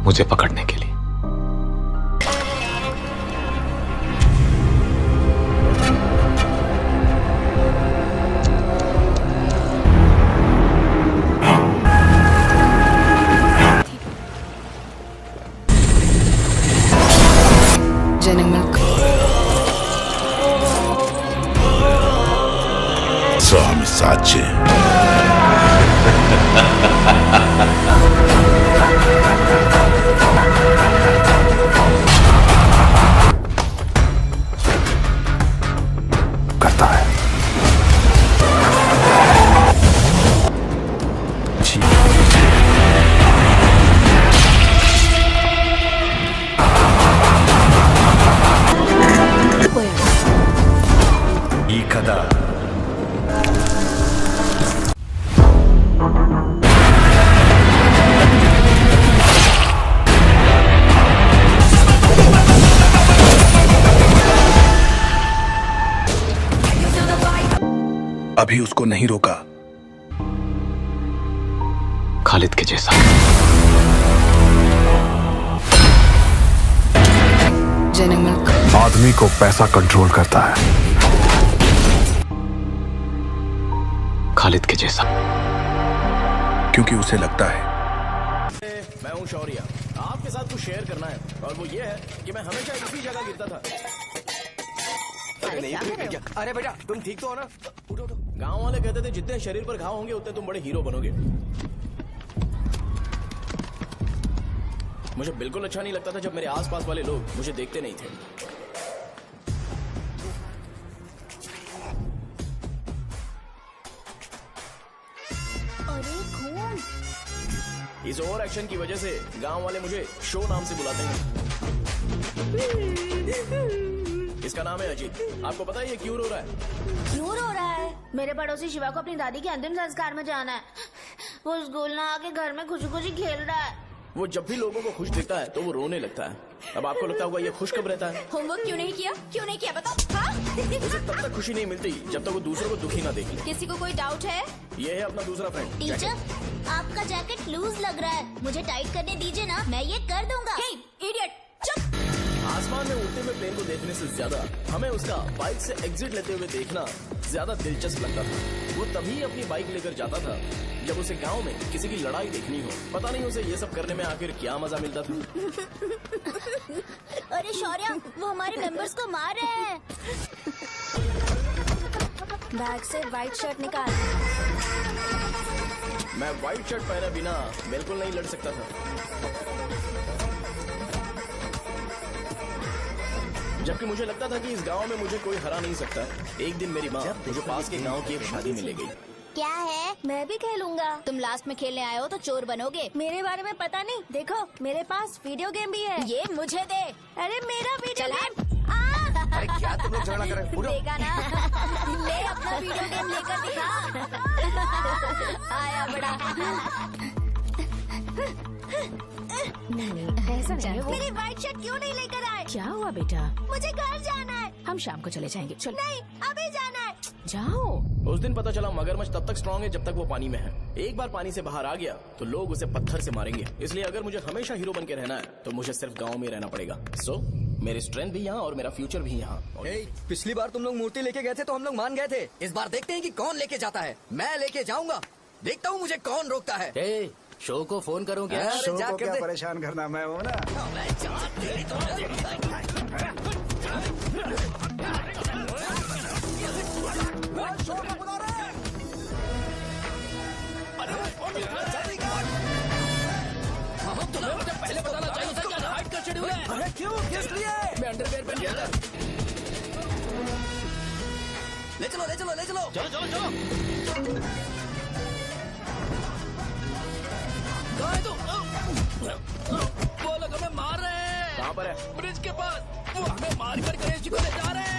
मुझे पकड़ने के लिए। ജനങ്ങൾക്ക് Sami Sachi. करता है।いいかだ。 अभी उसको नहीं रोका। खालिद के जैसा। ജനങ്ങൾക്ക് आदमी को पैसा कंट्रोल करता है। खालिद के जैसा। क्योंकि उसे लगता है मैं हूँ शौर्य। आपके साथ कुछ शेयर करना है और वो ये है कि मैं हमेशा इसी जगह गिरता था। अरे बेटा तुम ठीक तो हो ना? उठो उठो। गांव वाले कहते थे जितने शरीर पर घाव होंगे उतने तुम बड़े हीरो बनोगे। मुझे बिल्कुल अच्छा नहीं लगता था जब मेरे आसपास वाले लोग मुझे देखते नहीं थे। अरे खून। इस ओवर एक्शन की वजह से गांव वाले मुझे शो नाम से बुलाते हैं। इसका नाम है अजीत। आपको पता है ये क्यों रो रहा है? क्यों रो रहा है? मेरे पड़ोसी शिवा को अपनी दादी के अंतिम संस्कार में जाना है। वो स्कूल ना आके घर में खुशी खुशी खेल रहा है। वो जब भी लोगों को खुश दिखता है तो वो रोने लगता है। अब आपको लगता होगा ये खुश कब रहता है? होमवर्क क्यों नहीं किया? क्यों नहीं किया बताओ? हाँ? उसे तब तक खुशी नहीं मिलती जब तक वो दूसरों को दुखी ना देख ले। किसी को कोई डाउट है? ये है अपना दूसरा फ्रेंड। टीचर, आपका जैकेट लूज लग रहा है। मुझे टाइट करने दीजिए ना, मैं ये कर दूंगा। इडियट, चुप। आसमान में उड़ते हुए प्लेन को देखने से ज्यादा हमें उसका बाइक से एग्जिट लेते हुए देखना ज्यादा दिलचस्प लगता था। वो तभी अपनी बाइक लेकर जाता था जब उसे गांव में किसी की लड़ाई देखनी हो। पता नहीं उसे ये सब करने में आखिर क्या मजा मिलता था। अरे शौर्य, वो हमारे मेंबर्स को मार रहे हैं। बैग से व्हाइट शर्ट निकाल। मैं व्हाइट शर्ट पहने बिना बिल्कुल नहीं लड़ सकता था। जबकि मुझे लगता था कि इस गांव में मुझे कोई हरा नहीं सकता। एक दिन मेरी माँ मुझे पास के गांव की एक शादी में ले गई। क्या है? मैं भी खेलूंगा। तुम लास्ट में खेलने आए हो तो चोर बनोगे। मेरे बारे में पता नहीं। देखो मेरे पास वीडियो गेम भी है। ये मुझे दे। अरे मेरा वीडियो गेम। अरे क्या तुम लोग झगड़ा कर रहे हो? देगा ना? ले अपना वीडियो गेम लेकर दिखा। आया बड़ा। नहीं ऐसा नहीं है वो। मेरी व्हाइट शर्ट क्यों नहीं लेकर आए? क्या हुआ बेटा? मुझे घर जाना है। हम शाम को चले जाएंगे। चल नहीं, अभी जाना है। जाओ। उस दिन पता चला मगरमच्छ तब तक स्ट्रांग है जब तक वो पानी में है। एक बार पानी से बाहर आ गया तो लोग उसे पत्थर से मारेंगे। इसलिए अगर मुझे हमेशा हीरो बन के रहना है तो मुझे सिर्फ गांव में रहना पड़ेगा। सो मेरी स्ट्रेंथ भी यहाँ और मेरा फ्यूचर भी यहाँ। पिछली बार तुम लोग मूर्ति लेके गए थे तो हम लोग मान गए थे। इस बार देखते हैं कि कौन लेके जाता है। मैं लेके जाऊंगा। देखता हूँ मुझे कौन रोकता है। शो को फोन करूँ क्या? शो को क्या परेशान करना मैं हूँ ना। पहले बताना चाहिए था क्या हाइट का शेड्यूल है। अरे क्यों? किस लिए? मैं अंडरवेयर पहन गया था। ले चलो ले चलो ले चलो। चलो चलो चलो। कहाँ है तू? वो लोग हमें मार रहे हैं। कहाँ पर है? ब्रिज के पास। वो हमें मार कर गणेश जी को ले जा रहे हैं।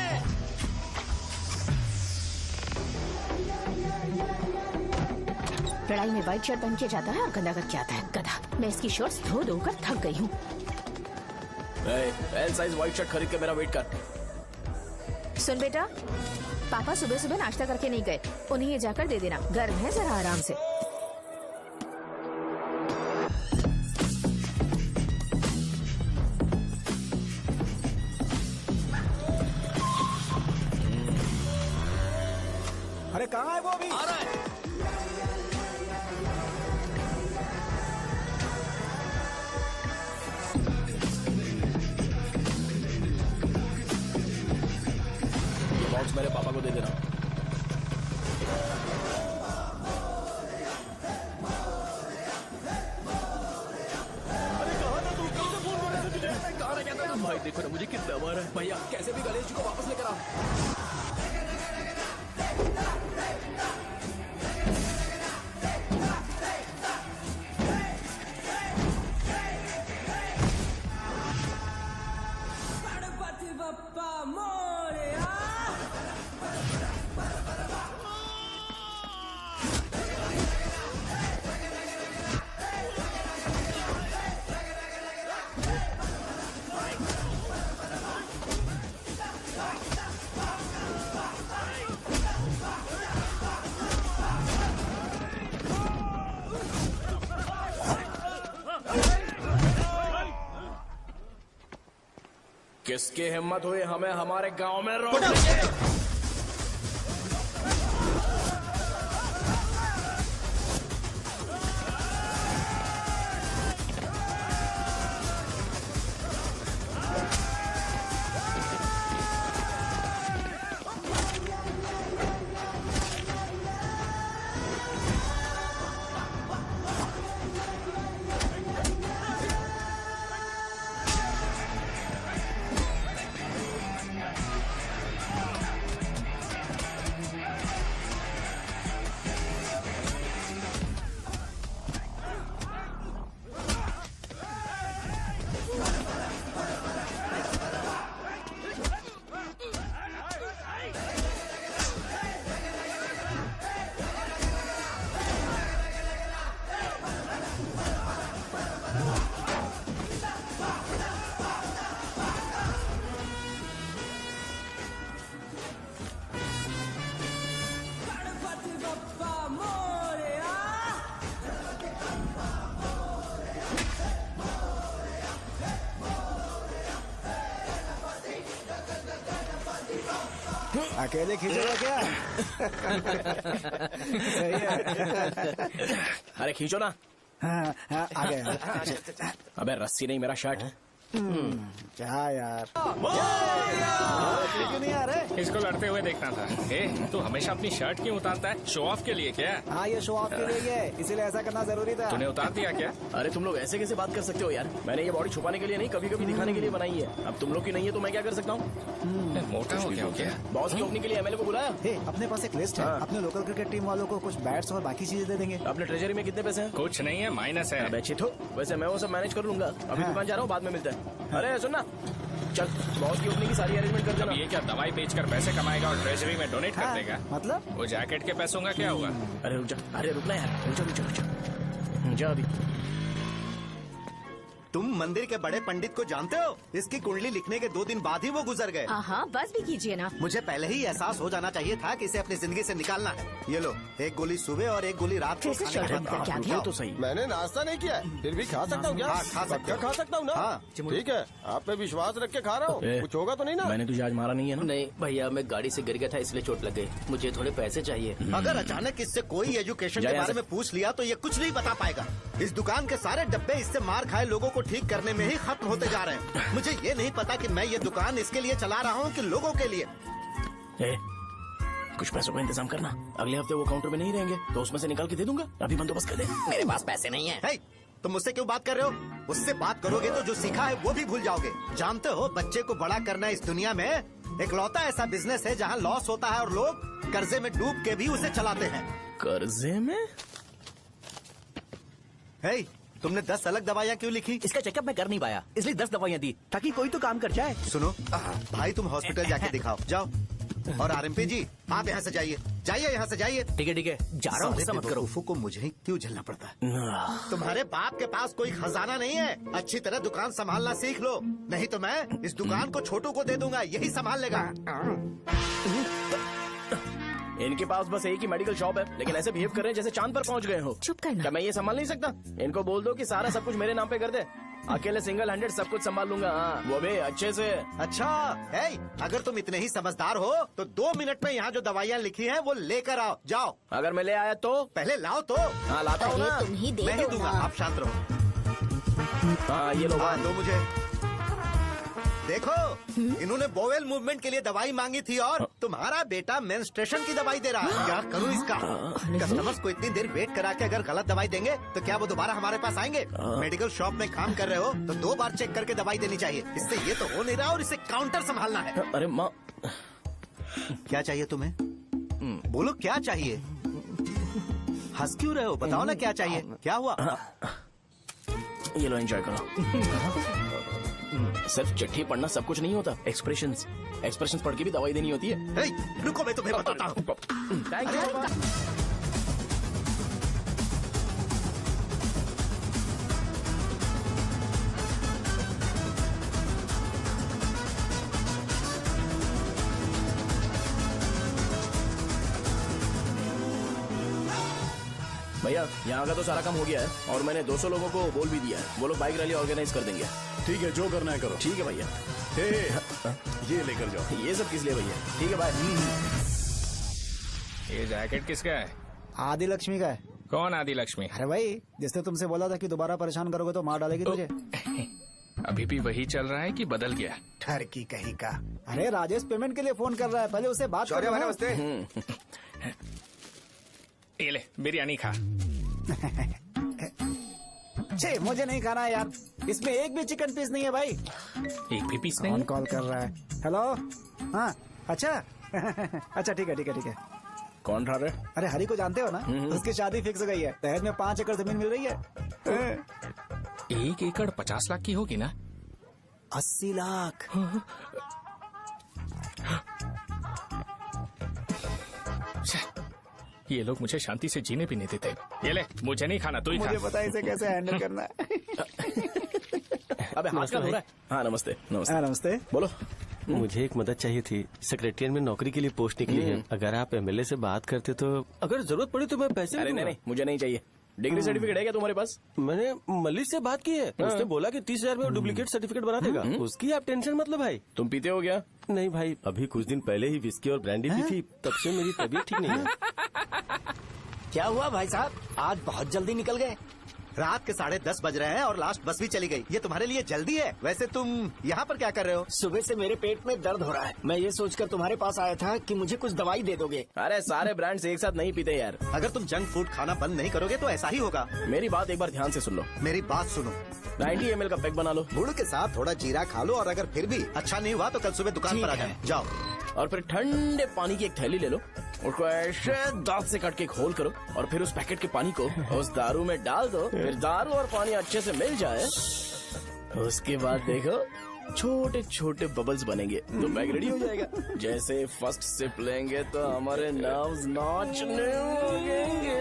लड़ाई में व्हाइट शर्ट पहन के जाता है और गंदा करके आता है गधा। मैं इसकी शॉर्ट्स धो धोकर थक गई हूँ। एल साइज व्हाइट शर्ट खरीद के मेरा वेट कर। सुन बेटा, पापा सुबह सुबह नाश्ता करके नहीं गए। उन्हें ये जाकर दे देना। गर्म है, जरा आराम से। कहाँ है वो अभी? आ रहा है। ये बॉक्स मेरे पापा को दे देना। भाई देखो ना मुझे कितना मारा है। भैया कैसे भी गणेश जी को वापस लेकर आओ। किसकी हिम्मत हुई हमें हमारे गांव में रोकने की? अकेले खींचोगा क्या? सही है। अरे खींचो ना। हाँ, हाँ, आ गया। अबे रस्सी नहीं मेरा शर्ट। क्या यार क्यों नहीं आ रहे? इसको लड़ते हुए देखना था। ए, तू हमेशा अपनी शर्ट क्यों उतारता है? शो ऑफ के लिए क्या? हाँ ये शो ऑफ के लिए ही है, इसीलिए ऐसा करना जरूरी था। तूने उतार दिया क्या? अरे तुम लोग ऐसे कैसे बात कर सकते हो यार? मैंने ये बॉडी छुपाने के लिए नहीं, कभी कभी दिखाने के लिए बनाई है। अब तुम लोग की नहीं है तो मैं क्या कर सकता हूँ? मोटा हो गया क्या? बॉस की ओपनिंग के लिए एमएलए को बुलाया। हे, अपने पास एक लिस्ट है। हाँ। अपने लोकल क्रिकेट टीम वालों को कुछ बैट्स और बाकी चीजें दे देंगे। अपने ट्रेजरी में कितने पैसे हैं? कुछ नहीं है, माइनस है। अबे चिथो, वैसे मैं वो सब मैनेज कर लूंगा। अभी हाँ। दुकान जा रहा हूँ, बाद में मिलते हैं। अरे सुन ना, चल बॉस की ओपनिंग की सारी अरेंजमेंट कर अब देना। ये क्या दवाई बेचकर पैसे कमाएगा और ट्रेजरी में डोनेट कर हाँ, देगा? मतलब वो जैकेट के पैसों का क्या हुआ? अरे रुक जा, अरे रुकना यार, रुक जा अभी। तुम मंदिर के बड़े पंडित को जानते हो? इसकी कुंडली लिखने के 2 दिन बाद ही वो गुजर गए। हाँ बस भी कीजिए ना। मुझे पहले ही एहसास हो जाना चाहिए था कि इसे अपनी जिंदगी से निकालना है। ये लो, एक गोली सुबह और एक गोली रात को फिर से खाने के शर्ट बाद क्या खाओ। किया? तो सही। मैंने नाश्ता नहीं किया है, फिर भी खा सकता हूँ क्या? हाँ, खा सकते पक्का हो। खा सकता हूँ ना? हाँ। ठीक है, आप पे विश्वास रख के खा रहा हूँ। ए, कुछ होगा तो नहीं ना? मैंने तुझे आज मारा नहीं है ना? नहीं भैया, मैं गाड़ी से गिर गया था इसलिए चोट लग गई। मुझे थोड़े पैसे चाहिए। अगर अचानक इससे कोई एजुकेशन जा के यहाँ बारे से। में पूछ लिया तो ये कुछ नहीं बता पाएगा। इस दुकान के सारे डब्बे इससे मार खाए लोगों को ठीक करने में ही खत्म होते जा रहे हैं। मुझे ये नहीं पता कि मैं ये दुकान इसके लिए चला रहा हूँ कि लोगों के लिए। ए, कुछ पैसों का इंतजाम करना। अगले हफ्ते वो काउंटर में नहीं रहेंगे तो उसमें से निकाल के दे दूंगा। अभी बंदोबस्त कर दे। मेरे पास पैसे नहीं है। हे, तुम मुझसे क्यों बात कर रहे हो? उससे बात करोगे तो जो सीखा है वो भी भूल जाओगे। जानते हो, बच्चे को बड़ा करना इस दुनिया में एकलौता ऐसा बिजनेस है जहाँ लॉस होता है और लोग कर्जे में डूब के भी उसे चलाते हैं। कर्जे में? हे, तुमने 10 अलग दवाइयाँ क्यों लिखी? इसका चेकअप मैं कर नहीं पाया, इसलिए 10 दवाइयाँ दी ताकि कोई तो काम कर जाए। सुनो भाई, तुम हॉस्पिटल जाके दिखाओ, जाओ। और आरएमपी जी, आप यहाँ से जाइए, जाइए यहाँ से जाइए। ठीक है, जा रहा हूँ, गुस्सा मत करो। बेवकूफों को मुझे ही क्यों झेलना पड़ता है? तुम्हारे बाप के पास कोई खजाना नहीं है। अच्छी तरह दुकान संभालना सीख लो, नहीं तो मैं इस दुकान को छोटू को दे दूंगा, यही संभाल लेगा। इनके पास बस एक ही मेडिकल शॉप है, लेकिन ऐसे बिहेव कर रहे हैं जैसे चांद पर पहुंच गए हो। चुप करना। क्या मैं ये संभाल नहीं सकता? इनको बोल दो कि सारा सब कुछ मेरे नाम पे कर दे। अकेले सिंगल हैंडेड सब कुछ संभाल लूंगा। हाँ, वो भी अच्छे से। अच्छा है, अगर तुम इतने ही समझदार हो तो 2 मिनट में यहाँ जो दवाइयाँ लिखी हैं वो लेकर आओ। जाओ। अगर मैं ले आया तो? पहले लाओ तो। हाँ लाता हूँ ना। तुम ही दे मैं ही दो दूंगा, ना। आप शांत रहो। हाँ ये लो। हाँ दो मुझे। देखो, इन्होंने बोवेल मूवमेंट के लिए दवाई मांगी थी और तुम्हारा बेटा मेंस्ट्रुएशन की दवाई दे रहा है। क्या करूं इसका? कस्टमर्स को इतनी देर वेट करा के अगर गलत दवाई देंगे तो क्या वो दोबारा हमारे पास आएंगे? मेडिकल शॉप में काम कर रहे हो तो 2 बार चेक करके दवाई देनी चाहिए। इससे ये तो हो नहीं रहा और इसे काउंटर संभालना है। अरे माँ, क्या चाहिए तुम्हें? बोलो क्या चाहिए? हंस क्यों रहे हो? बताओ ना क्या चाहिए? क्या हुआ? ये लो एंजॉय करो। सिर्फ चिट्ठी पढ़ना सब कुछ नहीं होता। एक्सप्रेशंस पढ़ के भी दवाई देनी होती है। हे, रुको मैं तुम्हें बताता हूँ। Thank you. भैया यहाँ का तो सारा काम हो गया है और मैंने 200 लोगों को बोल भी दिया है। वो लोग बाइक रैली ऑर्गेनाइज कर देंगे। ठीक है, जो करना है करो। ठीक है भैया। ये लेकर जाओ। ये सब किस लिए भैया? ठीक है बाय। ये जैकेट किसका है? आदि लक्ष्मी का है। कौन आदि लक्ष्मी? अरे भाई, जिसने तुमसे बोला था कि दोबारा परेशान करोगे तो मार डालेगी तुझे। अभी भी वही चल रहा है कि बदल गया? ठरकी कहीं का। अरे राजेश पेमेंट के लिए फोन कर रहा है, पहले उससे बात करो। नमस्ते। ये ले बिरयानी खा। छे, मुझे नहीं खाना है यार, इसमें एक भी चिकन पीस नहीं है भाई। एक भी पीस नहीं? कौन कॉल कर रहा है? हेलो। हाँ अच्छा। अच्छा ठीक है ठीक है ठीक है। कौन रहा है? अरे हरी को जानते हो ना? उसकी शादी फिक्स हो गई है। दहेज में 5 एकड़ जमीन मिल रही है। 1 एकड़ 50 लाख की होगी ना? 80 लाख। ये लोग मुझे शांति से जीने भी नहीं देते। ये ले, मुझे नहीं खाना, तू ही खा। मुझे पता है इसे कैसे हैंडल करना है। अबे हाथ का हो रहा है। हाँ नमस्ते। नमस्ते। नमस्ते। बोलो। मुझे एक मदद चाहिए थी। सेक्रेटरिएट में नौकरी के लिए पोस्ट निकली है। अगर आप एमएलए से बात करते तो अगर जरूरत पड़ी तो मैं पैसे अरे नहीं, मुझे नहीं चाहिए। डिग्री सर्टिफिकेट है क्या तुम्हारे पास? मैंने मलिक से बात की है। उसने बोला कि 30,000 में डुप्लीकेट सर्टिफिकेट बना देगा। उसकी आप टेंशन मत लो भाई। तुम पीते हो क्या? नहीं भाई, अभी कुछ दिन पहले ही विस्की और ब्रांडी पी थी, तब से मेरी तबीयत ठीक नहीं है। क्या हुआ भाई साहब, आज बहुत जल्दी निकल गए? रात के 10:30 बज रहे हैं और लास्ट बस भी चली गई। ये तुम्हारे लिए जल्दी है। वैसे तुम यहाँ पर क्या कर रहे हो? सुबह से मेरे पेट में दर्द हो रहा है। मैं ये सोचकर तुम्हारे पास आया था कि मुझे कुछ दवाई दे दोगे। अरे सारे ब्रांड्स एक साथ नहीं पीते यार। अगर तुम जंक फूड खाना बंद नहीं करोगे तो ऐसा ही होगा। मेरी बात एक बार ध्यान से सुन लो। मेरी बात सुनो। 90 ml का पैक बना लो। गुड़ के साथ थोड़ा जीरा खा लो और अगर फिर भी अच्छा नहीं हुआ तो कल सुबह दुकान पर आ जाओ। और फिर ठंडे पानी की एक थैली ले लो, उसको ऐसे दांत से काट के घोल करो और फिर उस पैकेट के पानी को उस दारू में डाल दो। फिर दारू और पानी अच्छे से मिल जाए, उसके बाद देखो छोटे छोटे बबल्स बनेंगे तो बैग रेडी हो जाएगा। जैसे फर्स्ट सिप लेंगे तो हमारे नर्व्स नाचने लगेंगे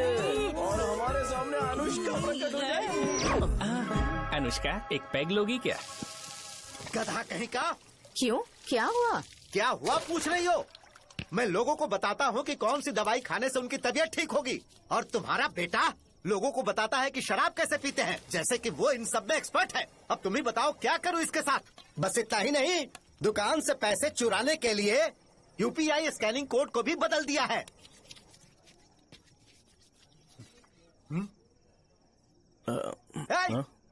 और हमारे सामने अनुष्का प्रकट हो जाएगी। अनुष्का, एक पैग लोगी क्या? गधा कहीं का। क्यों, क्या हुआ? क्या हुआ पूछ रही हो? मैं लोगों को बताता हूँ कि कौन सी दवाई खाने से उनकी तबीयत ठीक होगी और तुम्हारा बेटा लोगों को बताता है कि शराब कैसे पीते हैं, जैसे कि वो इन सब में एक्सपर्ट है। अब तुम ही बताओ क्या करूँ इसके साथ? बस इतना ही नहीं, दुकान से पैसे चुराने के लिए यूपीआई स्कैनिंग कोड को भी बदल दिया है।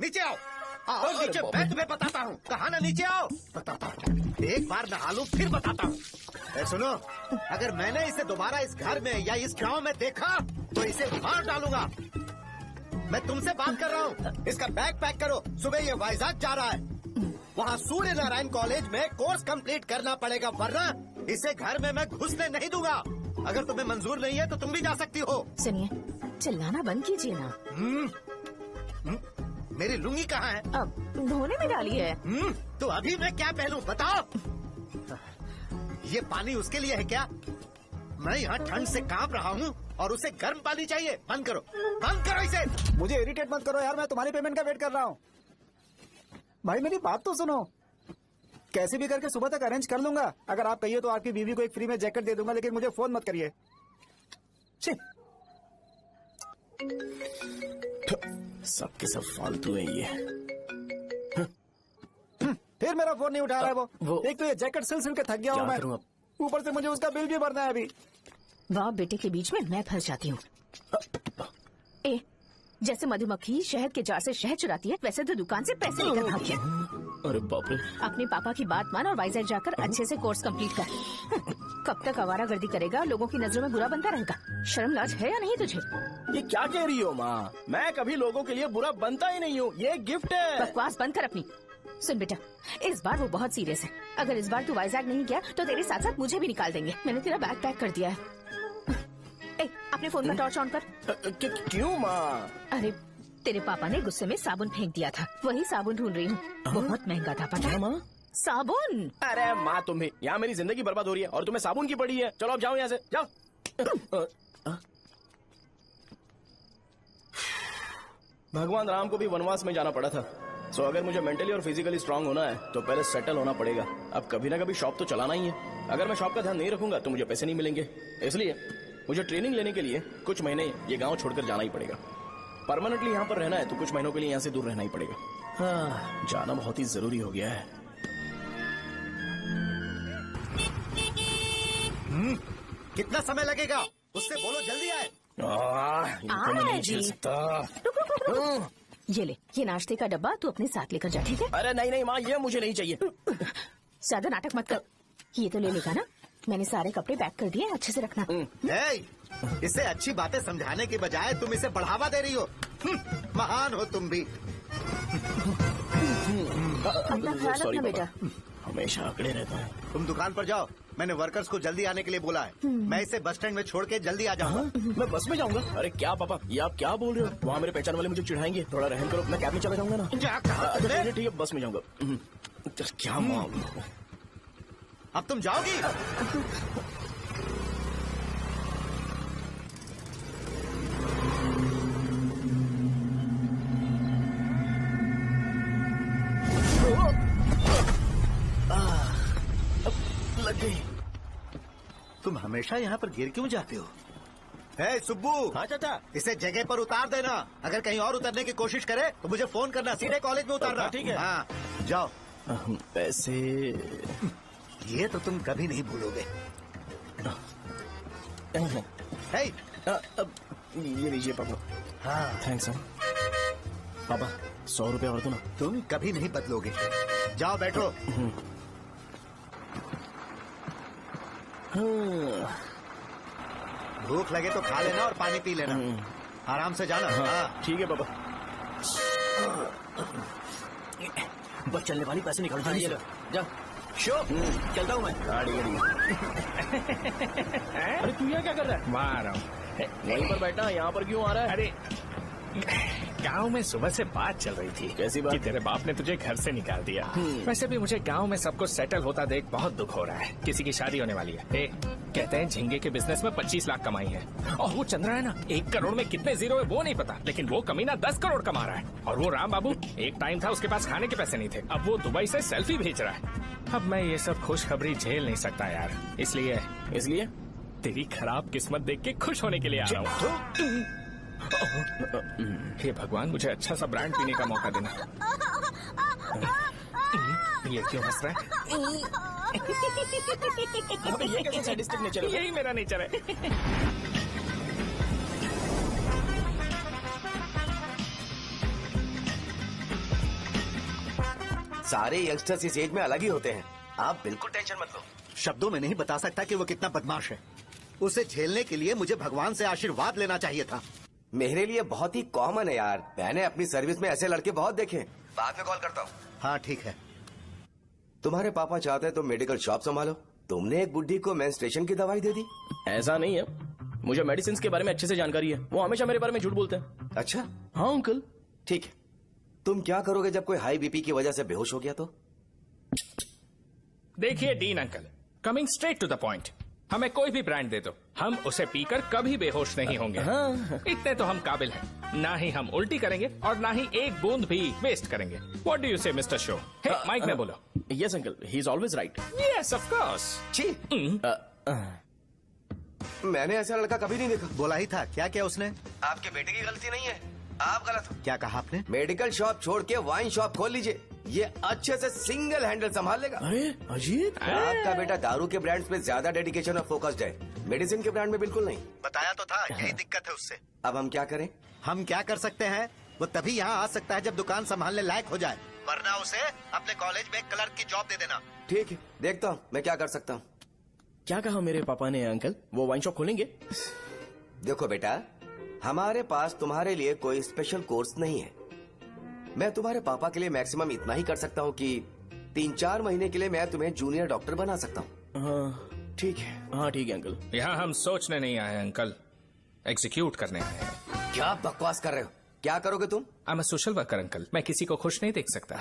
नीचे आओ। आओ नीचे, मैं तुम्हें बताता हूँ। कहा ना नीचे आओ, बताता हूँ। एक बार नहा लूं फिर बताता हूँ। सुनो, अगर मैंने इसे दोबारा इस घर में या इस गांव में देखा तो इसे मार डालूंगा। मैं तुमसे बात कर रहा हूँ। इसका बैग पैक करो, सुबह ये वाइजाग जा रहा है। वहाँ सूर्य नारायण कॉलेज में कोर्स कंप्लीट करना पड़ेगा, वरना इसे घर में मैं घुसने नहीं दूंगा। अगर तुम्हें मंजूर नहीं है तो तुम भी जा सकती हो। सुनिए, चिल्लाना बंद कीजिए ना। मेरी लुंगी कहाँ है? अब धोने में डाली है। तो अभी मैं क्या पहनूं बताओ? ये पानी उसके लिए है क्या? मैं यहाँ ठंड से कांप रहा हूँ और उसे गर्म पानी चाहिए। बंद करो, बंद करो इसे। मुझे इरिटेट मत करो यार, मैं तुम्हारी पेमेंट का वेट कर रहा हूँ। भाई मेरी बात तो सुनो। कैसे भी करके सुबह तक अरेंज कर लूंगा। अगर आप कहिए तो आपकी बीवी को एक फ्री में जैकेट दे दूंगा, लेकिन मुझे फोन मत करिए। सब के सब फालतू है ये। फिर मेरा फोन नहीं उठा रहा है वो। एक तो ये जैकेट सिल के थक गया हूँ क्या मैं, करूं अब? ऊपर से मुझे उसका बिल भी भरना है अभी। बाप बेटे के बीच में मैं फंस जाती हूँ। ए, जैसे मधुमक्खी शहद के जार से शहद चुराती है, वैसे तो दुकान से पैसे लेकर भाग गया। अरे बाप रे। अपने पापा की बात मान और वाइजैक जाकर अच्छे से कोर्स कंप्लीट कर। कब तक आवारागर्दी करेगा, लोगों की नजरों में बुरा बनता रहेगा। शर्म लाज है या नहीं तुझे? ये क्या कह रही हो माँ? मैं कभी लोगों के लिए बुरा बनता ही नहीं हूँ, ये गिफ्ट है। बकवास बंद कर अपनी। सुन बेटा, इस बार वो बहुत सीरियस है। अगर इस बार तू वाइजैक नहीं गया तो तेरे साथ साथ मुझे भी निकाल देंगे। मैंने तेरा बैग पैक कर दिया है। ए, अपने फोन का टॉर्च ऑन कर। क्यों माँ? अरे तेरे पापा ने गुस्से में साबुन फेंक दिया था, वही साबुन ढूंढ रही हूँ। बहुत महंगा था, पता है माँ? साबुन। अरे माँ तुम भी, यहाँ मेरी जिंदगी बर्बाद हो रही है और तुम्हें साबुन की पड़ी है। चलो अब जाओ यहाँ से, जाओ। भगवान राम को भी वनवास में जाना पड़ा था। सो अगर मुझे मेंटली और फिजिकली स्ट्रांग होना है तो पहले सेटल होना पड़ेगा। अब कभी ना कभी शॉप तो चलाना ही है। अगर मैं शॉप का ध्यान नहीं रखूंगा तो मुझे पैसे नहीं मिलेंगे। इसलिए मुझे ट्रेनिंग लेने के लिए कुछ महीने ये गांव छोड़कर जाना ही पड़ेगा। परमानेंटली यहाँ पर रहना है तो कुछ महीनों के लिए यहाँ से दूर रहना ही पड़ेगा। हाँ, जाना बहुत ही जरूरी हो गया है। कितना समय लगेगा? उससे बोलो जल्दी आए। इनको मैं नहीं झेल सकता। ये ले, ये नाश्ते का डब्बा तू अपने साथ लेकर जा, ठीक है? अरे नहीं नहीं माँ, ये मुझे नहीं चाहिए। ज्यादा नाटक मत कर। ये तो ले लेगा ना? मैंने सारे कपड़े पैक कर दिए, अच्छे से रखना। इसे अच्छी बातें समझाने के बजाय तुम इसे बढ़ावा दे रही हो। महान हो तुम भी। अपना ख्याल रखना बेटा। हमेशा अकड़े रहता है। तुम दुकान पर जाओ, मैंने वर्कर्स को जल्दी आने के लिए बोला है। मैं इसे बस स्टैंड में छोड़ के जल्दी आ जाऊंगा। मैं बस में जाऊंगा? अरे क्या पापा, ये आप क्या बोल रहे हो? वहाँ मेरे पहचान वाले मुझे चिढ़ाएंगे। थोड़ा रहम करो, मैं कैब में चला जाऊंगा ना। ठीक है, बस में जाऊंगा। क्या मामला? अब तुम जाओगी? तुम हमेशा यहाँ पर गिर क्यों जाते हो? हे सुब्बू। हाँ चाचा। इसे जगह पर उतार देना। अगर कहीं और उतरने की कोशिश करे तो मुझे फोन करना, सीधे कॉलेज में उतारना। ठीक है। हाँ, जाओ। पैसे ये तो तुम कभी नहीं भूलोगे। हे, ये लीजिए पापा। हाँ थैंक्स पापा। 100 रुपए और दो ना। तुम कभी नहीं बदलोगे। जाओ बैठो। भूख लगे तो खा लेना और पानी पी लेना। आराम से जाना। हाँ ठीक है पापा। बस चलने वाली पैसे निकाल दीजिए। जा शो, चलता हूँ मैं। गाड़ी अरे तू यहाँ क्या कर रहा है? मार रहा हूँ। वहीं पर बैठा, यहाँ पर क्यों आ रहा है? अरे गांव में सुबह से बात चल रही थी। कैसी बात? कि तेरे बाप ने तुझे घर से निकाल दिया। वैसे भी मुझे गांव में सब कुछ सेटल होता देख बहुत दुख हो रहा है। किसी की शादी होने वाली है। कहते हैं झींगे के बिजनेस में 25 लाख कमाई है। और वो चंद्रा है ना, 1 करोड़ में कितने जीरो है वो नहीं पता, लेकिन वो कमीना 10 करोड़ कमा रहा है। और वो राम बाबू, एक टाइम था उसके पास खाने के पैसे नहीं थे, अब वो दुबई से सेल्फी भेज रहा है। अब मैं ये सब खुशखबरी झेल नहीं सकता यार। इसलिए तेरी खराब किस्मत देख के खुश होने के लिए आ रहा हूँ। हे भगवान, मुझे अच्छा सा ब्रांड पीने का मौका देना। ये क्यों हंस रहा है? ये कैसे सैडिस्टिक नेचर है? यही मेरा नेचर है। सारे यंगस्टर्स इस एज में अलग ही होते हैं। आप बिल्कुल टेंशन मत लो। शब्दों में नहीं बता सकता कि वो कितना बदमाश है। उसे झेलने के लिए मुझे भगवान से आशीर्वाद लेना चाहिए था। मेरे लिए बहुत ही कॉमन है यार। मैंने अपनी सर्विस में ऐसे लड़के बहुत देखे। बाद में कॉल करता हूँ। हाँ ठीक है। तुम्हारे पापा चाहते हैं तुम मेडिकल शॉप संभालो। तुमने एक बुढ़ी को मेंस्ट्रुएशन की दवाई दे दी। ऐसा नहीं है, मुझे मेडिसिन के बारे में अच्छे से जानकारी है। वो हमेशा मेरे बारे में झूठ बोलते हैं। अच्छा हाँ अंकल। ठीक है, तुम क्या करोगे जब कोई हाई बीपी की वजह से बेहोश हो गया तो? देखिए Dean uncle, coming straight to the point, हमें कोई भी ब्रांड दे दो, हम उसे पीकर कभी बेहोश नहीं होंगे। इतने तो हम काबिल हैं। ना ही हम उल्टी करेंगे और ना ही एक बूंद भी वेस्ट करेंगे। व्हाट डू यू से मिस्टर शो? हे माइक में बोलो। Yes uncle, he is always right. Yes of course. मैंने ऐसा लड़का कभी नहीं देखा। बोला ही था। क्या क्या उसने? आपके बेटे की गलती नहीं है, आप गलत हो। क्या कहा आपने? मेडिकल शॉप छोड़ के वाइन शॉप खोल लीजिए। ये अच्छे से सिंगल हैंडल संभाल लेगा। अरे अजीत, आपका बेटा दारू के ब्रांड्स पे ज्यादा डेडिकेशन और फोकस्ड है, मेडिसिन के ब्रांड में बिल्कुल नहीं। बताया तो था, यही दिक्कत है उससे। अब हम क्या करें? हम क्या कर सकते हैं? वो तभी यहाँ आ सकता है जब दुकान संभालने लायक हो जाए, वरना उसे अपने कॉलेज में क्लर्क की जॉब दे देना। ठीक है, देखता हूँ मैं क्या कर सकता हूँ। क्या कहा मेरे पापा ने अंकल? वो वाइन शॉप खोलेंगे? देखो बेटा, हमारे पास तुम्हारे लिए कोई स्पेशल कोर्स नहीं है। मैं तुम्हारे पापा के लिए मैक्सिमम इतना ही कर सकता हूँ कि 3-4 महीने के लिए मैं तुम्हें जूनियर डॉक्टर बना सकता हूँ। हाँ ठीक है। हाँ ठीक है अंकल। यहाँ हम सोचने नहीं आए अंकल, एग्जीक्यूट करने आए हैं। क्या बकवास कर रहे हो? क्या करोगे तुम? I am a social worker uncle, मैं किसी को खुश नहीं देख सकता।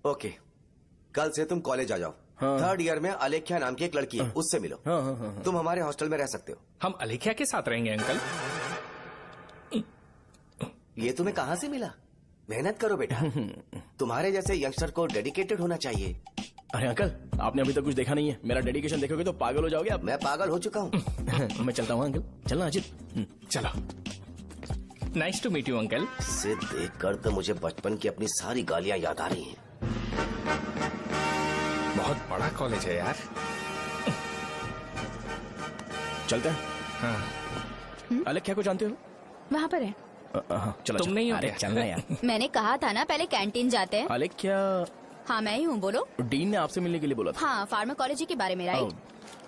ओके, कल से तुम कॉलेज आ जाओ। हाँ। 3rd ईयर में अलेख्या नाम की एक लड़की है, उससे मिलो। हाँ, हाँ, हाँ, हाँ। तुम हमारे हॉस्टल में रह सकते हो। हम अलेख्या के साथ रहेंगे अंकल। ये तुम्हें कहाँ से मिला? मेहनत करो बेटा, तुम्हारे जैसे यंगस्टर को डेडिकेटेड होना चाहिए। अरे अंकल, आपने अभी तक कुछ देखा नहीं है। मेरा डेडिकेशन देखोगे तो पागल हो जाओगे आप। मैं पागल हो चुका हूँ। मैं चलता हूँ अंकल। चलना अजित। चलो। Nice to meet you uncle. इसे देखकर तो मुझे बचपन की अपनी सारी गालियाँ याद आ रही हैं। बहुत बड़ा कॉलेज है यार। चलते हैं। हाँ। अलेख्या को जानते हो? वहाँ पर है। चलो तुम नहीं हो अरे क्या? चलना यार। मैंने कहा था ना पहले कैंटीन जाते हैं। अलेख्या, हाँ मैं ही हूँ, बोलो। डीन ने आपसे मिलने के लिए बोला था। हाँ, फार्माकोलॉजी के बारे में, राइट?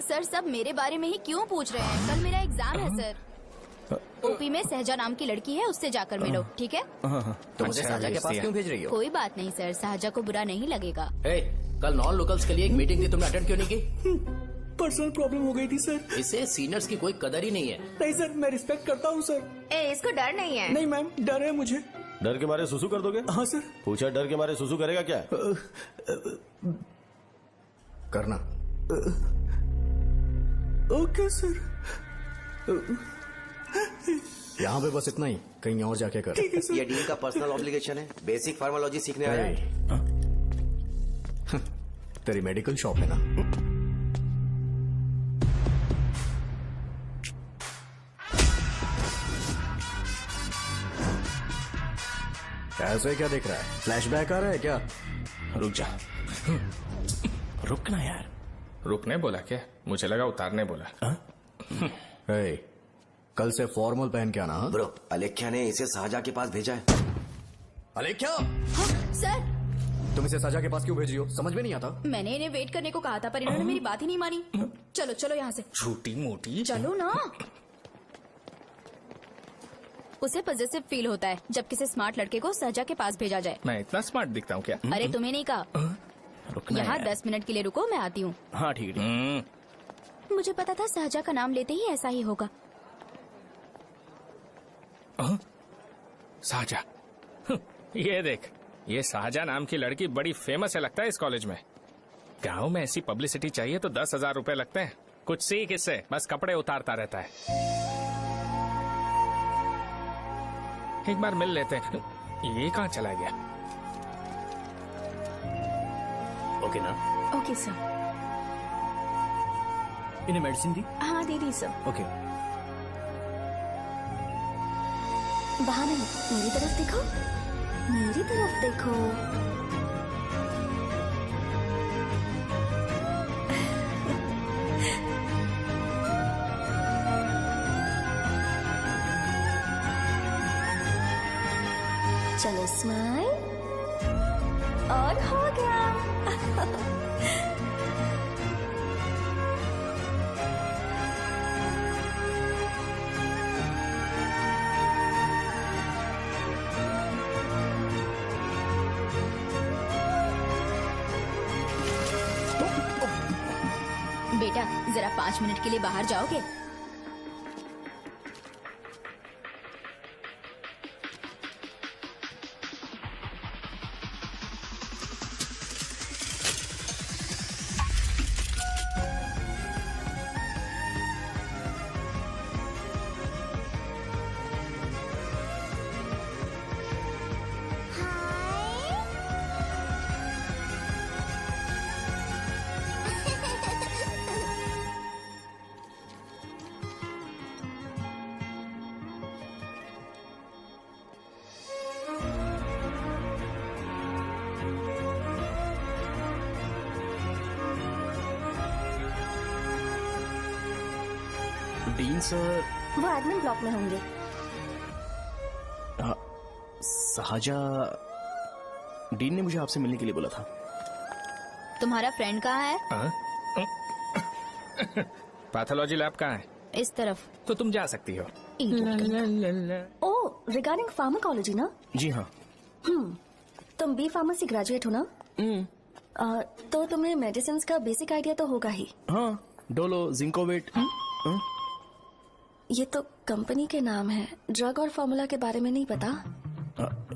सर सब मेरे बारे में ही क्यों पूछ रहे हैं? कल मेरा एग्जाम है सर। ओपी में सहजा नाम की लड़की है, उससे जाकर मिलो, ठीक है? तो मुझे साजा के पास क्यों भेज रही हो? कोई बात नहीं सर, सहजा को बुरा नहीं लगेगा। कल नॉन लोकल्स के लिए एक मीटिंग थी, तुमने अटेंड क्यों नहीं की? पर्सनल प्रॉब्लम हो गई थी सर। इसे सीनियर्स की कोई कदर ही नहीं है। नहीं सर, मैं रिस्पेक्ट करता हूँ सर। इसको डर नहीं है। नहीं मैम, डर है मुझे। डर के मारे सुसु कर दोगे? हाँ सर। पूछा डर के मारे सुसु करेगा क्या? करना। Okay sir. यहाँ पे बस इतना ही, कहीं और जाके कर। ये डीन का पर्सनल ऑब्लिगेशन है, बेसिक फार्माकोलॉजी सीखने आया है। तेरी मेडिकल शॉप है ना? ऐसे क्या देख रहा है? फ्लैशबैक आ रहा है क्या? रुक जा। रुकना यार। रुकने बोला क्या? मुझे लगा उतारने बोला। कल से फॉर्मल पहन के आना। ब्रो, अलेख्या ने इसे साजा के पास भेजा है। अलेख्या, हाँ, सर तुम इसे साजा के पास क्यों भेज रही हो? समझ में नहीं आता। मैंने इन्हें वेट करने को कहा था, पर इन्होंने मेरी बात ही नहीं मानी। चलो चलो यहाँ से। छोटी मोटी। चलो ना। उसे पॉजिटिव फील होता है जब किसी स्मार्ट लड़के को सहजा के पास भेजा जाए। मैं इतना स्मार्ट दिखता हूँ क्या? अरे तुम्हें नहीं कहा। रुकना यहाँ यार। 10 मिनट के लिए रुको, मैं आती हूँ। हाँ ठीक है। मुझे पता था सहजा का नाम लेते ही ऐसा ही होगा। साजा। ये देख, ये साजा नाम की लड़की बड़ी फेमस है लगता है इस कॉलेज में। गांव में ऐसी पब्लिसिटी चाहिए तो 10,000 रुपए लगते हैं। कुछ सीख इससे, बस कपड़े उतारता रहता है। एक बार मिल लेते हैं। ये कहाँ चला गया? ओके ना? Okay sir. इन्हें मेडिसिन दी? हाँ दे दी सर। ओके। वहाँ नहीं, मेरी तरफ देखो, मेरी तरफ देखो। चलो स्माइल, और हो गया। बेटा जरा 5 मिनट के लिए बाहर जाओगे? डीन सर वो एडमिन ब्लॉक में होंगे। साजा, डीन ने मुझे आपसे मिलने के लिए बोला था। तुम्हारा फ्रेंड कहाँ है? पैथोलॉजी लैब कहाँ है? इस तरफ। तो तुम जा सकती हो। ओ, रिगार्डिंग फार्माकोलॉजी ना? जी हाँ। तुम बी फार्मेसी ग्रेजुएट हो ना? तो तुम्हें मेडिसिन का बेसिक आइडिया तो होगा ही। हाँ, डोलो, जिंकोवेट। ये तो कंपनी के नाम है, ड्रग और फॉर्मूला के बारे में नहीं पता।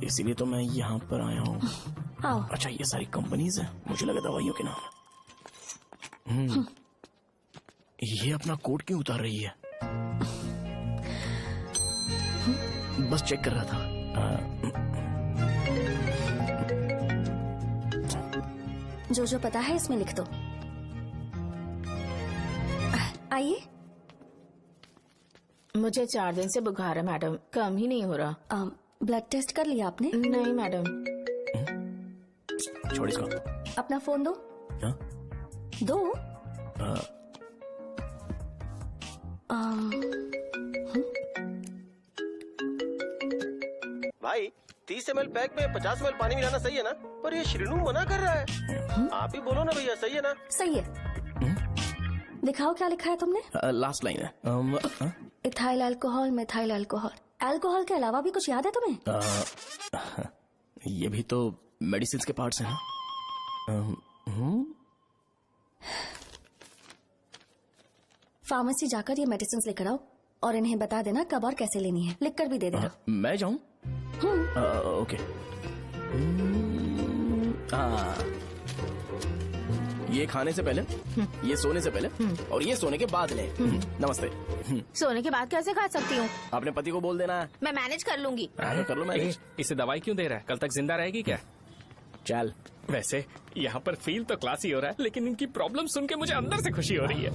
इसीलिए तो मैं यहाँ पर आया हूँ। आओ। अच्छा, ये सारी कंपनीज है, मुझे लगा दवाइयों के नाम। ये अपना कोट क्यों उतार रही है? बस चेक कर रहा था। जो पता है इसमें लिख दो। आइए। मुझे 4 दिन से बुखार है मैडम, कम ही नहीं हो रहा। ब्लड टेस्ट कर लिया आपने? नहीं मैडम। छोड़ इसको। अपना फोन दो। हाँ? दो। भाई 30 ml पैक में 50 ml पानी मिलाना सही है ना? पर ये श्रीनू मना कर रहा है। आप ही बोलो ना भैया, सही है ना? सही है। दिखाओ क्या लिखा है तुमने? लास्ट लाइन है। Ethyl alcohol, methyl alcohol. Alcohol के अलावा भी कुछ याद है तुम्हें? ये भी तो मेडिसिन के पार्ट्स हैं ना? फार्मेसी जाकर ये मेडिसिन लेकर आओ और इन्हें बता देना कब और कैसे लेनी है, लिख कर भी दे देना। मैं जाऊं? ओके। ये खाने से पहले, ये सोने से पहले और ये सोने के बाद ले। नमस्ते। सोने के बाद कैसे खा सकती हूँ? अपने पति को बोल देना। मैं मैनेज कर लूंगी। कर लो मैनेज। इसे दवाई क्यों दे रहा है? कल तक जिंदा रहेगी क्या? चल। वैसे यहाँ पर फील तो क्लासी हो रहा है, लेकिन इनकी प्रॉब्लम सुन के मुझे अंदर से खुशी हो रही है।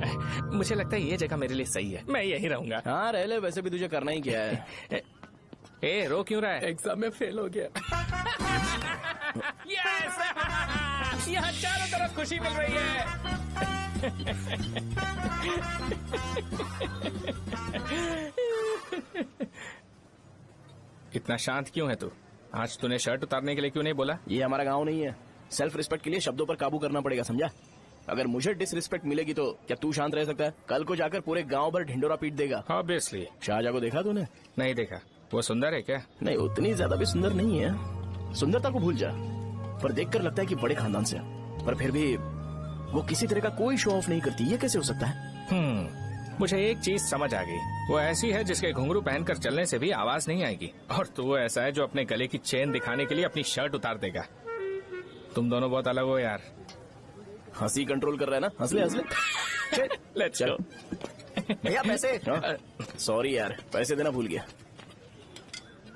मुझे लगता है ये जगह मेरे लिए सही है, मैं यहीं रहूंगा। हाँ रह ले, वैसे भी तुझे करना ही क्या है। ए, रो क्यों रहा है? एग्जाम में फेल हो गया। यस! यहाँ चारों तरफ खुशी मिल रही है। इतना शांत क्यों है तू? आज तूने शर्ट उतारने के लिए क्यों नहीं बोला? ये हमारा गांव नहीं है। सेल्फ रिस्पेक्ट के लिए शब्दों पर काबू करना पड़ेगा, समझा? अगर मुझे डिसरिस्पेक्ट मिलेगी तो क्या तू शांत रह सकता है? कल को जाकर पूरे गांव भर ढिंडोरा पीट देगा। ऑब्वियसली। शाहजहां को देखा तूने? नहीं देखा। वो सुंदर है क्या? नहीं, उतनी ज्यादा भी सुंदर नहीं है। सुंदरता को भूल जा, पर देखकर लगता है कि बड़े खानदान से, पर फिर भी वो किसी तरह का कोई शो ऑफ नहीं करती। ये कैसे हो सकता है? मुझे एक चीज समझ आ गई। वो ऐसी है जिसके घुंघरू पहनकर चलने से भी आवाज नहीं आएगी, और तू ऐसा है जो अपने गले की चेन दिखाने के लिए अपनी शर्ट उतार देगा। तुम दोनों बहुत अलग हो यार। हंसी कंट्रोल कर रहा है ना? हंस ले, हंस ले। Let's go. भैया पैसे। सॉरी यार, पैसे देना भूल गया।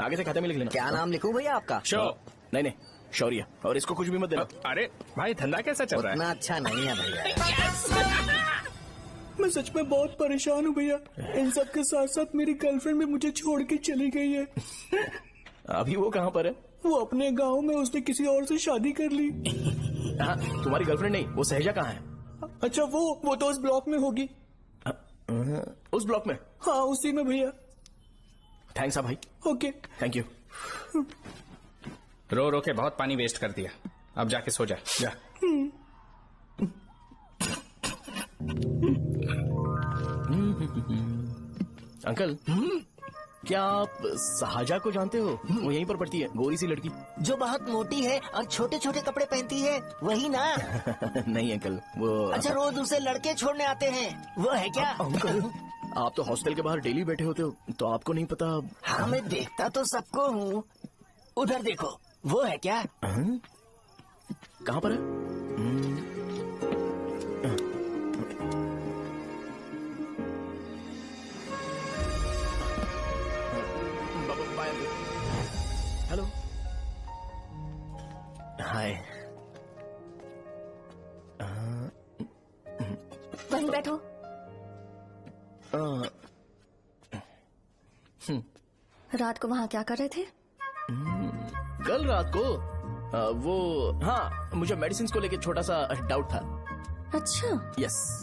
आगे से खाते में लिख लेना। क्या नाम लिखूं भैया आपका? शो। नहीं, शौर्य। और इसको कुछ भी मत देना। अरे भाई, धंधा कैसा चल रहा है? उतना अच्छा नहीं है भैया। मैं सच में बहुत परेशान हूँ भैया। इन सब के साथ साथ मेरी गर्लफ्रेंड भी मुझे छोड़ के चली गई है। अभी वो कहाँ पर है? वो अपने गांव में, उसने किसी और से शादी कर ली। हाँ, तुम्हारी गर्लफ्रेंड नहीं, वो सहजा कहाँ है? अच्छा, वो तो उस ब्लॉक में होगी। उस ब्लॉक में? हाँ, उसी में भैया। थैंक्स भाई। Okay, thank you. रो रो के बहुत पानी वेस्ट कर दिया, अब जाके सो जा। जा। अंकल, क्या आप साहजा को जानते हो? वो यहीं पर पढ़ती है, गोरी सी लड़की जो बहुत मोटी है और छोटे छोटे कपड़े पहनती है, वही ना? नहीं अंकल, वो अच्छा, रोज उसे लड़के छोड़ने आते हैं, वो है क्या? अंकल, आप तो हॉस्टल के बाहर डेली बैठे होते हो, तो आपको नहीं पता? हाँ, मैं देखता तो सबको हूँ। उधर देखो, वो है क्या? कहाँ पर है? हेलो, हाय। वहीं बैठो। रात को वहाँ क्या कर रहे थे? कल रात को वो, हाँ, मुझे मेडिसिन को लेके छोटा सा डाउट था। अच्छा। यस।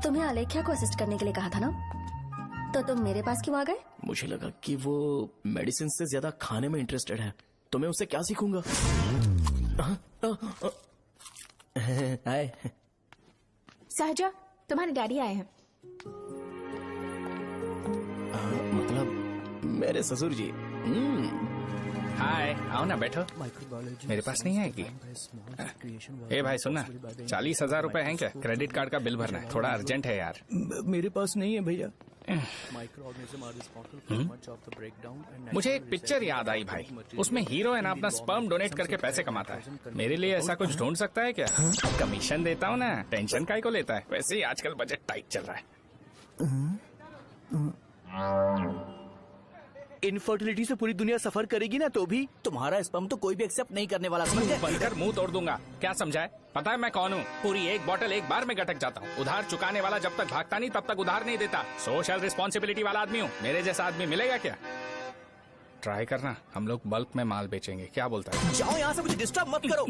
तुम्हें आलेख्या को असिस्ट करने के लिए कहा था ना, तो तुम मेरे पास क्यों आ गए? मुझे लगा कि वो मेडिसिन से ज्यादा खाने में इंटरेस्टेड है, तो मैं उससे क्या सीखूंगा। हाय। सहजा, तुम्हारे डैडी आए हैं। मतलब मेरे ससुर जी। हाय, आओ ना, बैठो। मेरे पास नहीं आएगी। ए भाई सुनना, 40,000 रुपए हैं क्या? क्रेडिट कार्ड का बिल भरना है, थोड़ा अर्जेंट है यार। मेरे पास नहीं है भैया। मुझे एक पिक्चर याद आई भाई, उसमें हीरो है ना अपना स्पर्म डोनेट करके पैसे कमाता है। मेरे लिए ऐसा कुछ ढूंढ सकता है क्या? कमीशन देता हूँ ना, टेंशन काहे को लेता है? वैसे ही आजकल बजट टाइट चल रहा है। इनफर्टिलिटी से पूरी दुनिया सफर करेगी ना, तो भी तुम्हारा स्पर्म तो कोई भी एक्सेप्ट नहीं करने वाला। समझे? बनकर मुंह तोड़ दूंगा। क्या समझा है? पता है मैं कौन हूँ? पूरी एक बोतल एक बार में गटक जाता हूँ। उधार चुकाने वाला जब तक भागता नहीं तब तक उधार नहीं देता। सोशल रिस्पॉन्सिबिलिटी वाला आदमी हूँ। मेरे जैसा आदमी मिलेगा क्या? ट्राई करना, हम लोग बल्क में माल बेचेंगे। क्या बोलता है? जाओ यहाँ से, मुझे डिस्टर्ब मत करो।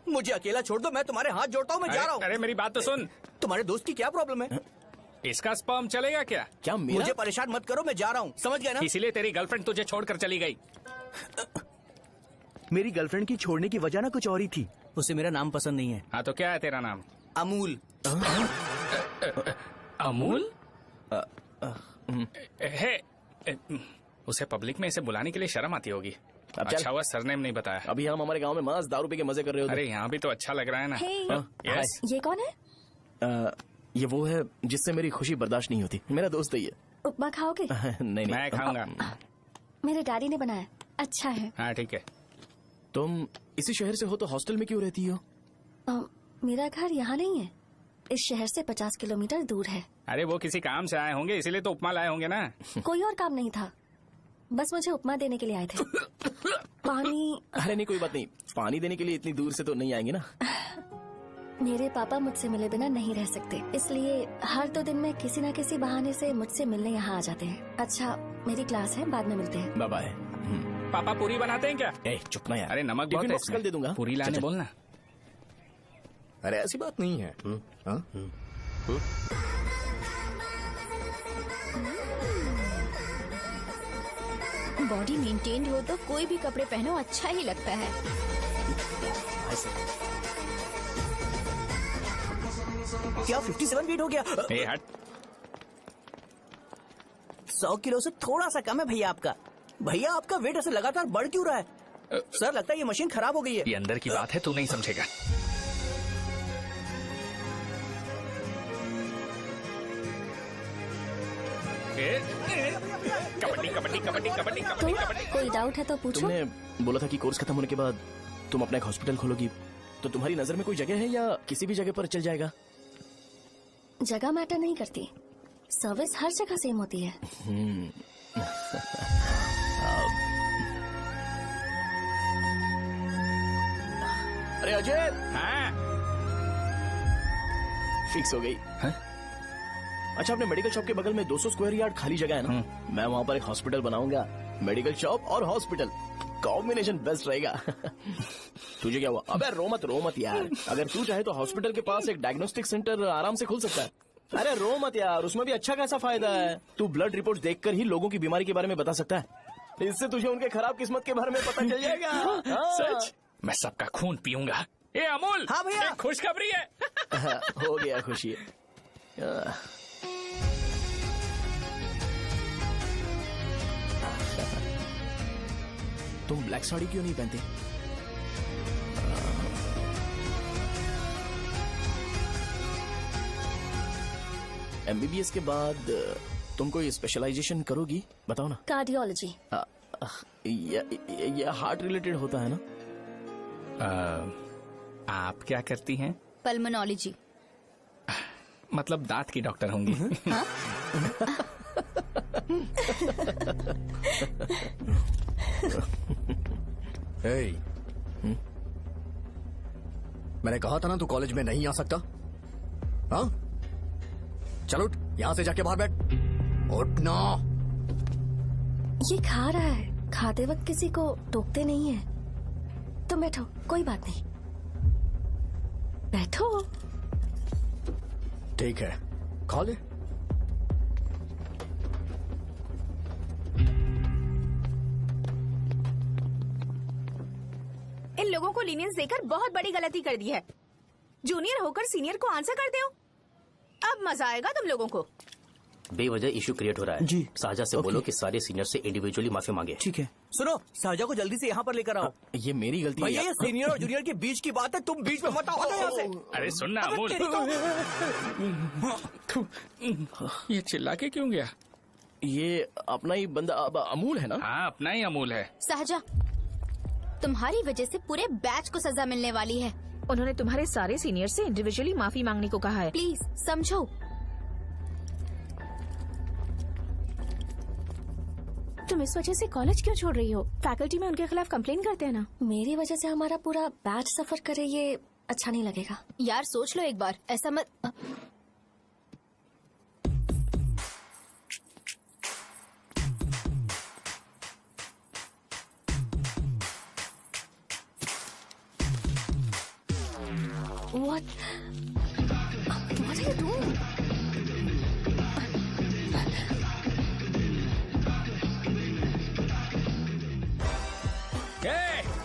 मुझे अकेला छोड़ दो, मैं तुम्हारे हाथ जोड़ता हूँ, मैं जा रहा हूँ। अरे मेरी बात तो सुन। तुम्हारे दोस्त की क्या प्रॉब्लम है? इसका स्पर्म चलेगा क्या? क्या मेरा? मुझे परेशान मत करो, मैं जा रहा हूँ, समझ गए ना? इसीलिए तेरी गर्लफ्रेंड तुझे छोड़कर चली गई। मेरी गर्लफ्रेंड की छोड़ने की वजह ना कुछ और ही थी। उसे मेरा नाम पसंद नहीं है। हाँ तो क्या है तेरा नाम? अमूल। अमूल? उसे पब्लिक में इसे बुलाने के लिए शर्म आती होगी। अच्छा हुआ सरनेम नहीं बताया। अभी हम हमारे गांव में मस्त दारू पी के मजे कर रहे हो। अरे यहाँ भी तो अच्छा लग रहा है ना। Hey. यस। ये कौन है? ये वो है जिससे मेरी खुशी बर्दाश्त नहीं होती। मेरा दोस्त है ये। उपमा खाओगे? नहीं, मैं खाऊंगा। मेरे डैडी ने बनाया, अच्छा है। हाँ ठीक है। तुम इसी शहर से हो तो हॉस्टल में क्यों रहती हो? मेरा घर यहाँ नहीं है, इस शहर से 50 किलोमीटर दूर है। अरे वो किसी काम से आए होंगे, इसीलिए तो उपमा लाए होंगे ना। कोई और काम नहीं था, बस मुझे उपमा देने के लिए आए थे। पानी? अरे नहीं, कोई बात नहीं। पानी देने के लिए इतनी दूर से तो नहीं आएंगे ना। मेरे पापा मुझसे मिले बिना नहीं रह सकते, इसलिए हर 2 दिन में किसी न किसी बहाने से मुझसे मिलने यहाँ आ जाते हैं। अच्छा, मेरी क्लास है, बाद में मिलते हैं। Bye bye. पापा पूरी बनाते हैं क्या? चुप ना यार। अरे नमक बहुत है इसमें। कल दे दूंगा। पूरी लाने बोलना। अरे ऐसी बात नहीं है। बॉडी मेंटेन्ड हो तो कोई भी कपड़े पहनो अच्छा ही लगता है। क्या 57 वेट हो गया? ए हट। 100 किलो से थोड़ा सा कम है भैया आपका। भैया आपका वेट ऐसे लगातार बढ़ क्यों रहा है? सर लगता है ये मशीन खराब हो गई है। ये अंदर की बात है, तू नहीं समझेगा। कबड्डी कबड्डी कबड्डी कबड्डी कबड्डी कबड्डी। कोई डाउट है तो पूछो। तुमने बोला था कि कोर्स खत्म होने के बाद तुम अपना एक हॉस्पिटल खोलोगी, तो तुम्हारी नजर में कोई जगह है या किसी भी जगह पर चल जाएगा? जगह मैटर नहीं करती, सर्विस हर जगह सेम होती है। अरे अजय। हाँ? फिक्स हो गई। अच्छा, अपने मेडिकल शॉप के बगल में 200 स्क्वायर यार्ड खाली जगह है ना? मैं वहाँ पर एक हॉस्पिटल बनाऊंगा। मेडिकल शॉप और हॉस्पिटल कॉम्बिनेशन बेस्ट रहेगा। तुझे क्या हुआ? अबे रो मत यार। अगर तू चाहे तो हॉस्पिटल के पास एक डायग्नोस्टिक सेंटर आराम से खुल सकता है। अरे रो मत यार, उसमें भी अच्छा खासा फायदा है। तू ब्लड रिपोर्ट देखकर ही लोगों की बीमारी के बारे में बता सकता है। इससे तुझे उनके खराब किस्मत के बारे में पता चल जाएगा। सच? मैं सबका खून पीऊंगा। ए अमूल। हाँ भैया। खुशखबरी है। हो गया खुशी। तुम ब्लैक साड़ी क्यों नहीं पहनते? एमबीबीएस के बाद तुम कोई स्पेशलाइजेशन करोगी? बताओ ना। कार्डियोलॉजी। ये हार्ट रिलेटेड होता है ना? आप क्या करती हैं? पल्मोनोलॉजी। मतलब दांत की डॉक्टर होंगी। हाँ? मैंने कहा था ना तू कॉलेज में नहीं आ सकता। हाँ, चल उठ, यहाँ से जाके बाहर बैठ। उठ ना। ये खा रहा है, खाते वक्त किसी को टोकते नहीं है। तुम बैठो, कोई बात नहीं, बैठो। ठीक है, खा ले। इन लोगों को लीनियंस देकर बहुत बड़ी गलती कर दी है। जूनियर होकर सीनियर को आंसर करते हो। अब मजा आएगा तुम लोगों को। बेवजह इशू क्रिएट हो रहा है जी। साजा से बोलो कि सारे सीनियर से इंडिविजुअली माफी मांगे। ठीक है। सुनो, साजा को जल्दी से यहाँ पर लेकर आओ। ये मेरी गलती है। भैया ये सीनियर और जूनियर के बीच की बात है, तुम बीच में मत आओ यहाँ से। अरे सुनना अमूल, ये चिल्ला के क्यों गया? ये अपना ही बंदा अमूल है ना? हाँ, अपना ही अमूल है। साजा, तुम्हारी वजह से पूरे बैच को सजा मिलने वाली है। उन्होंने तुम्हारे सारे सीनियर से इंडिविजुअली माफी मांगने को कहा है। प्लीज समझो। तुम इस वजह से कॉलेज क्यों छोड़ रही हो? फैकल्टी में उनके खिलाफ कंप्लेन करते हैं ना। मेरी वजह से हमारा पूरा बैच सफर करे, ये अच्छा नहीं लगेगा। यार सोच लो एक बार, ऐसा मत। What are you doing?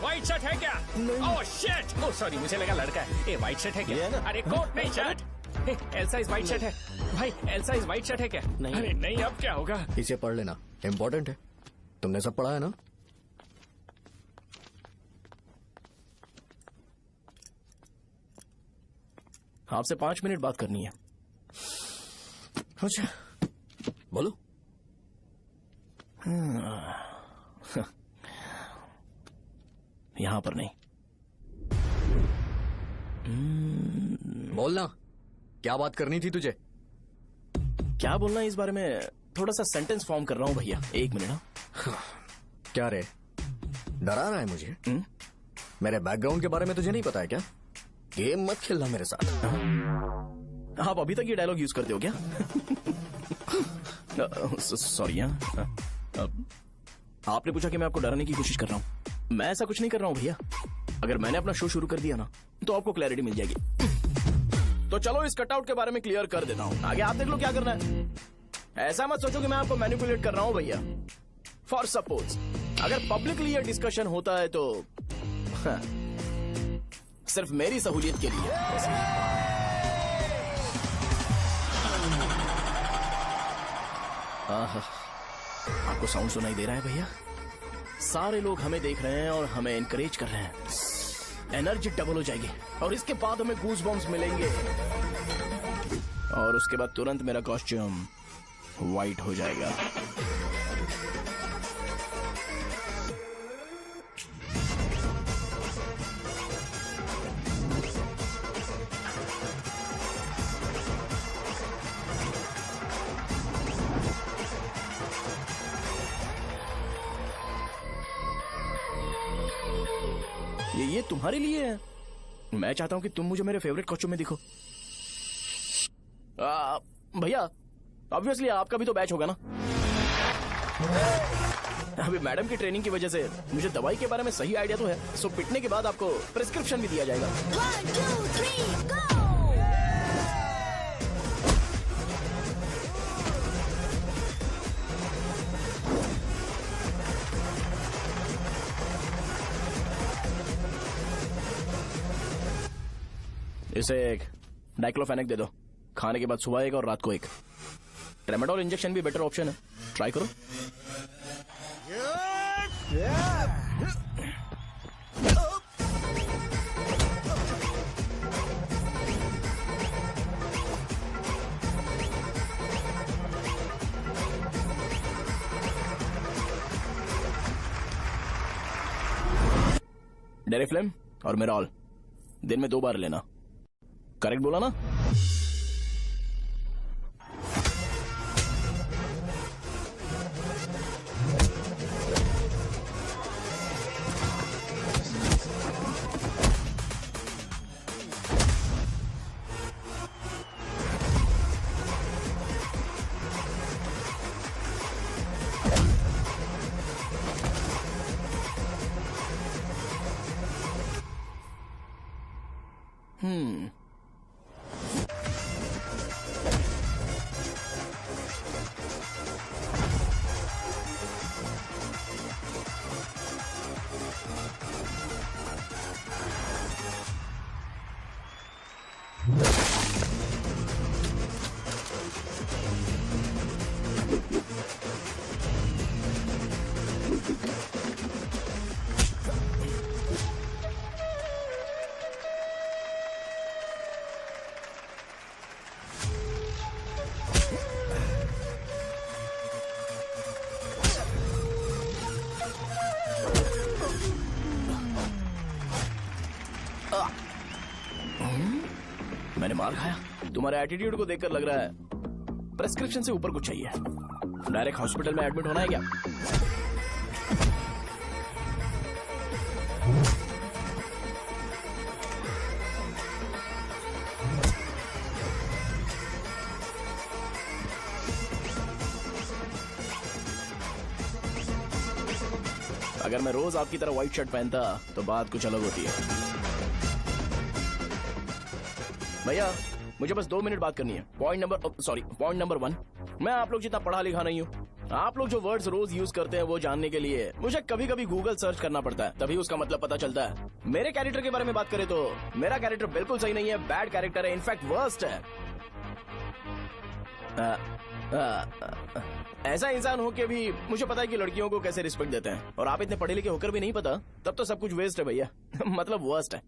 White shirt है क्या? Oh shit! ओह सॉरी, मुझे लगा लड़का है। ये व्हाइट शर्ट है क्या? अरे कोट नहीं, shirt. L size white shirt है भाई। एल साइज व्हाइट शर्ट है क्या? नहीं। अरे नहीं, अब क्या होगा? इसे पढ़ लेना, इम्पोर्टेंट है। तुमने सब पढ़ा है ना? आपसे 5 मिनट बात करनी है। अच्छा बोलो। यहां पर नहीं। बोलना, क्या बात करनी थी तुझे? क्या बोलना है इस बारे में? थोड़ा सा सेंटेंस फॉर्म कर रहा हूं भैया, 1 मिनट। क्या रे, डरा रहा है मुझे? मेरे बैकग्राउंड के बारे में तुझे नहीं पता है क्या? गेम मत खेलना मेरे साथ। आप अभी तक ये डायलॉग यूज करते हो क्या? सॉरी। आपने पूछा कि मैं आपको डराने की कोशिश कर रहा हूं। मैं ऐसा कुछ नहीं कर रहा हूं भैया। अगर मैंने अपना शो शुरू कर दिया ना, तो आपको क्लैरिटी मिल जाएगी। तो चलो इस कटआउट के बारे में क्लियर कर देता हूं। आगे आप देख लो क्या करना है। ऐसा मत सोचो कि मैं आपको मैनिपुलेट कर रहा हूं भैया। फॉर सपोज अगर पब्लिकली ये डिस्कशन होता है तो सिर्फ मेरी सहूलियत के लिए। आपको साउंड सुनाई दे रहा है भैया? सारे लोग हमें देख रहे हैं और हमें एनकरेज कर रहे हैं। एनर्जी डबल हो जाएगी और इसके बाद हमें गूज बम्स मिलेंगे और उसके बाद तुरंत मेरा कॉस्ट्यूम वाइट हो जाएगा। ये तुम्हारे लिए है। मैं चाहता हूं कि तुम मुझे मेरे फेवरेट कॉस्ट्यूम में दिखो। भैया ऑब्वियसली आपका भी तो बैच होगा ना। अभी मैडम की ट्रेनिंग की वजह से मुझे दवाई के बारे में सही आइडिया तो है। सो पिटने के बाद आपको प्रिस्क्रिप्शन भी दिया जाएगा। 1, 2, 3, go! इसे एक डाइक्लोफेनेक दे दो। खाने के बाद सुबह एक और रात को एक। ट्रेमाडोल इंजेक्शन भी बेटर ऑप्शन है, ट्राई करो। डेरिफ्लेम और मेरॉल दिन में 2 बार लेना। करेक्ट बोला ना? मैंने मार खाया? तुम्हारे एटीट्यूड को देखकर लग रहा है प्रेस्क्रिप्शन से ऊपर कुछ चाहिए। डायरेक्ट हॉस्पिटल में एडमिट होना है क्या? अगर मैं रोज आपकी तरह व्हाइट शर्ट पहनता तो बात कुछ अलग होती है। भैया मुझे बस 2 मिनट बात करनी है। पॉइंट नंबर 1, मैं आप लोग जितना पढ़ा लिखा नहीं हूँ। आप लोग जो वर्ड्स रोज यूज करते हैं वो जानने के लिए मुझे कभी कभी गूगल सर्च करना पड़ता है, तभी उसका मतलब पता चलता है। मेरे कैरेक्टर के बारे में बात करें तो मेरा कैरेक्टर बिल्कुल सही नहीं है, बैड कैरेक्टर है, इनफैक्ट वर्स्ट है। ऐसा इंसान हो के भी मुझे पता है कि लड़कियों को कैसे रिस्पेक्ट देते हैं, और आप इतने पढ़े लिखे होकर भी नहीं पता, तब तो सब कुछ वेस्ट है भैया। मतलब वर्स्ट है।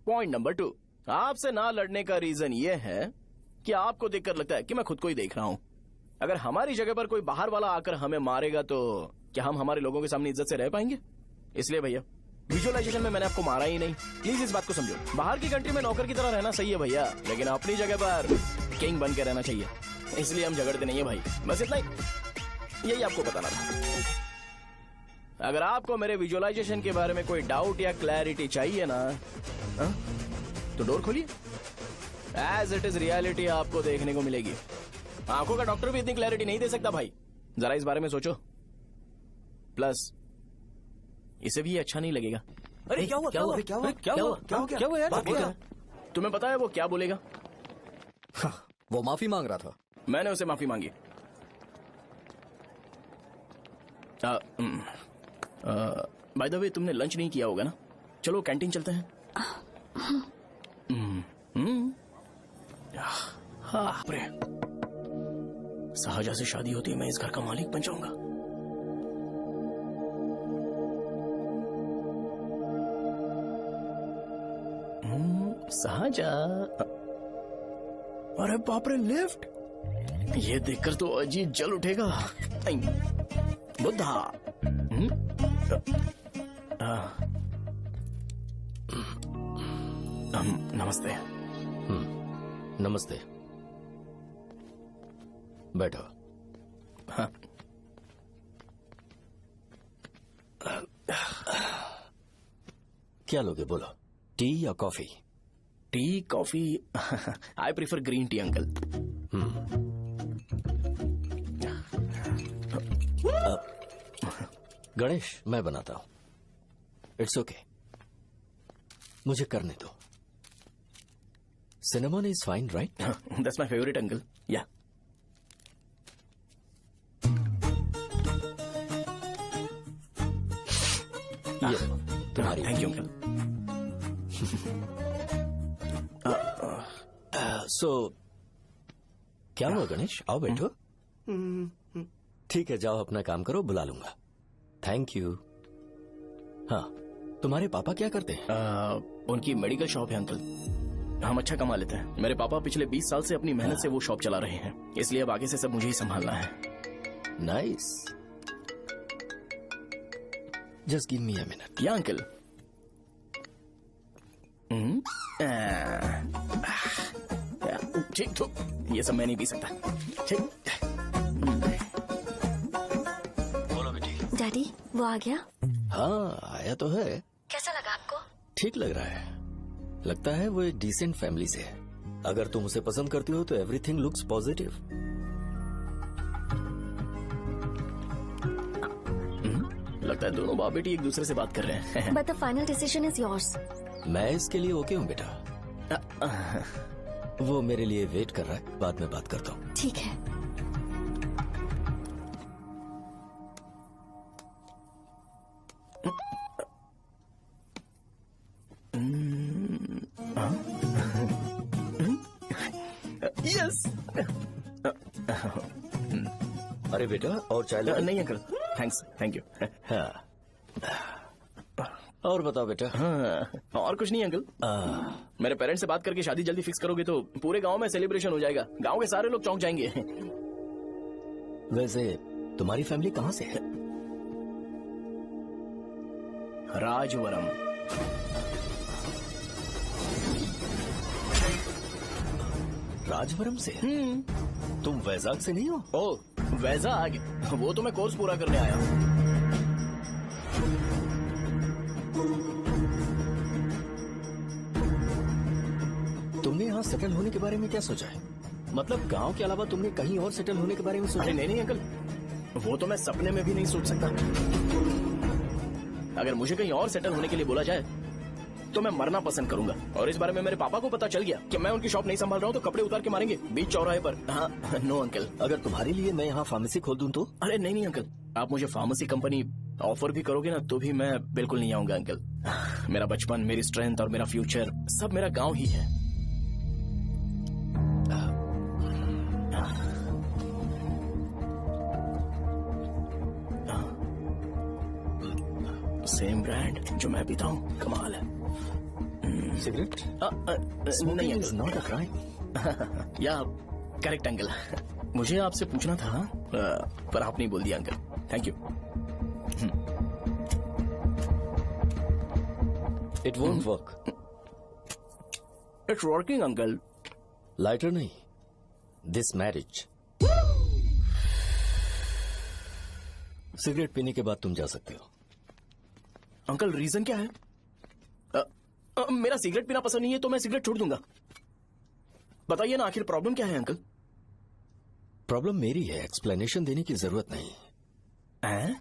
पॉइंट नंबर 2, आपसे ना लड़ने का रीजन ये है कि आपको देखकर लगता है कि मैं खुद को ही देख रहा हूँ। अगर हमारी जगह पर कोई बाहर वाला आकर हमें मारेगा तो क्या हम हमारे लोगों के सामने इज्जत से रह पाएंगे? इसलिए भैया विजुअलाइजेशन में मैंने आपको मारा ही नहीं, प्लीज इस बात को समझो। बाहर की कंट्री में नौकर की तरह रहना सही है भैया, लेकिन अपनी जगह पर किंग बन के रहना चाहिए। इसलिए हम झगड़ते नहीं है भाई, बस इतना ही, यही आपको बताना था। अगर आपको मेरे विजुअलाइजेशन के बारे में कोई डाउट या क्लैरिटी चाहिए ना, तो डोर खोलिए। एज इट इज रियलिटी आपको देखने को मिलेगी। आंखों का डॉक्टर भी इतनी क्लैरिटी नहीं दे सकता भाई, जरा इस बारे में सोचो। प्लस इसे भी अच्छा नहीं लगेगा। अरे क्या हुआ? यार? तुम्हें पता है वो क्या बोलेगा? वो माफी मांग रहा था। मैंने उसे माफी मांगी। बाय द वे तुमने लंच नहीं किया होगा ना? चलो कैंटीन चलते हैं। साहजा से शादी होती है, मैं इस घर का मालिक बन जाऊंगा। साहजा, अरे बाप रे, लिफ्ट! ये देखकर तो अजीत जल उठेगा। बुद्धा। नमस्ते। नमस्ते, बैठो। हाँ। क्या लोगे बोलो, टी या coffee? T, coffee? I prefer green tea uncle. Ganesh, मैं बनाता हूं। इट्स ओके, मुझे करने दो। Cinnamon is fine, right? That's my favourite uncle. या तुम्हारी। Thank you uncle. सो क्या हुआ गणेश? आओ बैठो। ठीक है, जाओ अपना काम करो, बुला लूंगा। Thank you. हाँ, तुम्हारे पापा क्या करते हैं? उनकी मेडिकल शॉप है अंकल। हम अच्छा कमा लेते हैं। मेरे पापा पिछले 20 साल से अपनी मेहनत से वो शॉप चला रहे हैं, इसलिए अब आगे से सब मुझे ही संभालना है। Nice. Just give me a minute. या अंकल। ठीक, तो ये सब मैं नहीं पी सकता। ठीक। बोलो बेटी। डैडी, वो आ गया? हाँ, आया तो है। कैसा लगा आपको? ठीक लग रहा है। लगता है वो एक डिसेंट फैमिली से है। अगर तुम उसे पसंद करती हो तो एवरीथिंग लुक्स पॉजिटिव। लगता है दोनों बाप बेटी एक दूसरे से बात कर रहे हैं। But the final decision is yours. मैं इसके लिए ओके हूँ बेटा। वो मेरे लिए वेट कर रहा है, बाद में बात करता हूँ। ठीक है। यस। अरे बेटा, और चाय लो। नहीं अंकल, थैंक्स, थैंक यू। हाँ, और बताओ बेटा। हाँ, और कुछ नहीं अंकल। मेरे पेरेंट्स से बात करके शादी जल्दी फिक्स करोगे तो पूरे गांव में सेलिब्रेशन हो जाएगा। गांव के सारे लोग चौंक जाएंगे। वैसे तुम्हारी फैमिली कहाँ से है? राजवरम। राजवरम से? तुम वैजाग से नहीं हो? ओ वैजाग, वो तो मैं कोर्स पूरा करने आया हूँ। तुमने यहाँ सेटल होने के बारे में क्या सोचा है? मतलब गांव के अलावा तुमने कहीं और सेटल होने के बारे में सोचा? अरे नहीं अंकल, वो तो मैं सपने में भी नहीं सोच सकता। अगर मुझे कहीं और सेटल होने के लिए बोला जाए तो मैं मरना पसंद करूंगा। और इस बारे में मेरे पापा को पता चल गया कि मैं उनकी शॉप नहीं संभाल रहा हूँ तो कपड़े उतार के मारेंगे बीच चौराहे पर। हाँ नो अंकल। अगर तुम्हारे लिए मैं यहाँ फार्मेसी खोल दूं तो? अरे नहीं अंकल, आप मुझे फार्मेसी कंपनी ऑफर भी करोगे ना तो भी मैं बिल्कुल नहीं आऊंगा अंकल। मेरा बचपन, मेरी स्ट्रेंथ और मेरा फ्यूचर सब मेरा गाँव ही है। सेम ब्रांड जो मैं पीता हूँ, कमाल है। सिगरेट? नहीं इज नॉट अ क्राइम। या करेक्ट अंकल। मुझे आपसे पूछना था पर आप नहीं बोल दिया uncle. Thank you. It won't work. It's working uncle. Lighter नहीं, दिस मैरिज। सिगरेट पीने के बाद तुम जा सकते हो। अंकल रीजन क्या है? मेरा सिगरेट पीना पसंद नहीं है तो मैं सिगरेट छोड़ दूंगा। बताइए ना आखिर प्रॉब्लम क्या है अंकल? प्रॉब्लम मेरी है, एक्सप्लेनेशन देने की जरूरत नहीं है।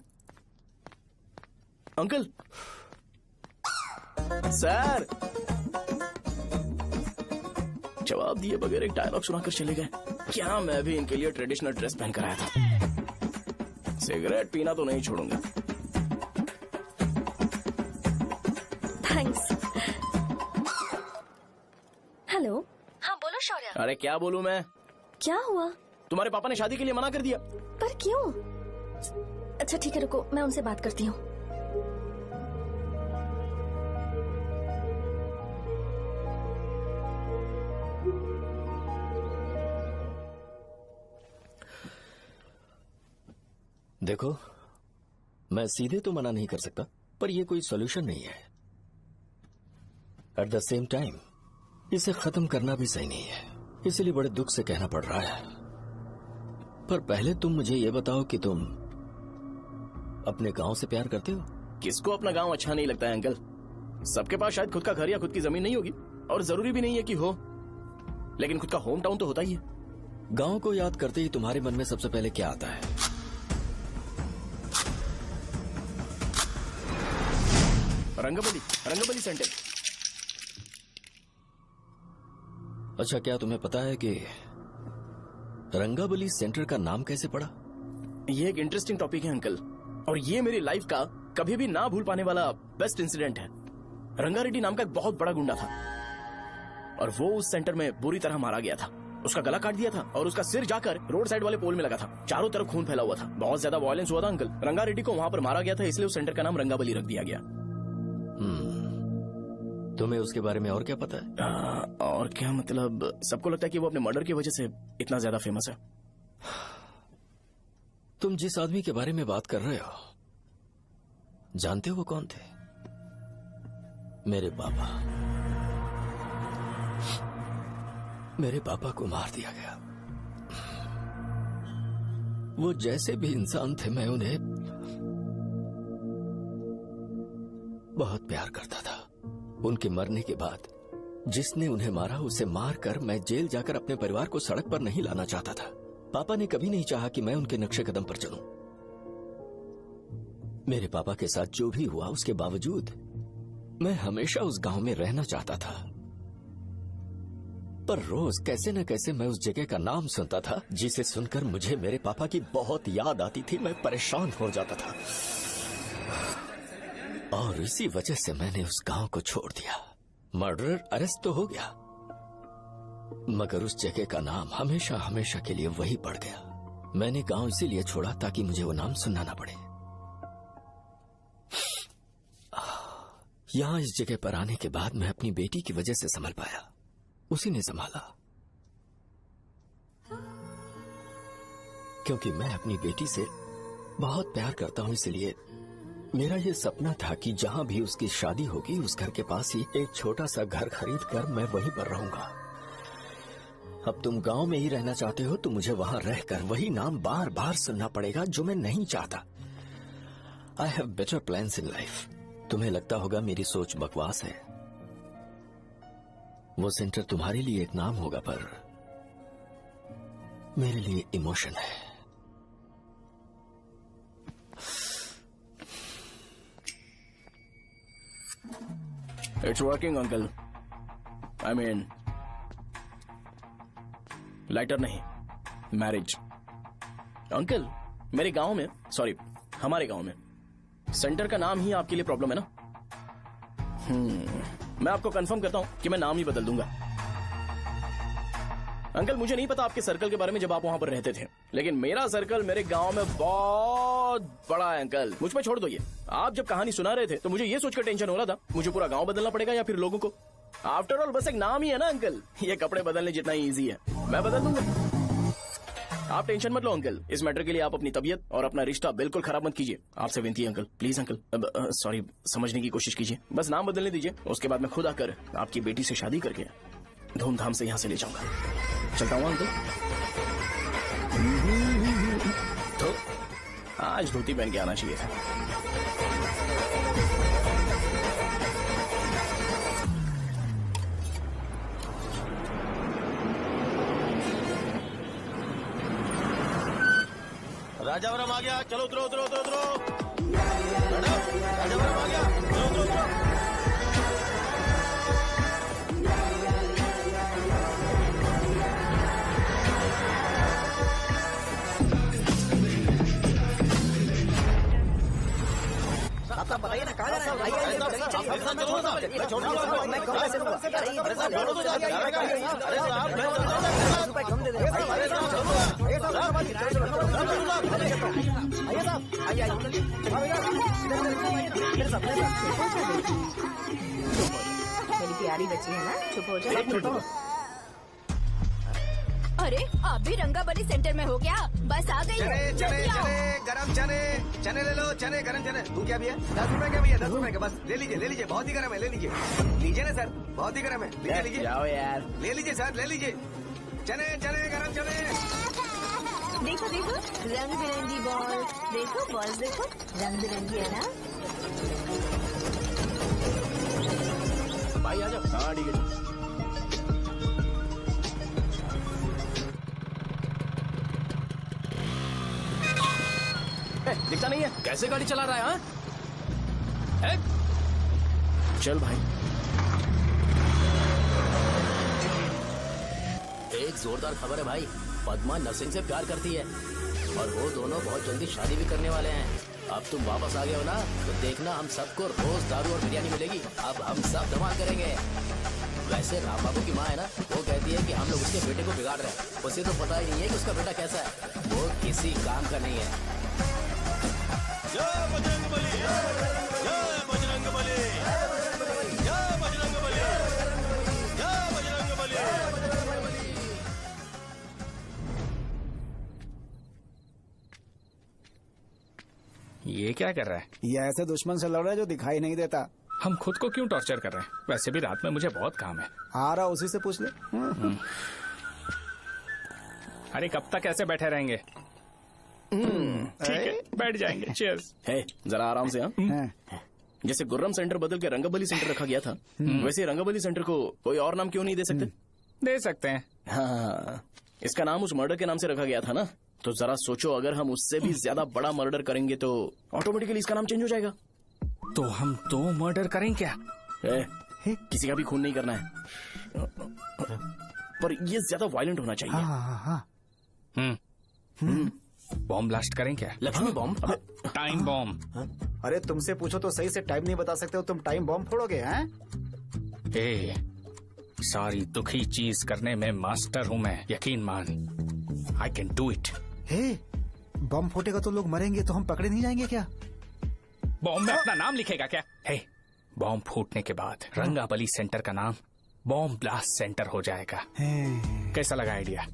अंकल सर जवाब दिए बगैर एक डायलॉग सुनाकर चले गए। क्या मैं भी इनके लिए ट्रेडिशनल ड्रेस पहन कर आया था। सिगरेट पीना तो नहीं छोड़ूंगा। थैंक्स। हेलो। हाँ बोलो शौर्य। अरे क्या बोलूं मैं? क्या हुआ? तुम्हारे पापा ने शादी के लिए मना कर दिया। पर क्यों? अच्छा ठीक है रुको, मैं उनसे बात करती हूँ। देखो, मैं सीधे तो मना नहीं कर सकता, पर यह कोई सॉल्यूशन नहीं है। एट द सेम टाइम इसे खत्म करना भी सही नहीं है, इसलिए बड़े दुख से कहना पड़ रहा है। पर पहले तुम मुझे ये बताओ कि तुम अपने गांव से प्यार करते हो? किसको अपना गांव अच्छा नहीं लगता है अंकल? सबके पास शायद खुद का घर या खुद की जमीन नहीं होगी, और जरूरी भी नहीं है कि हो, लेकिन खुद का होम टाउन तो होता ही है। गांव को याद करते ही तुम्हारे मन में सबसे पहले क्या आता है? रंगबली सेंटर। अच्छा, क्या तुम्हें पता है कि रंगाबली सेंटर का नाम कैसे पड़ा? ये एक इंटरेस्टिंग टॉपिक है अंकल, और ये मेरी लाइफ का कभी भी ना भूल पाने वाला बेस्ट इंसिडेंट है। रंगारेड्डी नाम का एक बहुत बड़ा गुंडा था और वो उस सेंटर में बुरी तरह मारा गया था। उसका गला काट दिया था और उसका सिर जाकर रोड साइड वाले पोल में लगा था। चारों तरफ खून फैला हुआ था, बहुत ज्यादा वायलेंस हुआ था अंकल। रंगारेड्डी को वहां पर मारा गया था, इसलिए उस सेंटर का नाम रंगाबली रख दिया गया। तुम्हें उसके बारे में और क्या पता है? और क्या मतलब, सबको लगता है कि वो अपने मर्डर की वजह से इतना ज्यादा फेमस है। तुम जिस आदमी के बारे में बात कर रहे हो, जानते हो वो कौन थे? मेरे पापा। मेरे पापा को मार दिया गया। वो जैसे भी इंसान थे, मैं उन्हें बहुत प्यार करता था। उनके मरने के बाद जिसने उन्हें मारा उसे मारकर मैं जेल जाकर अपने परिवार को सड़क पर नहीं लाना चाहता था। पापा ने कभी नहीं चाहा कि मैं उनके नक्शे कदम पर चलूं। मेरे पापा के साथ जो भी हुआ उसके बावजूद मैं हमेशा उस गांव में रहना चाहता था। पर रोज कैसे न कैसे मैं उस जगह का नाम सुनता था, जिसे सुनकर मुझे मेरे पापा की बहुत याद आती थी। मैं परेशान हो जाता था और इसी वजह से मैंने उस गांव को छोड़ दिया। मर्डरर अरेस्ट तो हो गया, मगर उस जगह का नाम हमेशा हमेशा के लिए वही पड़ गया। मैंने गांव इसीलिए छोड़ा ताकि मुझे वो नाम सुनना ना पड़े। यहां इस जगह पर आने के बाद मैं अपनी बेटी की वजह से संभल पाया, उसी ने संभाला। क्योंकि मैं अपनी बेटी से बहुत प्यार करता हूं, इसलिए मेरा ये सपना था कि जहां भी उसकी शादी होगी उस घर के पास ही एक छोटा सा घर खरीद कर मैं वहीं पर रहूंगा। अब तुम गांव में ही रहना चाहते हो तो मुझे वहां रहकर वही नाम बार बार सुनना पड़ेगा जो मैं नहीं चाहता। I have better plans in life. तुम्हें लगता होगा मेरी सोच बकवास है। वो सेंटर तुम्हारे लिए एक नाम होगा पर मेरे लिए इमोशन है। It's working uncle. I mean lighter नहीं, मैरिज। अंकल मेरे गांव में, सॉरी हमारे गांव में सेंटर का नाम ही आपके लिए प्रॉब्लम है ना? मैं आपको कंफर्म करता हूं कि मैं नाम ही बदल दूंगा। अंकल मुझे नहीं पता आपके सर्कल के बारे में जब आप वहां पर रहते थे, लेकिन मेरा सर्कल मेरे गांव में बहुत बड़ा है अंकल। मुझ पे छोड़ दो ये। आप जब कहानी सुना रहे थे तो मुझे ये सोचकर टेंशन हो रहा था मुझे पूरा गांव बदलना पड़ेगा या फिर लोगों को। आफ्टर ऑल बस एक नाम ही है ना अंकल, ये कपड़े बदलने जितना ही ईजी है। मैं बदल दूंगा, आप टेंशन मत लो अंकल। इस मैटर के लिए आप अपनी तबीयत और अपना रिश्ता बिल्कुल खराब मत कीजिए। आपसे विनती है अंकल, प्लीज अंकल। सॉरी, समझने की कोशिश कीजिए। बस नाम बदलने दीजिए, उसके बाद मैं खुद आकर आपकी बेटी से शादी करके धूमधाम से यहाँ से ले जाऊंगा। चलता हूँ अंकल। तो आज धोती पहन के आना चाहिए था। राजावरम आ गया, चलो उतरो उतरो उतरो उतरो। मैडम राजावरम आ गया, चलो उतरो उतरो। आप बताइए ना कहाँ जाना है? कम दे मेरी प्यारी बच्ची है ना, चुप हो जाओ। अरे आप भी रंगाबली सेंटर में हो क्या? बस आ गई चने हूँ। चने जल्दी आओ। चने गरम चने चने ले लो, चने गरम चने। तू क्या भी है? 10 रुपए के भैया, 10 रुपए के। बस ले लीजिए, बहुत ही गरम है, ले लीजिए। लीजिए ना सर, बहुत ही गरम है, लीजिए जाओ यार, ले लीजिए सर, ले लीजिए। चने चने गरम चने। देखो देखो रंग बिरंगी बॉल, देखो बॉल देखो रंग बिरंगी है ना। भाई आ जाओ। हाँ ठीक है। दिखता नहीं है, कैसे गाड़ी चला रहा है? हाँ चल भाई। एक जोरदार खबर है भाई, पद्मा नरसिंह से प्यार करती है और वो दोनों बहुत जल्दी शादी भी करने वाले हैं। अब तुम वापस आ गए हो ना, तो देखना हम सबको रोज दारू और बिरयानी मिलेगी। अब हम सब धमाल करेंगे। वैसे राम बाबू की माँ है ना, वो कहती है कि हम लोग उसके बेटे को बिगाड़ रहे हैं। उसे तो पता ही नहीं है कि उसका बेटा कैसा है, वो किसी काम का नहीं है। जय बजरंगबली, जय बजरंगबली, जय बजरंगबली, जय बजरंगबली। ये क्या कर रहा है? ये ऐसे दुश्मन से लड़ रहा है जो दिखाई नहीं देता। हम खुद को क्यों टॉर्चर कर रहे हैं? वैसे भी रात में मुझे बहुत काम है। आ रहा उसी से पूछ ले। अरे कब तक ऐसे बैठे रहेंगे? ठीक है, बैठ जाएंगे। चीयर्स। है जरा आराम से। हाँ जैसे गुर्रम सेंटर बदल के रंगाबली सेंटर रखा गया था, वैसे रंगाबली सेंटर को कोई और नाम क्यों नहीं दे सकते? दे सकते हैं। हाँ, इसका नाम उस मर्डर के नाम से रखा गया था ना, तो जरा सोचो अगर हम उससे भी ज्यादा बड़ा मर्डर करेंगे तो ऑटोमेटिकली इसका नाम चेंज हो जाएगा। तो हम 2 मर्डर करें क्या? किसी का भी खून नहीं करना है, पर ये ज्यादा वायलेंट होना चाहिए। बॉम्ब ब्लास्ट करें क्या? लक्ष्मी बॉम्ब? Time bomb. अरे तुमसे पूछो तो सही से टाइम नहीं बता सकते हो, तुम टाइम बॉम्ब फोड़ोगे? हैं? सारी दुखी चीज करने में मास्टर हूँ मैं, यकीन मान। I can do it. Bomb फूटेगा तो लोग मरेंगे, तो हम पकड़े नहीं जाएंगे क्या? बॉम्ब में अपना नाम लिखेगा क्या? बॉम्ब फूटने के बाद रंगाबली सेंटर का नाम बॉम्ब ब्लास्ट सेंटर हो जाएगा। कैसा लगा आइडिया?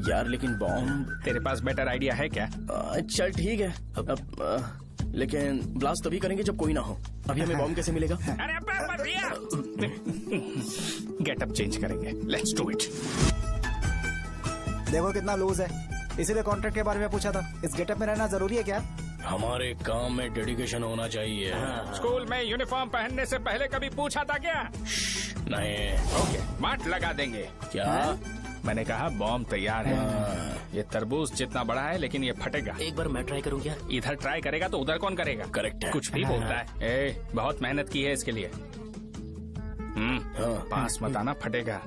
यार लेकिन बॉम्ब, तेरे पास बेटर आइडिया है क्या? चल ठीक है, लेकिन ब्लास्ट तभी करेंगे जब कोई ना हो। अभी हमें बॉम्ब कैसे मिलेगा? अरे प्रिया गेटअप चेंज करेंगे, लेट्स डू इट। देखो कितना लूज है, इसीलिए कॉन्ट्रैक्ट के बारे में पूछा था। इस गेटअप में रहना जरूरी है क्या? हमारे काम में डेडिकेशन होना चाहिए। स्कूल में यूनिफॉर्म पहनने से पहले कभी पूछा था क्या? नहीं। ओके, मार्ट लगा देंगे। क्या? मैंने कहा बॉम्ब तैयार है। ये तरबूज जितना बड़ा है लेकिन ये फटेगा। एक बार मैं ट्राई करूं क्या? इधर ट्राई करेगा तो उधर कौन करेगा? करेक्ट है। कुछ भी बोलता है। बहुत मेहनत की है इसके लिए। पास मत आना, फटेगा।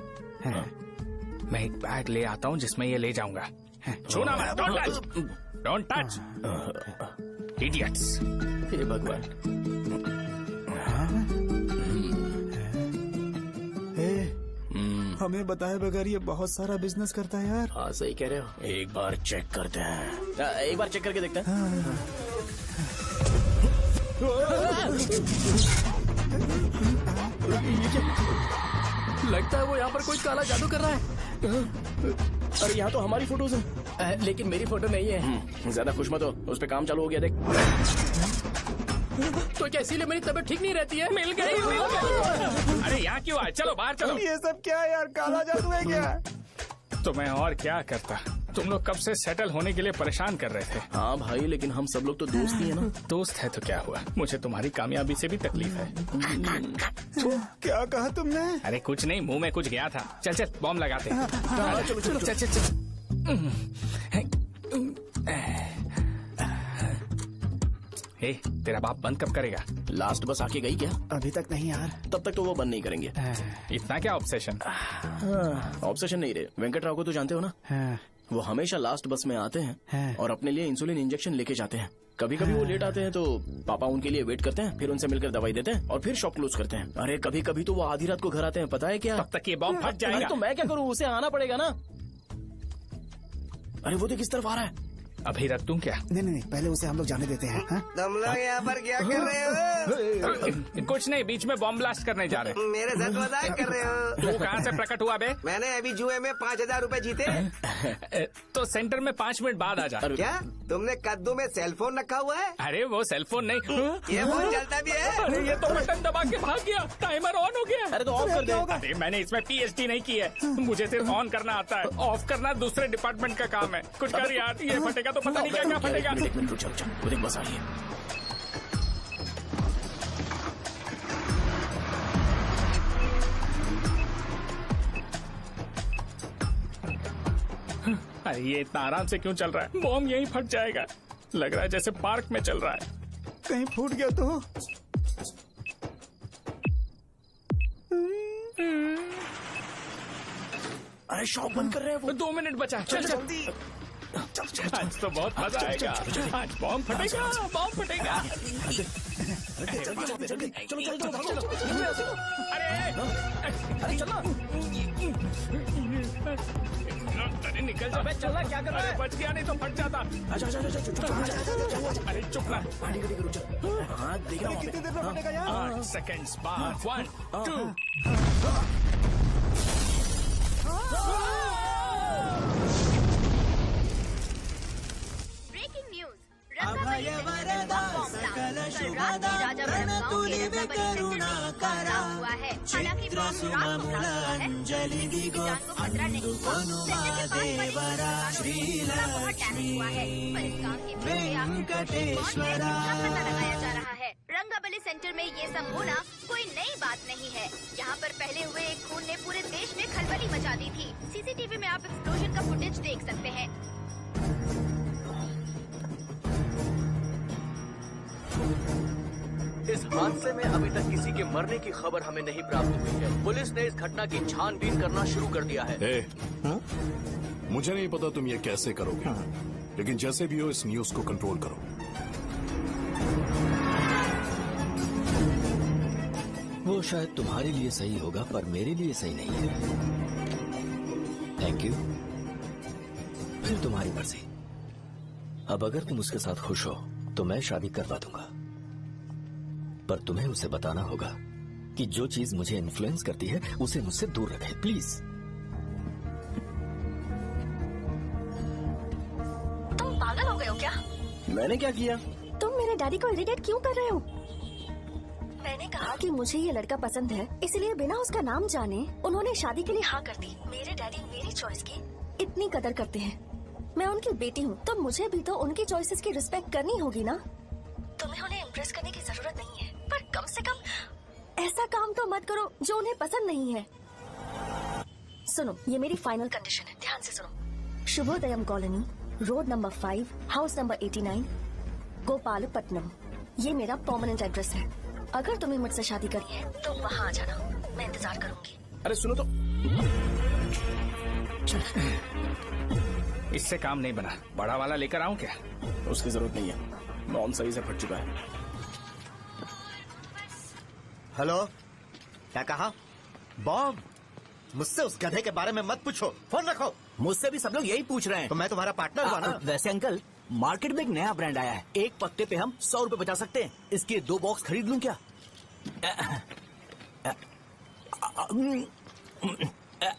मैं एक बैग ले आता हूँ जिसमें ये ले जाऊंगा। छूना मत, डोंट टच, इडियट्स। हे भगवान। हमें बताए बगैर ये बहुत सारा बिजनेस करता है यार। हाँ सही कह रहे हो, एक बार चेक करते हैं। एक बार चेक करके देखते हैं। लगता है वो यहाँ पर कोई काला जादू कर रहा है। अरे यहाँ तो हमारी फोटोज हैं, लेकिन मेरी फोटो नहीं है। ज्यादा खुश मत हो, उस पे काम चालू हो गया देख। तो क्या इसीलिए मेरी तबीयत ठीक नहीं रहती है? मिल गई। अरे यहाँ क्यों आए? चलो बाहर चलो। ये सब क्या है यार, काला जादू है क्या? तो मैं और क्या करता? तुम लोग कब से सेटल होने के लिए परेशान कर रहे थे। हाँ भाई, लेकिन हम सब लोग तो दोस्त ही है ना। दोस्त है तो क्या हुआ, मुझे तुम्हारी कामयाबी से भी तकलीफ है। क्या कहा तुमने? अरे कुछ नहीं, मुंह में कुछ गया था। चल चल बॉम्ब लगाते हैं। चलो चलो चल चल चल। हे, तेरा बाप बंद कब करेगा? लास्ट बस आके गई क्या? अभी तक नहीं यार। तब तक तो वो बंद नहीं करेंगे। इतना क्या ऑब्सेशन? ऑब्सेशन नहीं रहे। वेंकट राव को तो जानते हो ना? वो हमेशा लास्ट बस में आते हैं और अपने लिए इंसुलिन इंजेक्शन लेके जाते हैं। कभी कभी वो लेट आते हैं तो पापा उनके लिए वेट करते हैं, फिर उनसे मिलकर दवाई देते हैं और फिर शॉप क्लोज करते हैं। अरे कभी कभी तो वो आधी रात को घर आते हैं, पता है क्या? तब तक ये बॉम्ब फट जाएगा। तो मैं क्या करूँ, उसे आना पड़ेगा ना। अरे वो तो किस तरफ आ रहा है? अभी रख दूं क्या? नहीं, पहले उसे हम लोग जाने देते हैं। तुम लोग यहाँ पर क्या कर रहे हो? कुछ नहीं, बीच में बॉम्ब ब्लास्ट करने जा रहे हैं। मेरे साथ मजाक कर रहे हो? तू कहाँ से प्रकट हुआ बे? मैंने अभी जुए में 5,000 रूपए जीते। तो सेंटर में 5 मिनट बाद आ जा। क्या तुमने कद्दू में सेल फोन रखा हुआ है? अरे वो सेल फोन नहीं, ये फोन चलता भी है। अरे ये तो बटन दबा के भाग गया, टाइमर ऑन हो गया। अरे तो ऑफ कर दे। अरे मैंने इसमें PhD नहीं की है, मुझे सिर्फ ऑन करना आता है। ऑफ करना दूसरे डिपार्टमेंट का काम है। कुछ कर यार, ये फटेगा तो पता नहीं क्या फटेगा। एक मिनट रुक जाओ, वो देख बस आ रही है। अरे ये इतना आराम से क्यों चल रहा है? बॉम्ब यहीं फट जाएगा। लग रहा है जैसे पार्क में चल रहा है। कहीं फूट गया तो? अरे शॉप बंद कर रहे हैं वो। 2 मिनट बचा। चल जल्दी। आज तो बहुत मजा आएगा। आज बॉम्ब फटेगा, बॉम्ब फटेगा। चलो। अरे चलो। अरे निकल जा। चला क्या कर रहा है? बच गया, नहीं तो फट जाता। अरे चुप ना। हाँ देख रहा हूँ। कितनी देर में फटेगा यार? 8 सेकेंड्स बाद। 1 2। रंगाबली सेंटर में ये सब होना कोई नई बात नहीं है। यहाँ पर पहले हुए एक खून ने पूरे देश में खलबली मचा दी थी। CCTV में आप एक्सप्लोजन का फुटेज देख सकते हैं। इस हादसे में अभी तक किसी के मरने की खबर हमें नहीं प्राप्त हुई है। पुलिस ने इस घटना की छानबीन करना शुरू कर दिया है। मुझे नहीं पता तुम ये कैसे करोगे, लेकिन जैसे भी हो इस न्यूज को कंट्रोल करो। वो शायद तुम्हारे लिए सही होगा पर मेरे लिए सही नहीं है। Thank you. फिर तुम्हारी मर्जी। अब अगर तुम उसके साथ खुश हो तो मैं शादी करवा दूंगा, पर तुम्हें उसे बताना होगा कि जो चीज मुझे इन्फ्लुएंस करती है उसे मुझसे दूर रखे, प्लीज। तुम पागल हो गए हो क्या? मैंने क्या किया? तुम मेरे डैडी को इरिटेट क्यों कर रहे हो? मैंने कहा कि मुझे ये लड़का पसंद है, इसलिए बिना उसका नाम जाने उन्होंने शादी के लिए हाँ कर दी। मेरे डैडी मेरी चॉइस की इतनी कदर करते हैं। मैं उनकी बेटी हूँ, तो मुझे भी तो उनकी चॉइसेस की रिस्पेक्ट करनी होगी ना। तुम्हें उन्हें इम्प्रेस करने की जरूरत नहीं है, पर कम से कम ऐसा काम तो मत करो जो उन्हें पसंद नहीं है। सुनो, ये मेरी फाइनल कंडीशन है, ध्यान से सुनो। Shubhodayam colony, road number 5, house number 89, Gopalapatnam. ये मेरा परमानेंट एड्रेस है। अगर तुम्हें मुझसे शादी करनी है तो वहाँ आ जाना, मैं इंतजार करूंगी। अरे सुनो तो, इससे काम नहीं बना। बड़ा वाला लेकर आऊं क्या? उसकी जरूरत नहीं है, नॉन सही से फट चुका है। हेलो, क्या कहा? बॉम्ब? मुझसे उस गधे के बारे में मत पूछो, फोन रखो। मुझसे भी सब लोग यही पूछ रहे हैं। तो मैं तुम्हारा पार्टनर हुआ ना। वैसे अंकल, मार्केट में एक नया ब्रांड आया है, एक पत्ते पे हम 100 रुपए बचा सकते हैं। इसके 2 बॉक्स खरीद लूं क्या?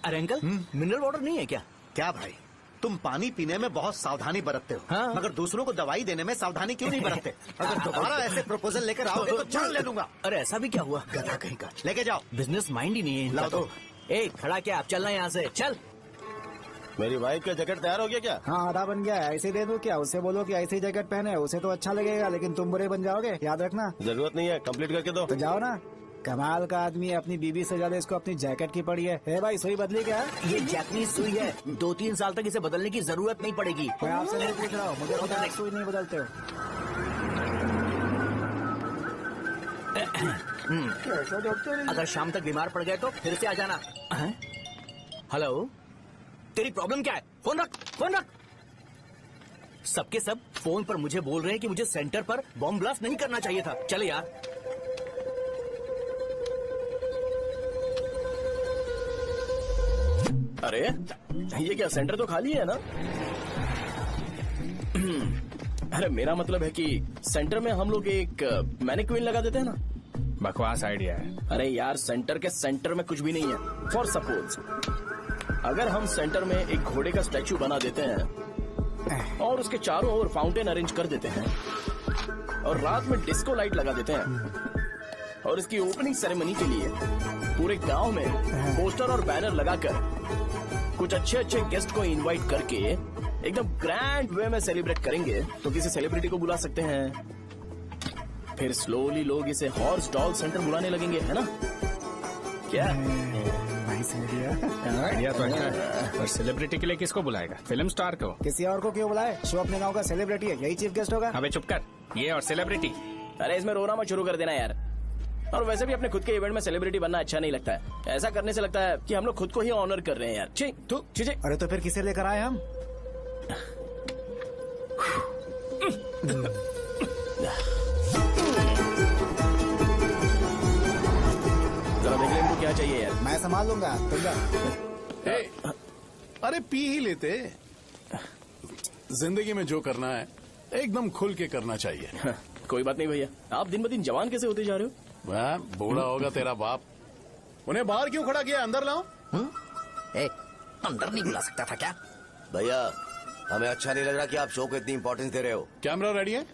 अरे अंकल, मिनरल वाटर नहीं है क्या? क्या भाई, तुम पानी पीने में बहुत सावधानी बरतते हो, हाँ? मगर दूसरों को दवाई देने में सावधानी क्यों नहीं बरतते? अगर दोबारा ऐसे प्रपोजल लेकर आओगे तो जान ले लूंगा। अरे ऐसा भी क्या हुआ? गधा कहीं का, लेके जाओ। बिजनेस माइंड ही नहीं है इनका लाओ दो। तो। ए, खड़ा क्या? आप चलना यहाँ से, चल। मेरी वाइफ का जैकेट तैयार हो गया क्या? हाँ, आधा बन गया है। ऐसे दे दूं क्या? उससे बोलो कि ऐसे ही जैकेट पहने, उसे तो अच्छा लगेगा, लेकिन तुम बुरे बन जाओगे, याद रखना। जरूरत नहीं है, कंप्लीट करके दो। तो जाओ ना। कमाल का आदमी है, अपनी बीवी से ज्यादा इसको अपनी जैकेट की पड़ी है। ए भाई, सुई बदली क्या? ये जैपनीज सुई है, 2-3 साल तक इसे बदलने की जरूरत नहीं पड़ेगी। मैं आपसे नहीं पूछ रहा हूँ, मुझे पता है सुई नहीं बदलते हो। अगर शाम तक बीमार पड़ गए तो फिर से आ जाना। हेलो, तेरी प्रॉब्लम क्या है? फोन रख, फोन रख। सबके सब फोन पर मुझे बोल रहे हैं कि मुझे सेंटर पर बॉम्ब ब्लास्ट नहीं करना चाहिए था। चले यार। अरे ये क्या, सेंटर तो खाली है ना? अरे मेरा मतलब है कि सेंटर में हम लोग एक मैनिक्विन लगा देते हैं ना। बकवास आइडिया है। अरे यार, सेंटर के सेंटर में कुछ भी नहीं है। फॉर सपोज अगर हम सेंटर में एक घोड़े का स्टैचू बना देते हैं और उसके चारों ओर फाउंटेन अरेंज कर देते हैं और रात में डिस्को लाइट लगा देते हैं और इसकी ओपनिंग सेरेमनी के लिए पूरे गांव में पोस्टर और बैनर लगाकर कुछ अच्छे अच्छे गेस्ट को इनवाइट करके एकदम ग्रैंड वे में सेलिब्रेट करेंगे, तो किसी सेलिब्रिटी को बुला सकते हैं। फिर स्लोली लोग इसे हॉर्स डॉल सेंटर बुलाने लगेंगे, है ना? क्या आइडिया तो अच्छा है, पर सेलिब्रिटी के लिए किसको बुलाएगा? फिल्म स्टार को। किसी और को क्यों बुलाए? शो अपने गांव का सेलिब्रिटी है, यही चीफ गेस्ट होगा। अबे चुप कर, ये और सेलिब्रिटी। अरे इसमें रोना मत शुरू कर देना यार। और वैसे भी अपने खुद के इवेंट में सेलिब्रिटी बनना अच्छा नहीं लगता है। ऐसा करने से लगता है कि हम लोग खुद को ही ऑनर कर रहे हैं यार। छी, तू चीजें। अरे तो फिर किसे लेकर आए हम? जरा देख ले इनको क्या चाहिए यार। मैं संभाल लूंगा, तुम जा। अरे पी ही लेते। जिंदगी में जो करना है एकदम खुल के करना चाहिए। कोई बात नहीं भैया, आप दिन ब दिन जवान कैसे होते जा रहे हो? वह बूढ़ा होगा तेरा बाप। उन्हें बाहर क्यों खड़ा किया? अंदर लाओ। अंदर नहीं बुला सकता था क्या? भैया, हमें अच्छा नहीं लग रहा कि आप शो को इतनी इंपॉर्टेंस दे रहे हो। कैमरा रेडी है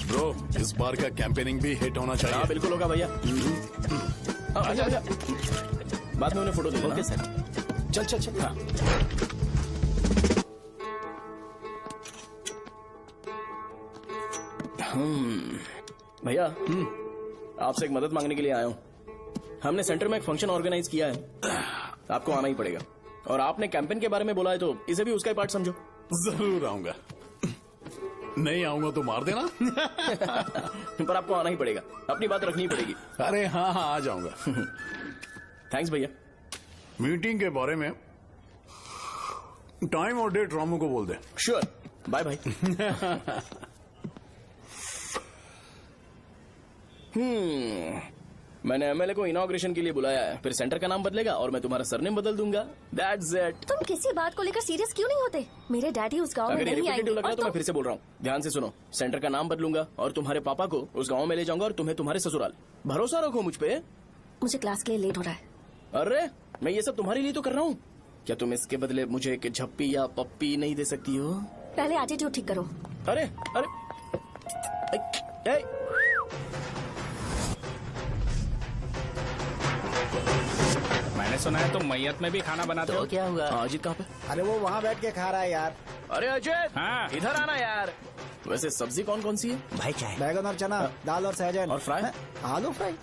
ब्रो? इस बार का कैंपेनिंग भी हिट होना चाहिए। हाँ बिल्कुल होगा भैया। अच्छा अच्छा, बाद में उन्हें फोटो दे देना। Okay sir. चल चल चल। हाँ। भैया, आपसे एक मदद मांगने के लिए आया हूँ। हमने सेंटर में एक फंक्शन ऑर्गेनाइज किया है, आपको आना ही पड़ेगा। और आपने कैंपेन के बारे में बोला है तो इसे भी उसका ही पार्ट समझो। जरूर आऊंगा। नहीं आऊंगा तो मार देना। पर आपको आना ही पड़ेगा, अपनी बात रखनी पड़ेगी। अरे हाँ हाँ, आ जाऊंगा। थैंक्स भैया। मीटिंग के बारे में टाइम और डेट रामू को बोल दे। Sure, bye bye. मैंने एमएलए को इनॉग्रेशन के लिए बुलाया है, फिर सेंटर का नाम बदलेगा और मैं तुम्हारा सरनेम बदल दूंगा। That's it. तुम किसी बात को लेकर सीरियस क्यों नहीं होते? मेरे डैडी उस गांव में अगर ये नहीं आएंगे। रिपीटेटिव लग रहा है तो मैं फिर से बोल रहा हूँ, ध्यान से सुनो। सेंटर का नाम बदलूंगा और तुम्हारे पापा को उस गाँव में ले जाऊंगा और तुम्हें तुम्हारे ससुराल। भरोसा रखो मुझ पे। मुझे क्लास के लिए लेट हो रहा है। अरे मैं ये सब तुम्हारे लिए तो कर रहा हूँ। क्या तुम इसके बदले मुझे एक झप्पी या पप्पी नहीं दे सकती हो? पहले एटीट्यूड ठीक करो। अरे अरे मैंने सुना है तुम मैयत में भी खाना बनाते हो। क्या हुआ? अजीत कहाँ पे? अरे वो वहाँ बैठ के खा रहा है यार। अरे अजीत, हाँ। इधर आना यार। वैसे सब्जी कौन कौन सी है? भाई क्या है? बैगन और चना, दाल और सहजन और फ्राई? आलू फ्राई।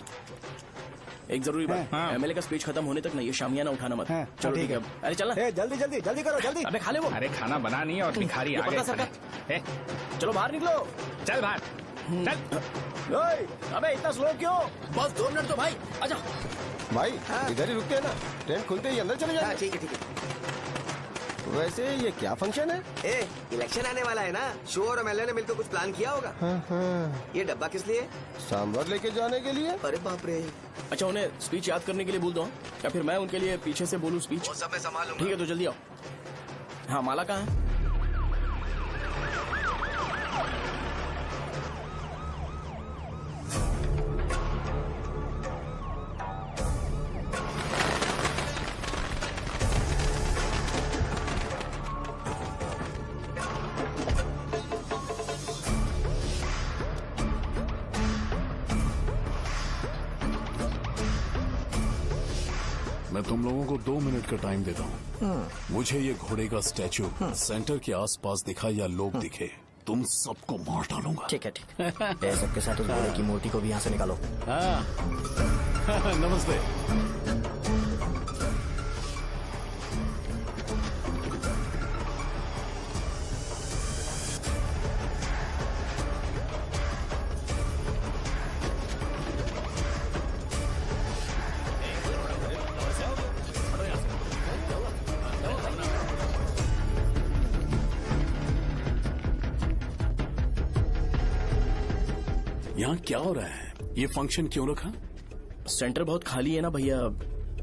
एक जरूरी बात, हाँ। एमएलए का स्पीच खत्म होने तक ना ये शामियाना उठाना मत। चलो ठीक है। अरे चल ना। जल्दी जल्दी जल्दी करो जल्दी। अबे खा ले वो। अरे खाना बना नहीं है और भिखारी आ पकड़ा गए। ए, चलो बाहर निकलो। चल बाहर चल। ओए, अबे इतना स्लो क्यों? बस 2 मिनट तो भाई, आजा। भाई इधर ही रुकते हैं ना, ट्रेन खुलते ही अंदर चले जाए। ठीक है ठीक है। वैसे ये क्या फंक्शन है? ए, इलेक्शन आने वाला है ना, शो और एमएलए ने मिलकर कुछ प्लान किया होगा। ये डब्बा किस लिए? सांभर लेके जाने के लिए। अरे बाप रे। अच्छा उन्हें स्पीच याद करने के लिए बोल दो, या फिर मैं उनके लिए पीछे से बोलूं स्पीच? वो सब मैं संभालूंगा। ठीक है तो जल्दी आओ। हाँ माला कहाँ है? मैं तुम लोगों को 2 मिनट का टाइम देता हूँ। मुझे ये घोड़े का स्टैचू सेंटर के आसपास दिखा या लोग दिखे, तुम सबको मार डालूंगा। ठीक है ठीक है। सबके साथ उस घोड़े की मूर्ति को भी यहाँ से निकालो। नमस्ते। यहाँ क्या हो रहा है? ये फंक्शन क्यों रखा? सेंटर बहुत खाली है ना भैया,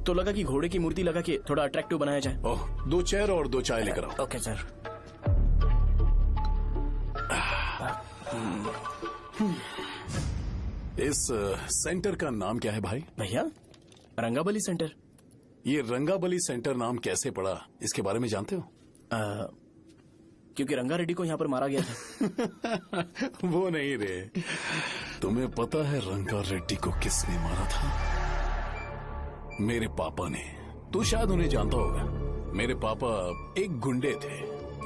तो लगा कि घोड़े की मूर्ति लगा के थोड़ा अट्रैक्टिव बनाया जाए। ओह, 2 चेयर और 2 चाय लेकर आओ। Okay sir. इस सेंटर का नाम क्या है भाई? भैया रंगाबली सेंटर। ये रंगाबली सेंटर नाम कैसे पड़ा, इसके बारे में जानते हो? क्योंकि रंगा रेड्डी को यहाँ पर मारा गया था। वो नहीं रे, तुम्हें पता है रंगा रेड्डी को किसने मारा था? मेरे पापा ने। तू शायद उन्हें जानता होगा। मेरे पापा एक गुंडे थे।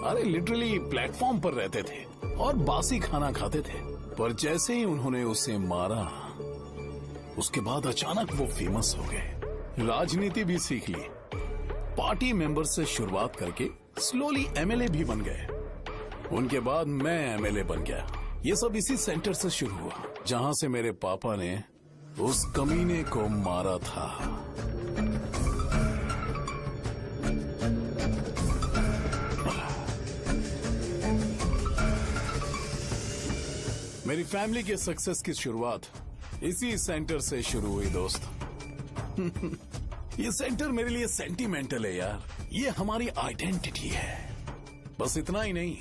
अरे लिटरली प्लेटफॉर्म पर रहते थे और बासी खाना खाते थे। पर जैसे ही उन्होंने उसे मारा, उसके बाद अचानक वो फेमस हो गए। राजनीति भी सीख ली, पार्टी मेंबर से शुरुआत करके स्लोली एमएलए भी बन गए। उनके बाद मैं एमएलए बन गया। ये सब इसी सेंटर से शुरू हुआ, जहां से मेरे पापा ने उस कमीने को मारा था। मेरी फैमिली के सक्सेस की शुरुआत इसी सेंटर से शुरू हुई दोस्त। ये सेंटर मेरे लिए सेंटिमेंटल है यार। ये हमारी आइडेंटिटी है। बस इतना ही नहीं,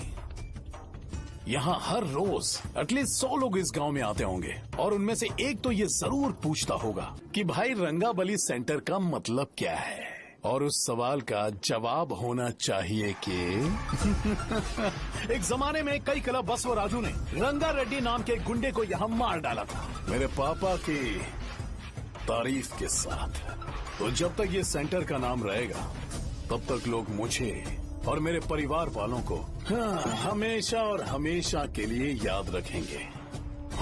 यहाँ हर रोज एटलीस्ट 100 लोग इस गांव में आते होंगे और उनमें से एक तो ये जरूर पूछता होगा कि भाई रंगाबली सेंटर का मतलब क्या है। और उस सवाल का जवाब होना चाहिए कि एक जमाने में कई क्लब बस व राजू ने रंगा रेड्डी नाम के गुंडे को यहाँ मार डाला था, मेरे पापा की तारीफ के साथ। तो जब तक ये सेंटर का नाम रहेगा, तब तक लोग मुझे और मेरे परिवार वालों को हमेशा और हमेशा के लिए याद रखेंगे।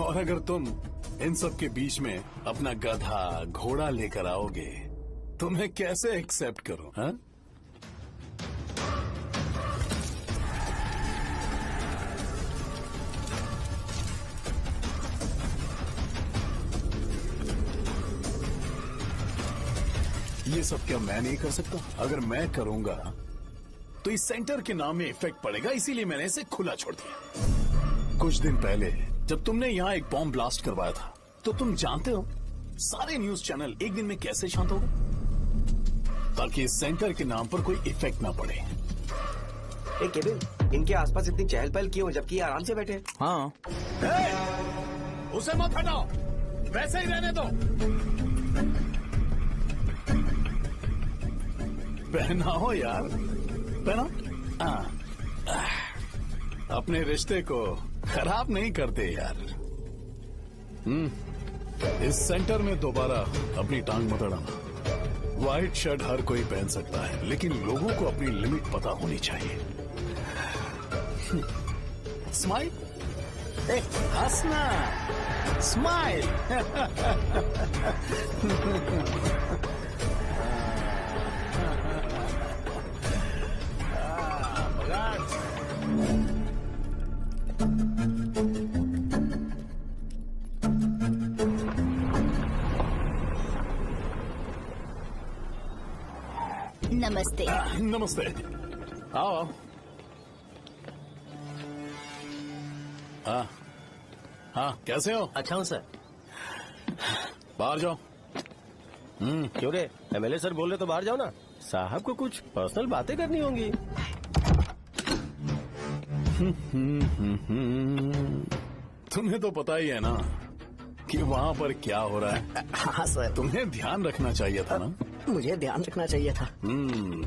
और अगर तुम इन सब के बीच में अपना गधा घोड़ा लेकर आओगे तो मैं कैसे एक्सेप्ट करूं? हाँ? ये सब क्या मैं नहीं कर सकता? अगर मैं करूंगा तो इस सेंटर के नाम में इफेक्ट पड़ेगा, इसीलिए मैंने इसे खुला छोड़ दिया। कुछ दिन पहले जब तुमने यहाँ एक बॉम्ब ब्लास्ट करवाया था, तो तुम जानते हो सारे न्यूज चैनल एक दिन में कैसे शांत हो गए? ताकि इस सेंटर के नाम पर कोई इफेक्ट ना पड़े। केविन, इनके आसपास इतनी चहल पहल क्यों, जबकि ये आराम से बैठे? हाँ। उसे मत हटाओ, वैसे ही रहने दो। पहनाओ यार, पहना। अपने रिश्ते को खराब नहीं करते यार। इस सेंटर में दोबारा अपनी टांग मत अड़ाना। व्हाइट शर्ट हर कोई पहन सकता है, लेकिन लोगों को अपनी लिमिट पता होनी चाहिए। स्माइल, हंसना, स्माइल। नमस्ते। नमस्ते, आओ। हाँ हाँ, कैसे हो? अच्छा हूँ सर। बाहर जाओ। क्यों रे, एमएलए सर बोल रहे तो बाहर जाओ ना। साहब को कुछ पर्सनल बातें करनी होंगी। तुम्हें तो पता ही है ना कि वहाँ पर क्या हो रहा है। हाँ सर। तुम्हें ध्यान रखना चाहिए था ना। मुझे ध्यान रखना चाहिए था।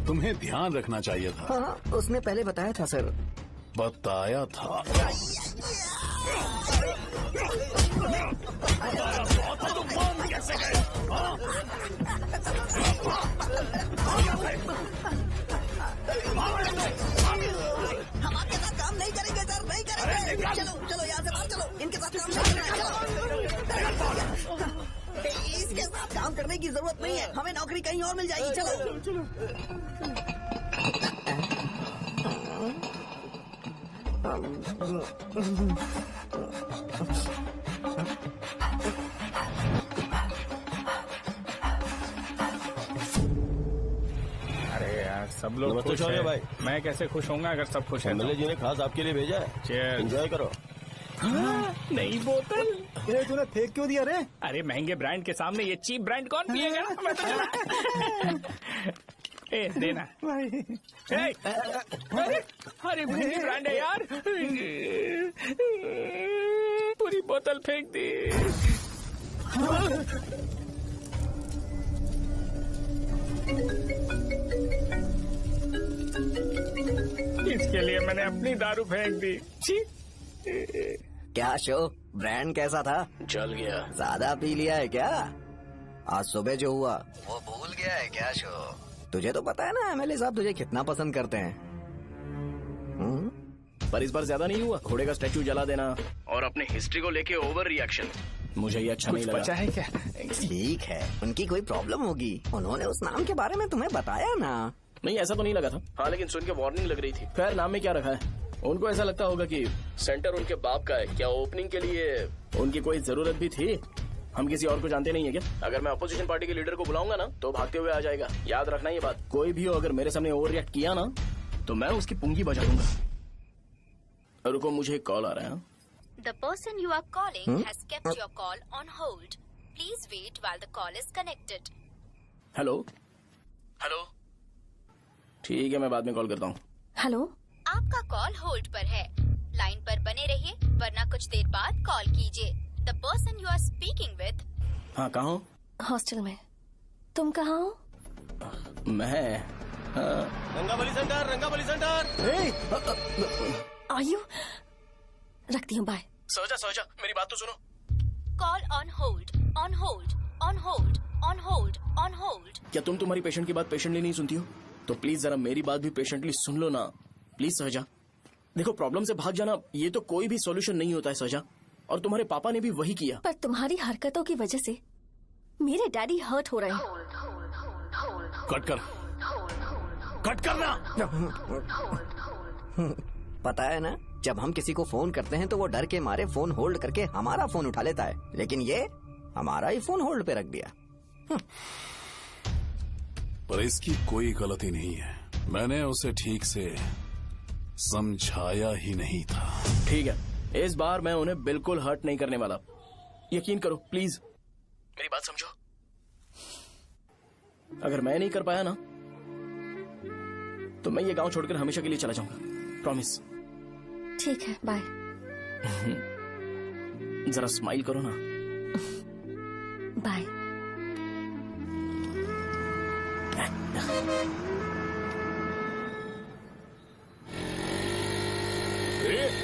तुम्हें ध्यान रखना चाहिए था। हाँ, उसने पहले बताया था सर। बताया था। कैसे गए? हम आपके साथ काम नहीं करेंगे सर, नहीं करेंगे। चलो चलो यहाँ से बाहर चलो, इनके साथ काम नहीं करना है। चलो, इसके साथ काम करने की जरूरत नहीं है, हमें नौकरी कहीं और मिल जाएगी। चलो। अरे यार, सब लोग नमस्ते खुश शौर्य हैं। भाई। मैं कैसे खुश होऊंगा अगर सब खुश हैं? एमएलए जी ने खास आपके लिए भेजा है। Cheers। एंजॉय करो। नई बोतल। ये तूने फेंक क्यों दिया रे? अरे महंगे ब्रांड के सामने ये चीप ब्रांड कौन पिएगा? ए, देना भाई। ए, अरे महंगी ब्रांड है यार। पूरी बोतल फेंक दी। इसके लिए मैंने अपनी दारू फेंक दी। छी। क्या शो, ब्रांड कैसा था? चल गया। ज्यादा पी लिया है क्या? आज सुबह जो हुआ वो भूल गया है क्या शो? तुझे तो पता है ना एमएलए साहब तुझे कितना पसंद करते हैं। पर इस बार ज्यादा नहीं हुआ? घोड़े का स्टैचू जला देना और अपने हिस्ट्री को लेके ओवर रिएक्शन, मुझे ये अच्छा नहीं लगा। बचा है क्या? ठीक है, उनकी कोई प्रॉब्लम होगी, उन्होंने उस नाम के बारे में तुम्हें बताया ना। नहीं, ऐसा तो नहीं लगा था। हाँ, लेकिन सुन के वार्निंग लग रही थी। खैर, नाम में क्या रखा है? उनको ऐसा लगता होगा कि सेंटर उनके बाप का है। क्या ओपनिंग के लिए उनकी कोई जरूरत भी थी? हम किसी और को जानते नहीं है क्या? अगर मैं अपोजिशन पार्टी के लीडर को बुलाऊंगा ना तो भागते हुए आ जाएगा। याद रखना ये बात। कोई भी हो अगर मेरे सामने ओवर रिएक्ट किया ना तो मैं उसकी पुंगी बजा दूंगा। रुको, मुझे एक कॉल आ रहा है। The person you are calling has kept your call on hold. Please wait while the call is connected. Hello hello, ठीक है, मैं बाद में कॉल करता हूँ। हेलो, आपका कॉल होल्ड पर है, लाइन पर बने रहिए वरना कुछ देर बाद कॉल कीजिए। The person you are speaking with। हाँ, कहाँ हो? हॉस्टल में। तुम कहाँ हो? मैं रंगाबली सेंटर, रंगाबली सेंटर। आयु, रखती हूँ, बाय। सोचा मेरी बात तो सुनो। Call on hold, on hold, on hold, on hold, on hold। क्या तुम तुम्हारी पेशेंट की बात पेशेंटली नहीं सुनती हो? तो प्लीज जरा मेरी बात भी पेशेंटली सुन लो ना। प्लीज सहजा, देखो, प्रॉब्लम से भाग जाना ये तो कोई भी सॉल्यूशन नहीं होता है सहजा, और तुम्हारे पापा ने भी वही किया। पर तुम्हारी हरकतों की वजह से मेरे डैडी हर्ट हो रहे हैं। कट करना। पता है ना, जब हम किसी को फोन करते हैं तो वो डर के मारे फोन होल्ड करके हमारा फोन उठा लेता है, लेकिन ये हमारा ही फोन होल्ड पे रख दिया। पर इसकी कोई गलती नहीं है, मैंने उसे ठीक से समझाया ही नहीं था। ठीक है, इस बार मैं उन्हें बिल्कुल हर्ट नहीं करने वाला। यकीन करो प्लीज, मेरी बात समझो। अगर मैं नहीं कर पाया ना तो मैं ये गांव छोड़कर हमेशा के लिए चला जाऊंगा। प्रॉमिस। ठीक है, बाय। जरा स्माइल करो ना। बाय।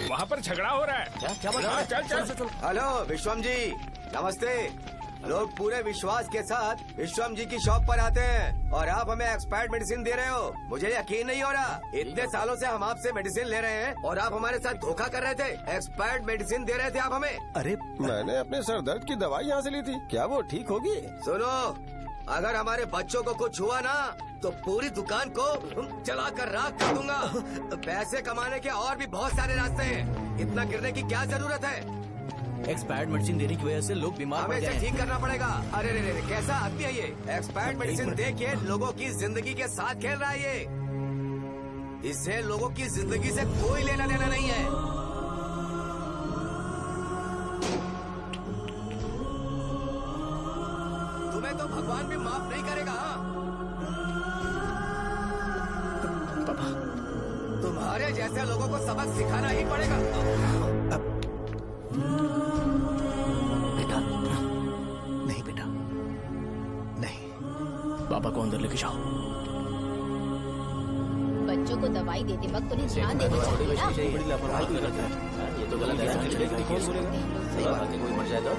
वहाँ पर झगड़ा हो रहा है। क्या चल चल चल। हेलो विश्वम जी, नमस्ते। लोग पूरे विश्वास के साथ विश्वम जी की शॉप पर आते हैं और आप हमें एक्सपायर्ड मेडिसिन दे रहे हो। मुझे यकीन नहीं हो रहा। इतने सालों से हम आपसे मेडिसिन ले रहे हैं और आप हमारे साथ धोखा कर रहे थे। एक्सपायर्ड मेडिसिन दे रहे थे आप हमें। अरे मैंने अपने सर दर्द की दवाई यहाँ से ली थी, क्या वो ठीक होगी? सुनो, अगर हमारे बच्चों को कुछ हुआ ना तो पूरी दुकान को जला कर राख कर दूंगा। पैसे कमाने के और भी बहुत सारे रास्ते हैं, इतना गिरने की क्या जरूरत है? एक्सपायर्ड मेडिसिन देने की वजह से लोग बीमार पड़ हमें गए इसे ठीक हैं। करना पड़ेगा। अरे रे रे, कैसा आदमी है ये? एक्सपायर्ड मेडिसिन दे के लोगों की जिंदगी के साथ खेल रहा है ये। इससे लोगों की जिंदगी से कोई लेना देना नहीं है। तुम्हें तो भगवान भी माफ नहीं करेगा। पापा, तुम्हारे जैसे लोगों को सबक सिखाना ही पड़ेगा। बेटा, नहीं बेटा, नहीं। पापा को अंदर लेके जाओ। बच्चों को दवाई देते वक्त उन्हें ध्यान देना चाहिए ना। ये तो गलत है। कोई मर जाए तो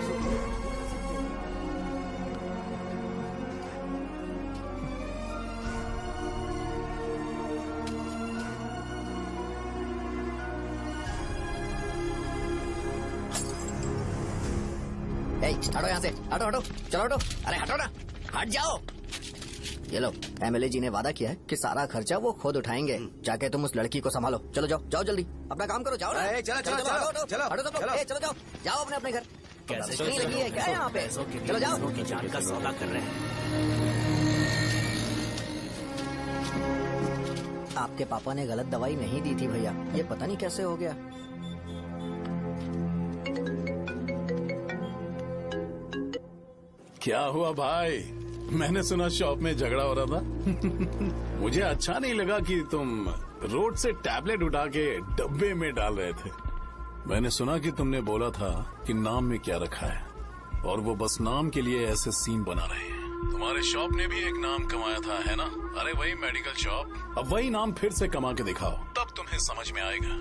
हटो यहाँ से, हटो हटो, चलो हटो। अरे हटो ना, हट जाओ। ये लो, एमएलए जी ने वादा किया है कि सारा खर्चा वो खुद उठाएंगे। जाके तुम उस लड़की को संभालो। चलो जाओ, जाओ जल्दी, अपना काम करो, जाओ ना। चलो चलो हटो सब लोग, चलो जाओ, जाओ अपने अपने घर। कैसे नहीं लगी है क्या यहाँ पे? चलो जाओ। की जान का सौदा कर रहे हैं। आपके पापा ने गलत दवाई नहीं दी थी भैया, ये पता नहीं कैसे हो गया। क्या हुआ भाई? मैंने सुना शॉप में झगड़ा हो रहा था। मुझे अच्छा नहीं लगा कि तुम रोड से टैबलेट उठा के डब्बे में डाल रहे थे। मैंने सुना कि तुमने बोला था कि नाम में क्या रखा है और वो बस नाम के लिए ऐसे सीन बना रहे हैं। तुम्हारे शॉप ने भी एक नाम कमाया था, है ना? अरे वही मेडिकल शॉप। अब वही नाम फिर से कमा के दिखाओ, तब तुम्हें समझ में आएगा।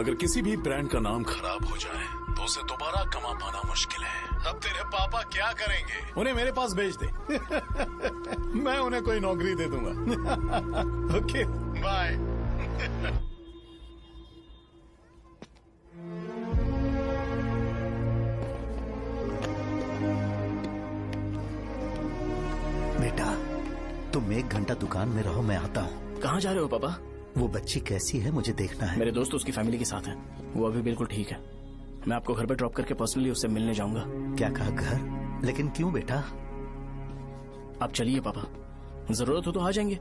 अगर किसी भी ब्रांड का नाम खराब हो जाए तो उसे दोबारा कमा पाना मुश्किल है। अब तेरे पापा क्या करेंगे? उन्हें मेरे पास भेज दे। मैं उन्हें कोई नौकरी दे दूंगा। Okay, bye. बेटा, तुम 1 घंटा दुकान में रहो, मैं आता हूँ। कहाँ जा रहे हो पापा? वो बच्ची कैसी है मुझे देखना है। मेरे दोस्त उसकी फैमिली के साथ हैं, वो अभी बिल्कुल ठीक है। मैं आपको घर पे ड्रॉप करके पर्सनली उससे मिलने जाऊंगा। क्या कहा घर? लेकिन क्यों बेटा? आप चलिए पापा, जरूरत हो तो आ जाएंगे।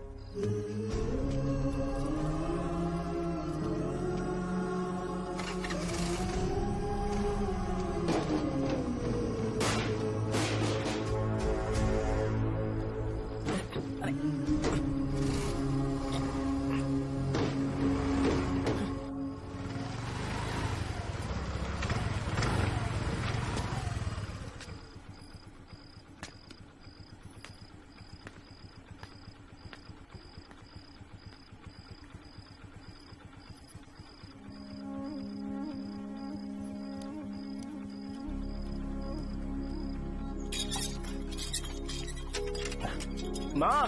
माँ,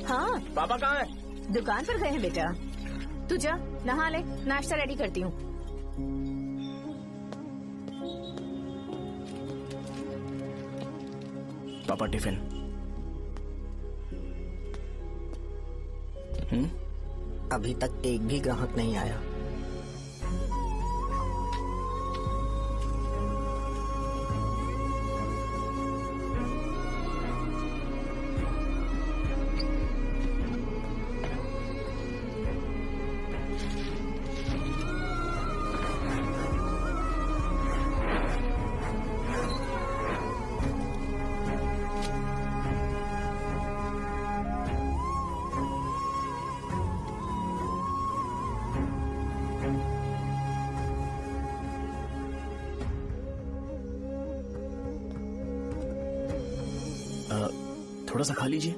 हाँ पापा कहाँ हैं? दुकान पर गए हैं बेटा। तू जा नहा ले, नाश्ता रेडी करती हूँ। पापा टिफिन। अभी तक एक भी ग्राहक नहीं आया। थोड़ा सा खा लीजिए।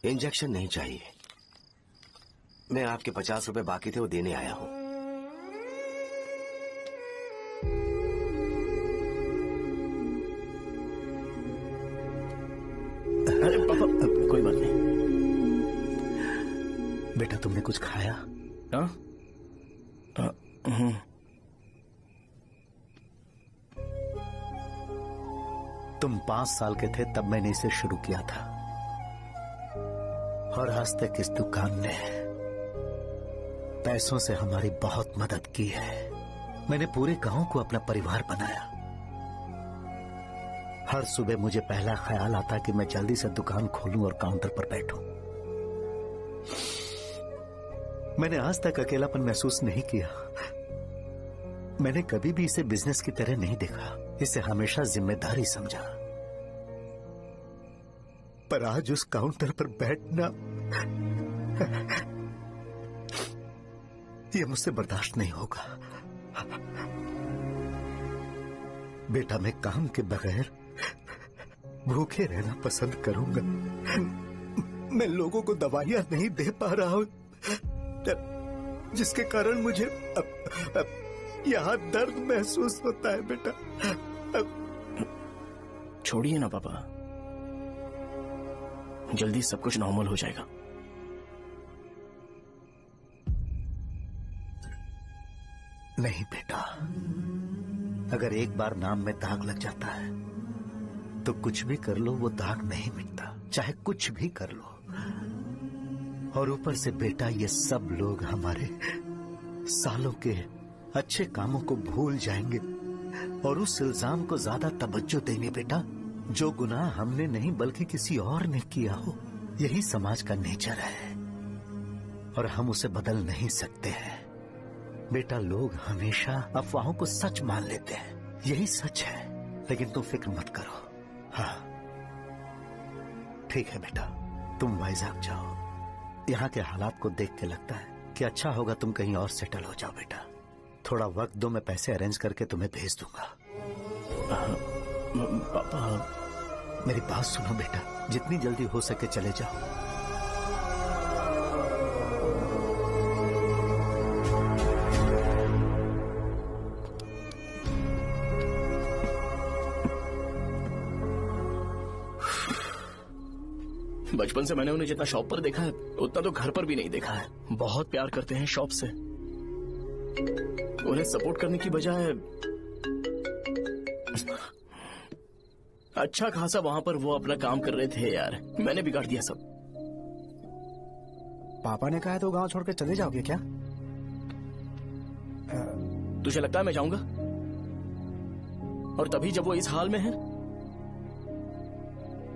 इंजेक्शन नहीं चाहिए। मैं आपके 50 रुपए बाकी थे, वो देने आया हूं। अरे पापा, कोई बात नहीं। बेटा तुमने कुछ खाया? हाँ? तुम 5 साल के थे तब मैंने इसे शुरू किया था, और आज तक इस दुकान ने पैसों से हमारी बहुत मदद की है। मैंने पूरे गांव को अपना परिवार बनाया। हर सुबह मुझे पहला ख्याल आता कि मैं जल्दी से दुकान खोलूं और काउंटर पर बैठूं। मैंने आज तक अकेलापन महसूस नहीं किया। मैंने कभी भी इसे बिजनेस की तरह नहीं देखा, इसे हमेशा जिम्मेदारी समझा। पर आज उस काउंटर पर बैठना यह मुझसे बर्दाश्त नहीं होगा। बेटा मैं काम के बगैर भूखे रहना पसंद करूंगा। मैं लोगों को दवाइयां नहीं दे पा रहा हूं, जिसके कारण मुझे यहां दर्द महसूस होता है। बेटा छोड़िए ना पापा, जल्दी सब कुछ नॉर्मल हो जाएगा। नहीं बेटा, अगर एक बार नाम में दाग लग जाता है तो कुछ भी कर लो वो दाग नहीं मिटता, चाहे कुछ भी कर लो। और ऊपर से बेटा ये सब लोग हमारे सालों के अच्छे कामों को भूल जाएंगे और उस इल्जाम को ज्यादा तवज्जो देंगे बेटा, जो गुनाह हमने नहीं बल्कि किसी और ने किया हो। यही समाज का नेचर है और हम उसे बदल नहीं सकते हैं। बेटा लोग हमेशा अफवाहों को सच मान लेते हैं, यही सच है। लेकिन तुम फिक्र मत करो। हाँ ठीक है बेटा, तुम वाइजैक जाओ। यहाँ के हालात को देख के लगता है कि अच्छा होगा तुम कहीं और सेटल हो जाओ। बेटा थोड़ा वक्त दो, मैं पैसे अरेंज करके तुम्हें भेज दूंगा। पापा मेरी बात सुनो बेटा, जितनी जल्दी हो सके चले जाओ। बचपन से मैंने उन्हें जितना शॉप पर देखा है उतना तो घर पर भी नहीं देखा है। बहुत प्यार करते हैं शॉप से। उन्हें सपोर्ट करने की बजाय अच्छा खासा वहां पर वो अपना काम कर रहे थे। यार मैंने बिगाड़ दिया सब। पापा ने कहा है तो गांव छोड़कर चले जाओगे क्या? तुझे लगता है मैं जाऊंगा? और तभी जब वो इस हाल में है,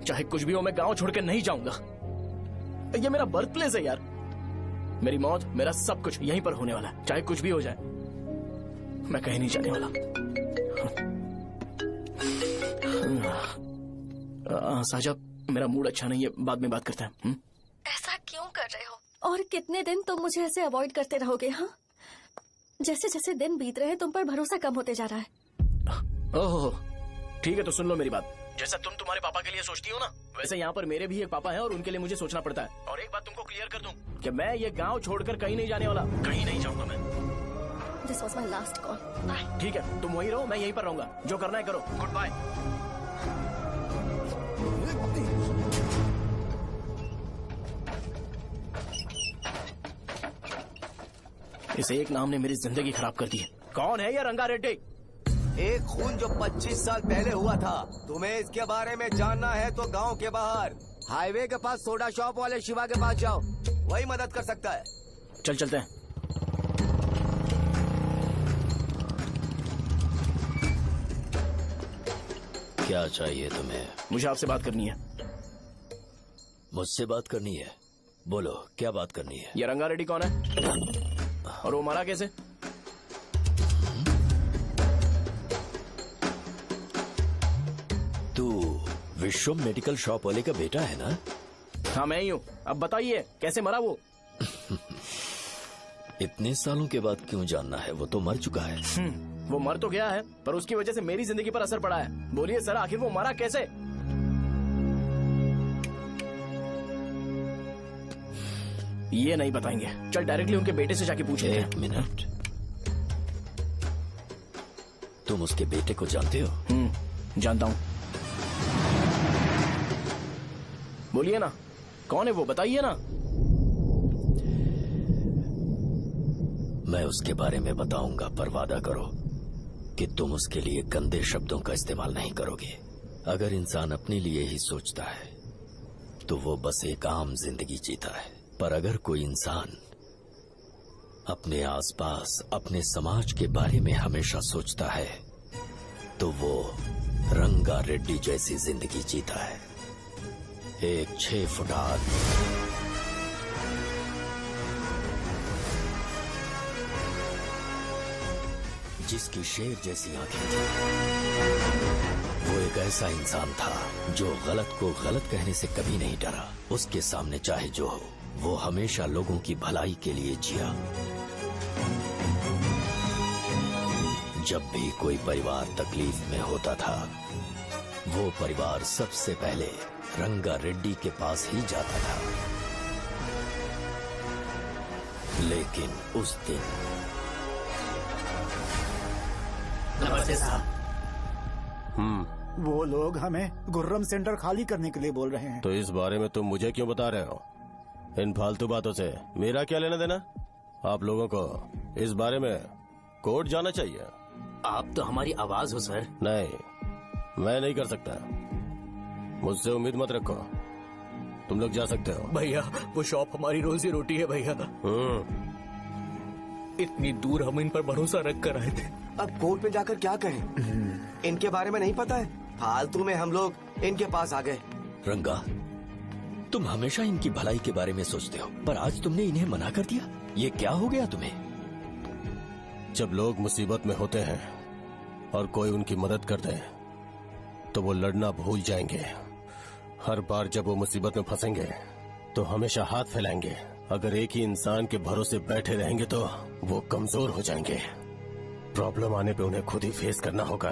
चाहे कुछ भी हो मैं गांव छोड़कर नहीं जाऊंगा। ये मेरा बर्थ प्लेस है यार। मेरी मौत, मेरा सब कुछ यहीं पर होने वाला है। चाहे कुछ भी हो जाए मैं कहीं नहीं जाने वाला। साजा मेरा मूड अच्छा नहीं है, बाद में बात करते हैं। ऐसा क्यों कर रहे हो? और कितने दिन तुम मुझे ऐसे अवॉइड करते रहोगे? हाँ, जैसे जैसे दिन बीत रहे हैं तुम पर भरोसा कम होते जा रहा है। ओह ठीक है, तो सुन लो मेरी बात। जैसा तुम तुम्हारे पापा के लिए सोचती हो ना, वैसे यहाँ पर मेरे भी एक पापा हैं और उनके लिए मुझे सोचना पड़ता है। और एक बात तुमको क्लियर कर दूं कि मैं ये गांव छोड़कर कहीं नहीं जाने वाला, कहीं नहीं जाऊंगा मैं। This was my last call. Bye. ठीक है, तुम वहीं रहो, मैं यहीं पर रहूंगा। जो करना है करो। Goodbye. इस एक नाम ने मेरी जिंदगी खराब कर दी है। कौन है ये रंगा रेड्डी? एक खून जो 25 साल पहले हुआ था। तुम्हें इसके बारे में जानना है तो गांव के बाहर हाईवे के पास सोडा शॉप वाले शिवा के पास जाओ, वही मदद कर सकता है। चल चलते हैं। क्या चाहिए तुम्हें? मुझे आपसे बात करनी है। मुझसे बात करनी है? बोलो क्या बात करनी है? ये रंगा रेड्डी कौन है और वो मरा कैसे? तू विश्वम मेडिकल शॉप वाले का बेटा है ना? हाँ मैं ही हूँ। अब बताइए कैसे मरा वो? इतने सालों के बाद क्यों जानना है? वो तो मर चुका है। वो मर तो गया है पर उसकी वजह से मेरी जिंदगी पर असर पड़ा है। बोलिए सर, आखिर वो मरा कैसे? ये नहीं बताएंगे। चल डायरेक्टली उनके बेटे से जाके पूछे। एक मिनट, तुम उसके बेटे को जानते हो? जानता हूँ। बोलिए ना, कौन है वो, बताइए ना। मैं उसके बारे में बताऊंगा, पर वादा करो कि तुम उसके लिए गंदे शब्दों का इस्तेमाल नहीं करोगे। अगर इंसान अपने लिए ही सोचता है तो वो बस एक आम जिंदगी जीता है, पर अगर कोई इंसान अपने आसपास अपने समाज के बारे में हमेशा सोचता है तो वो रंगा रेड्डी जैसी जिंदगी जीता है। एक 6 फुट आदमी जिसकी शेर जैसी आंखें थी, वो एक ऐसा इंसान था जो गलत को गलत कहने से कभी नहीं डरा। उसके सामने चाहे जो हो, वो हमेशा लोगों की भलाई के लिए जिया। जब भी कोई परिवार तकलीफ में होता था, वो परिवार सबसे पहले रंगा रेड्डी के पास ही जाता था। लेकिन उस दिन नमस्ते साहब। वो लोग हमें गुर्रम सेंटर खाली करने के लिए बोल रहे हैं। तो इस बारे में तुम मुझे क्यों बता रहे हो? इन फालतू बातों से मेरा क्या लेना देना? आप लोगों को इस बारे में कोर्ट जाना चाहिए। आप तो हमारी आवाज हो सर। नहीं, मैं नहीं कर सकता। मुझसे उम्मीद मत रखो। तुम लोग जा सकते हो। भैया वो शॉप हमारी रोजी रोटी है भैया। इतनी दूर हम इन पर भरोसा रख कर आए थे। अब कोर्ट में जाकर क्या कहें? इनके बारे में नहीं पता है। फालतू में हम लोग इनके पास आ गए। रंगा, तुम हमेशा इनकी भलाई के बारे में सोचते हो, पर आज तुमने इन्हें मना कर दिया। ये क्या हो गया तुम्हें? जब लोग मुसीबत में होते हैं और कोई उनकी मदद कर दे तो वो लड़ना भूल जाएंगे। हर बार जब वो मुसीबत में फंसेंगे तो हमेशा हाथ फैलाएंगे। अगर एक ही इंसान के भरोसे बैठे रहेंगे तो वो कमजोर हो जाएंगे। प्रॉब्लम आने पे उन्हें खुद ही फेस करना होगा।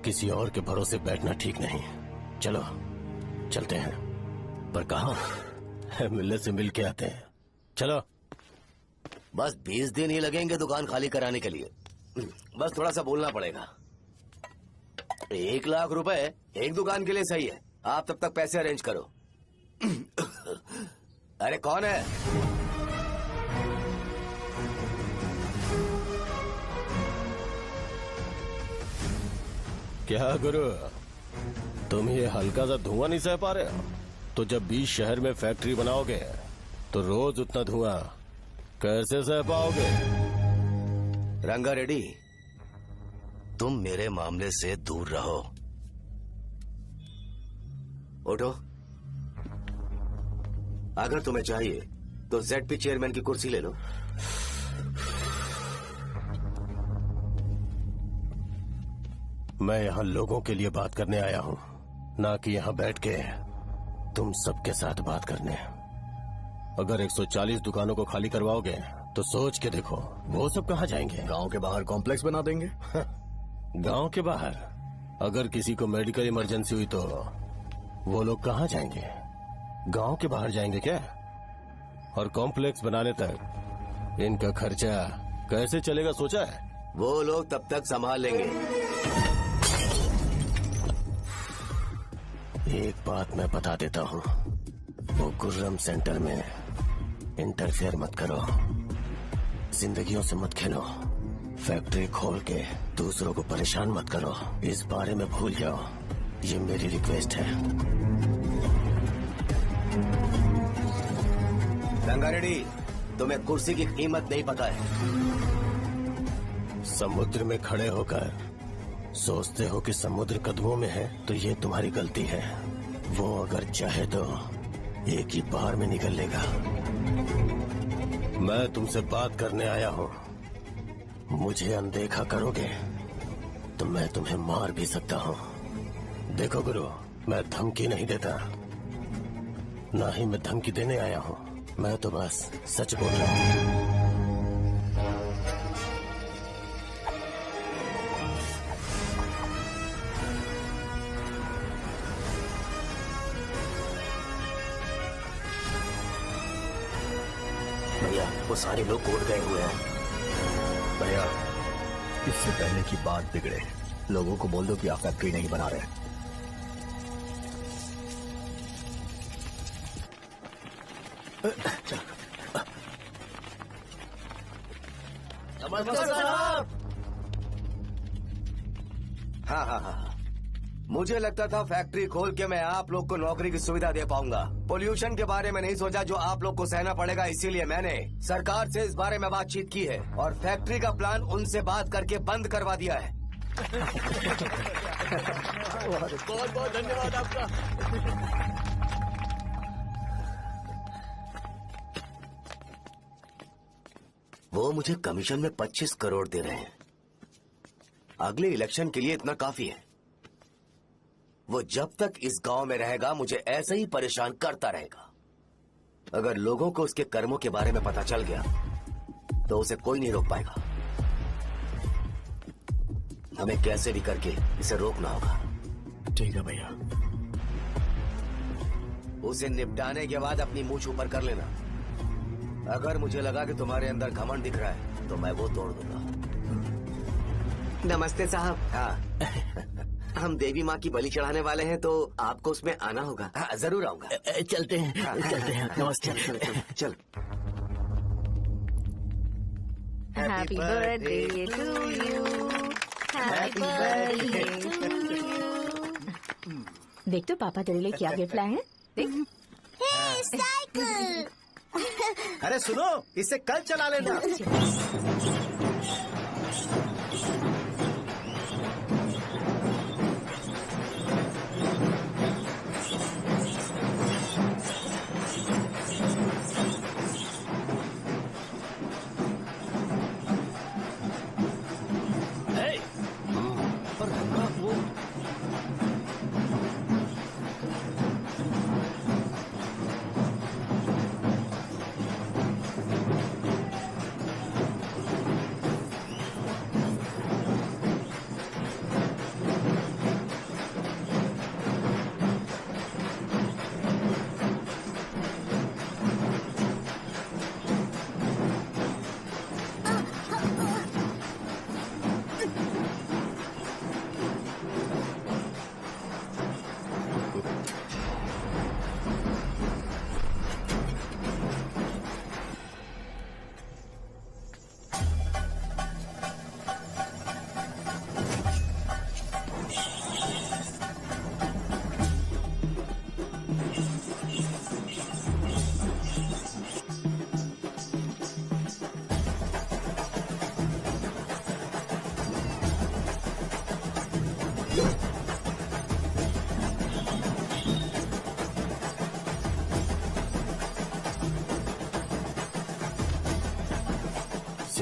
किसी और के भरोसे बैठना ठीक नहीं। चलो चलते हैं। पर कहाँ? मिलने से मिल के आते हैं। चलो। बस 20 दिन ही लगेंगे दुकान खाली कराने के लिए। बस थोड़ा सा बोलना पड़ेगा। 1 लाख रुपए एक दुकान के लिए सही है। आप तब तक पैसे अरेंज करो। अरे कौन है? क्या गुरु, तुम ये हल्का सा धुआं नहीं सह पा रहे हो? तो जब 20 शहर में फैक्ट्री बनाओगे तो रोज उतना धुआं कैसे सह पाओगे? रंगा रेड्डी, तुम मेरे मामले से दूर रहो। उठो। अगर तुम्हें चाहिए तो ZP चेयरमैन की कुर्सी ले लो। मैं यहाँ लोगों के लिए बात करने आया हूँ, ना कि यहाँ बैठ के तुम सबके साथ बात करने। अगर 140 दुकानों को खाली करवाओगे तो सोच के देखो वो सब कहाँ जाएंगे? गांव के बाहर कॉम्प्लेक्स बना देंगे। गांव के बाहर? अगर किसी को मेडिकल इमरजेंसी हुई तो वो लोग कहाँ जाएंगे? गांव के बाहर जाएंगे क्या? और कॉम्प्लेक्स बनाने तक इनका खर्चा कैसे चलेगा सोचा है? वो लोग तब तक संभाल लेंगे। एक बात मैं बता देता हूँ, वो गुर्रम सेंटर में इंटरफेयर मत करो। जिंदगियों से मत खेलो। फैक्ट्री खोल के दूसरों को परेशान मत करो। इस बारे में भूल जाओ। ये मेरी रिक्वेस्ट है। रंगा रेड्डी, तुम्हें कुर्सी की कीमत नहीं पता है। समुद्र में खड़े होकर सोचते हो कि समुद्र कदमों में है, तो ये तुम्हारी गलती है। वो अगर चाहे तो एक ही बार में निकल लेगा। मैं तुमसे बात करने आया हूँ। मुझे अनदेखा करोगे तो मैं तुम्हें मार भी सकता हूँ। देखो गुरु, मैं धमकी नहीं देता, ना ही मैं धमकी देने आया हूँ। मैं तो बस सच बोल रहा हूँ। गया, वो सारे लोग कोर्ट गए हुए हैं। भैया, इससे पहले की बात बिगड़े, लोगों को बोल दो कि आप फैक्ट्री नहीं बना रहे। नमस्ते साहब। हाँ। मुझे लगता था फैक्ट्री खोल के मैं आप लोग को नौकरी की सुविधा दे पाऊंगा। पोल्यूशन के बारे में नहीं सोचा जो आप लोग को सहना पड़ेगा, इसीलिए मैंने सरकार से इस बारे में बातचीत की है और फैक्ट्री का प्लान उनसे बात करके बंद करवा दिया है। बहुत बहुत धन्यवाद आपका। वो मुझे कमीशन में 25 करोड़ दे रहे हैं। अगले इलेक्शन के लिए इतना काफी है। वो जब तक इस गांव में रहेगा मुझे ऐसे ही परेशान करता रहेगा। अगर लोगों को उसके कर्मों के बारे में पता चल गया तो उसे कोई नहीं रोक पाएगा। हमें कैसे भी करके इसे रोकना होगा। ठीक है भैया। उसे निपटाने के बाद अपनी मूंछ ऊपर कर लेना। अगर मुझे लगा कि तुम्हारे अंदर घमंड दिख रहा है तो मैं वो तोड़ दूंगा। नमस्ते साहब। हाँ। हम देवी माँ की बलि चढ़ाने वाले हैं तो आपको उसमें आना होगा। हाँ, जरूर आऊंगा। चलते हैं। हाँ, चलते हैं। नमस्ते। चल। Happy birthday to you, happy birthday to you. देख तो पापा तेरे लिए क्या गिफ्ट लाए हैं। देख। साइकिल। अरे सुनो, इसे कल चला लेना।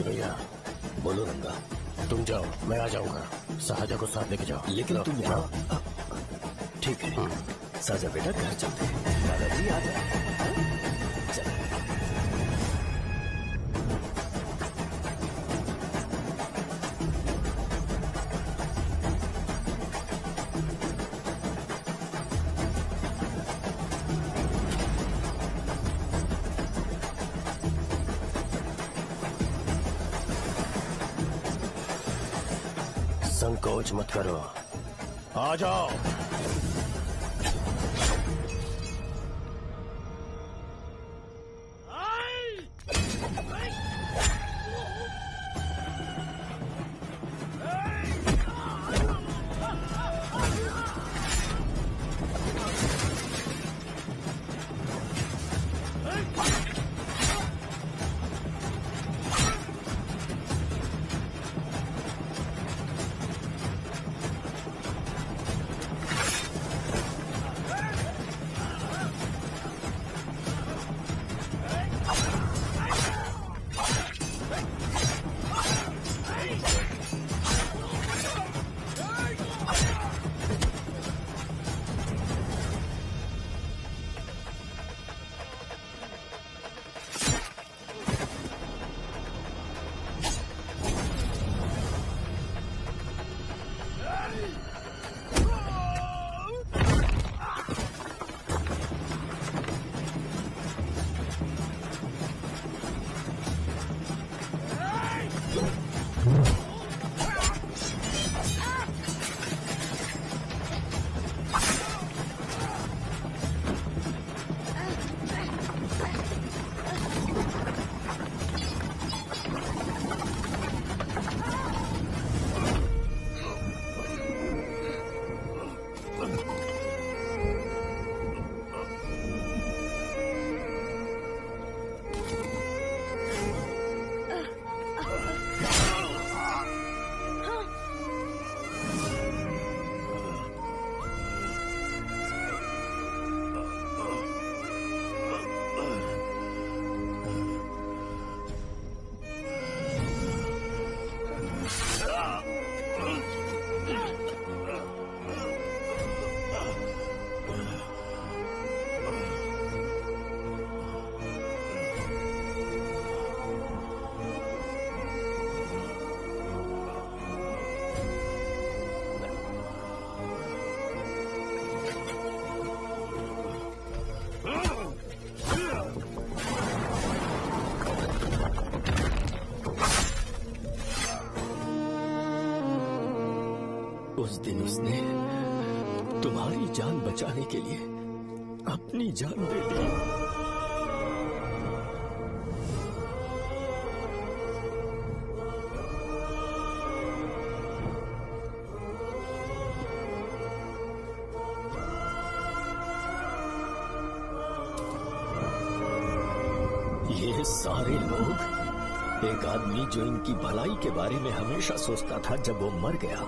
भैया बोलो रंगा, तुम जाओ, मैं आ जाऊंगा। साजा को साथ लेके जाओ। लेकिन तुम जाओ। ठीक है साजा बेटा, घर चलते हैं। दादाजी आ जाए। चल। संकोच मत करो, आ जाओ। उस दिन उसने तुम्हारी जान बचाने के लिए अपनी जान दे दी। ये सारे लोग, एक आदमी जो इनकी भलाई के बारे में हमेशा सोचता था, जब वो मर गया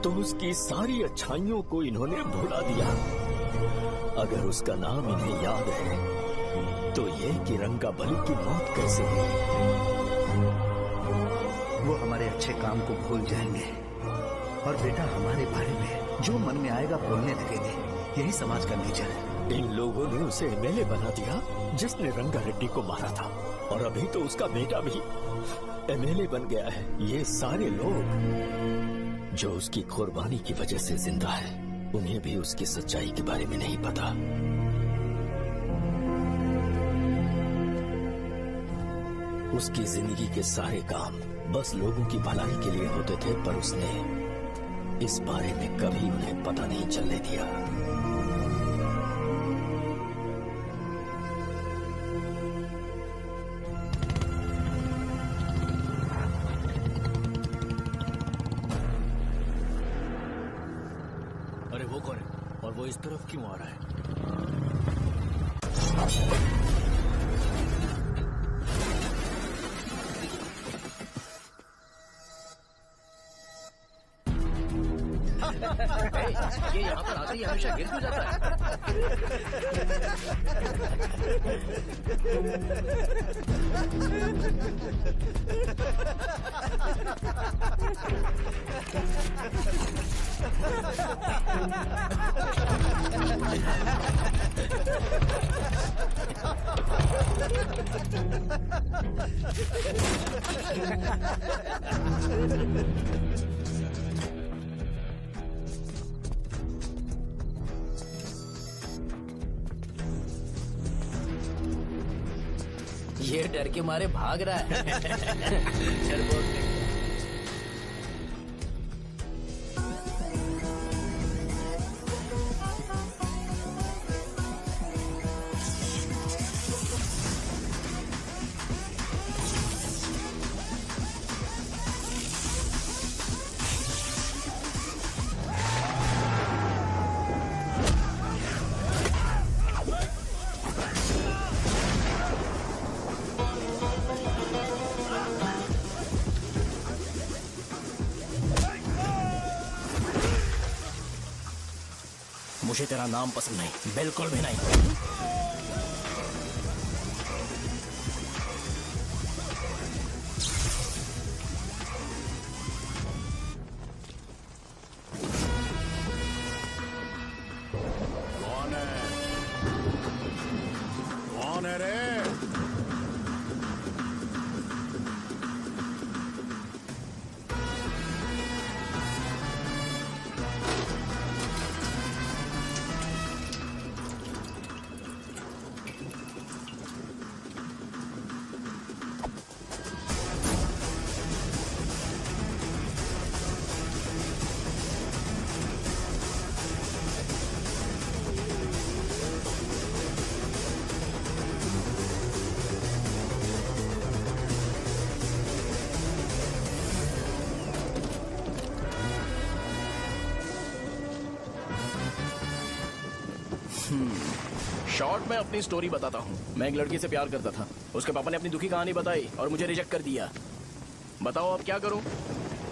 तो उसकी सारी अच्छाइयों को इन्होंने भुला दिया। अगर उसका नाम इन्हें याद है तो ये कि रंगाबली की मौत कैसे हुई। वो हमारे अच्छे काम को भूल जाएंगे और बेटा हमारे बारे में जो मन में आएगा बोलने लगेंगे। यही समाज का नेचर है। इन लोगों ने उसे एमएलए बना दिया जिसने रंगा रेड्डी को मारा था, और अभी तो उसका बेटा भी एमएलए बन गया है। ये सारे लोग जो उसकी कुर्बानी की वजह से जिंदा है, उन्हें भी उसकी सच्चाई के बारे में नहीं पता। उसकी जिंदगी के सारे काम बस लोगों की भलाई के लिए होते थे, पर उसने इस बारे में कभी उन्हें पता नहीं चलने दिया। अरे वो कौन है और वो इस तरफ क्यों आ रहा है? ये यहाँ पर आते ही हमेशा गिर क्यों जाता ये डर के मारे भाग रहा है। चल बोल दे। मुझे तेरा नाम पसंद नहीं, बिल्कुल भी नहीं। कौन है? कौन है रे? शॉर्ट में अपनी स्टोरी बताता हूँ। मैं एक लड़की से प्यार करता था। उसके पापा ने अपनी दुखी कहानी बताई और मुझे रिजेक्ट कर दिया। बताओ अब क्या करूँ?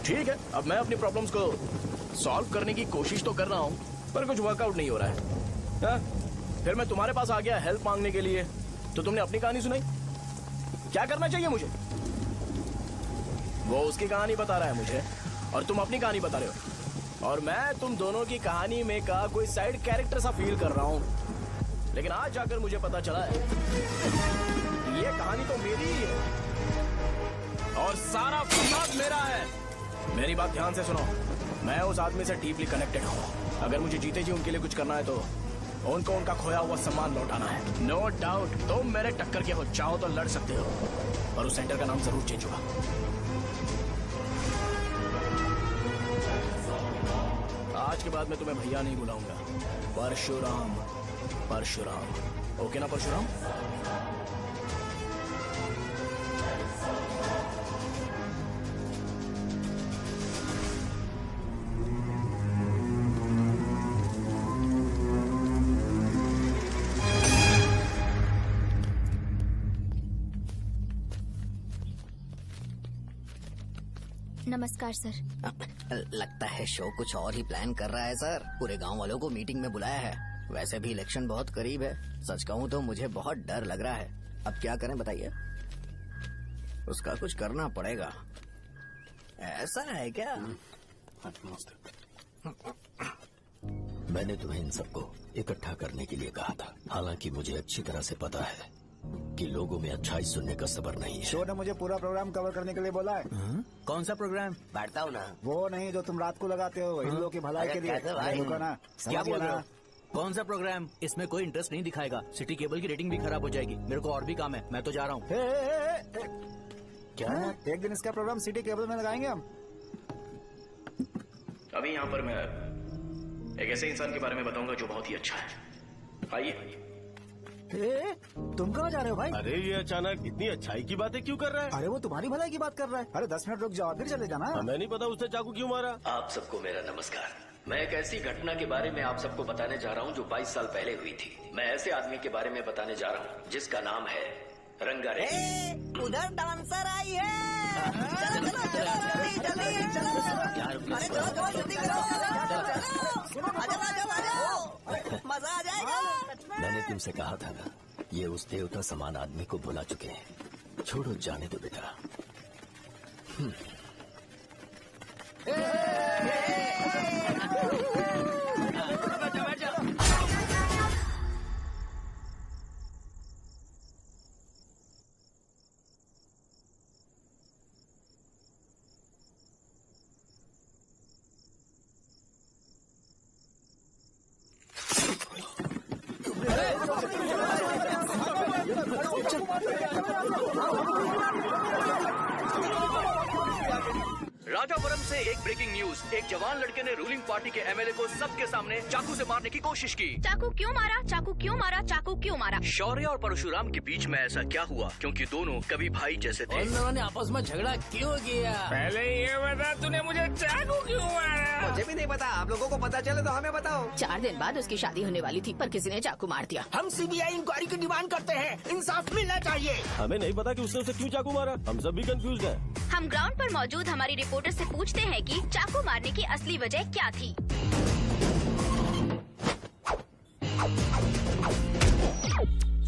ठीक है, अब मैं अपनी प्रॉब्लम्स को सॉल्व करने की कोशिश तो कर रहा हूँ, पर कुछ वर्कआउट नहीं हो रहा है। हा? फिर मैं तुम्हारे पास आ गया हेल्प मांगने के लिए, तो तुमने अपनी कहानी सुनाई। क्या करना चाहिए मुझे? वो उसकी कहानी बता रहा है मुझे और तुम अपनी कहानी बता रहे हो, और मैं तुम दोनों की कहानी में का कोई साइड कैरेक्टर सा फील कर रहा हूँ। लेकिन आज जाकर मुझे पता चला है ये कहानी तो मेरी ही है और सारा फसाद मेरा है। मेरी बात ध्यान से सुनो, मैं उस आदमी से डीपली कनेक्टेड हूँ। अगर मुझे जीते जी उनके लिए कुछ करना है तो उनको उनका खोया हुआ सम्मान लौटाना है। नो डाउट तुम मेरे टक्कर के हो, चाहो तो लड़ सकते हो, और उस सेंटर का नाम जरूर चेंज होगा। के बाद मैं तुम्हें भैया नहीं बुलाऊंगा, परशुराम। परशुराम, ओके ना परशुराम? नमस्कार सर। लगता है शो कुछ और ही प्लान कर रहा है सर। पूरे गांव वालों को मीटिंग में बुलाया है। वैसे भी इलेक्शन बहुत करीब है। सच कहूँ तो मुझे बहुत डर लग रहा है। अब क्या करें बताइए? उसका कुछ करना पड़ेगा। ऐसा है क्या? मैंने तुम्हें इन सबको इकट्ठा करने के लिए कहा था। हालांकि मुझे अच्छी तरह से पता है कि लोगों में अच्छाई सुनने का सब्र नहीं है। शो ने मुझे पूरा प्रोग्राम कवर करने के लिए बोला है। कौन सा प्रोग्राम? बैठता हूँ ना। वो नहीं जो तुम रात को लगाते हो इन लोगों की भलाई के लिए। रुको ना, क्या समझ बोल गया रहे हो? ना? कौन सा प्रोग्राम? इसमें कोई इंटरेस्ट नहीं दिखाएगा। सिटी केबल की रेटिंग भी खराब हो जाएगी। मेरे को और भी काम है, मैं तो जा रहा हूँ। क्या? एक दिन इसका प्रोग्राम सिटी केबल में लगाएंगे हम। अभी यहाँ पर मैं एक ऐसे इंसान के बारे में बताऊंगा जो बहुत ही अच्छा है। आइए। तुम कहाँ जा रहे हो भाई? अरे ये अचानक इतनी अच्छाई की बातें क्यों कर रहा है? अरे वो तुम्हारी भलाई की बात कर रहा है। अरे 10 मिनट रुक जाओ फिर चले जाना। हमें नहीं पता उसने चाकू क्यों मारा। आप सबको मेरा नमस्कार। मैं एक ऐसी घटना के बारे में आप सबको बताने जा रहा हूँ जो 22 साल पहले हुई थी। मैं ऐसे आदमी के बारे में बताने जा रहा हूँ जिसका नाम है रंगारेड्डी। उधर डांसर आई है। चलो चलो चलो जल्दी जल्दी चलो। अरे चलो चलो जल्दी करो। आ मजा आ जाएगा। मैंने तुमसे कहा था ना, ये उस देवता समान आदमी को बुला चुके हैं। छोड़ो, जाने दो बेटा। राजापुरम से एक ब्रेकिंग न्यूज। एक जवान लड़के ने रूलिंग पार्टी के एमएलए को सबके सामने चाकू से मारने की कोशिश की। चाकू क्यों मारा? चाकू क्यों मारा? चाकू क्यों मारा? शौर्य और परशुराम के बीच में ऐसा क्या हुआ? क्योंकि दोनों कभी भाई जैसे थे। उन दोनों ने आपस में झगड़ा क्यों किया? पहले ये बता, तूने मुझे चाकू क्यों मारा? मुझे भी नहीं पता। आप लोगों को पता चले तो हमें बताओ। 4 दिन बाद उसकी शादी होने वाली थी पर किसी ने चाकू मार दिया। हम सीबीआई इंक्वायरी की डिमांड करते हैं। इंसाफ मिलना चाहिए। हमें नहीं पता कि उसने उसे क्यों चाकू मारा। हम सब भी कंफ्यूज हैं। हम ग्राउंड पर मौजूद हमारी रिपोर्टर से पूछते हैं कि चाकू मारने की असली वजह क्या थी।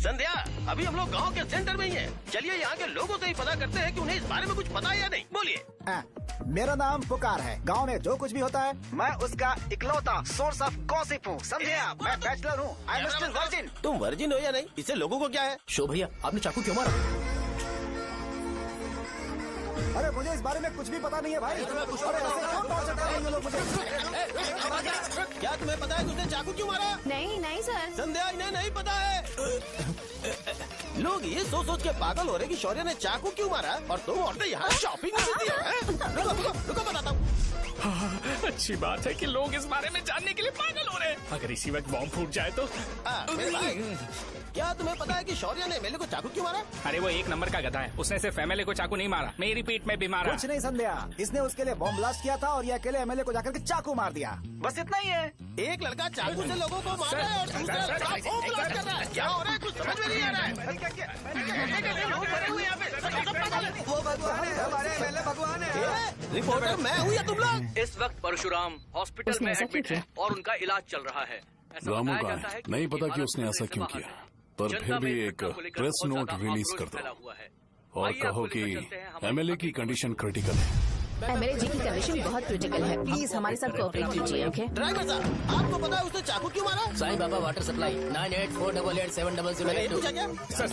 संध्या, अभी हम लोग गांव के सेंटर में ही हैं। चलिए यहाँ के लोगों से ही पता करते हैं कि उन्हें इस बारे में कुछ पता है या नहीं। बोलिए। मेरा नाम पुकार है। गांव में जो कुछ भी होता है मैं उसका इकलौता सोर्स ऑफ गॉसिप हूँ। समझे आप? मैं बैचलर हूँ। I am still virgin. तुम वर्जिन हो या नहीं, इससे लोगों को क्या है? शो भैया, आपने चाकू क्यों मारा? अरे मुझे इस बारे में कुछ भी पता नहीं है भाई। अरे ऐसे क्यों टॉर्चर कर रहे हैं ये लोग मुझे? क्या तुम्हें पता है कि उसने चाकू क्यों मारा? नहीं नहीं सर। संध्या, इन्हें नहीं पता है। लोग ये सोच सोच के पागल हो रहे कि शौर्य ने चाकू क्यों मारा और तुम औरतें यहाँ शॉपिंग में बिजी हो। रुको बताता हूँ। अच्छी बात है कि लोग इस बारे में जानने के लिए पागल हो रहे हैं। अगर इसी वक्त बॉम्ब फूट जाए तो। मेरे भाई, क्या तुम्हें पता है कि शौर्य ने एमएलए को चाकू क्यों मारा? अरे वो एक नंबर का गधा है। उसने सिर्फ एमएलए को चाकू नहीं मारा, मेरी पीठ में भी मारा। कुछ नहीं संध्या, इसने उसके लिए बॉम्ब ब्लास्ट किया था और ये अकेले एमएलए को जाकर के चाकू मार दिया। बस इतना ही है। एक लड़का चाकू से लोगों को मार रहा है और दूसरा लड़का बॉम्ब ब्लास्ट कर रहा है। क्या हो रहा है? कुछ समझ में नहीं आ रहा है। वो भगवान है, हमारे एमएलए भगवान है। रिपोर्टर मैं हूँ या तुम लोग? इस वक्त परशुराम हॉस्पिटल में एडमिट है और उनका इलाज चल रहा है। ऐसा रामू बताया का जाता है कि नहीं पता कि हालत उसने ऐसा खतरे से क्यों बाहर किया, है। पर जनता फिर भी में एक घटना को लेकर प्रेस बहुत नोट ज्यादा रिलीज आक्रोश कर फैला दो हुआ है। और आइए कहो आपको कि लेकर चलते हैं हमारे एमएलए की कंडीशन क्रिटिकल है। एमएलए जी की कंडीशन बहुत क्रिटिकल है। प्लीज हमारे साथ कोऑपरेट कीजिए। ओके ड्राइवर साहब, आपको पता है उसने चाकू क्यों मारा? Sai Baba water supply 9848870082। Sir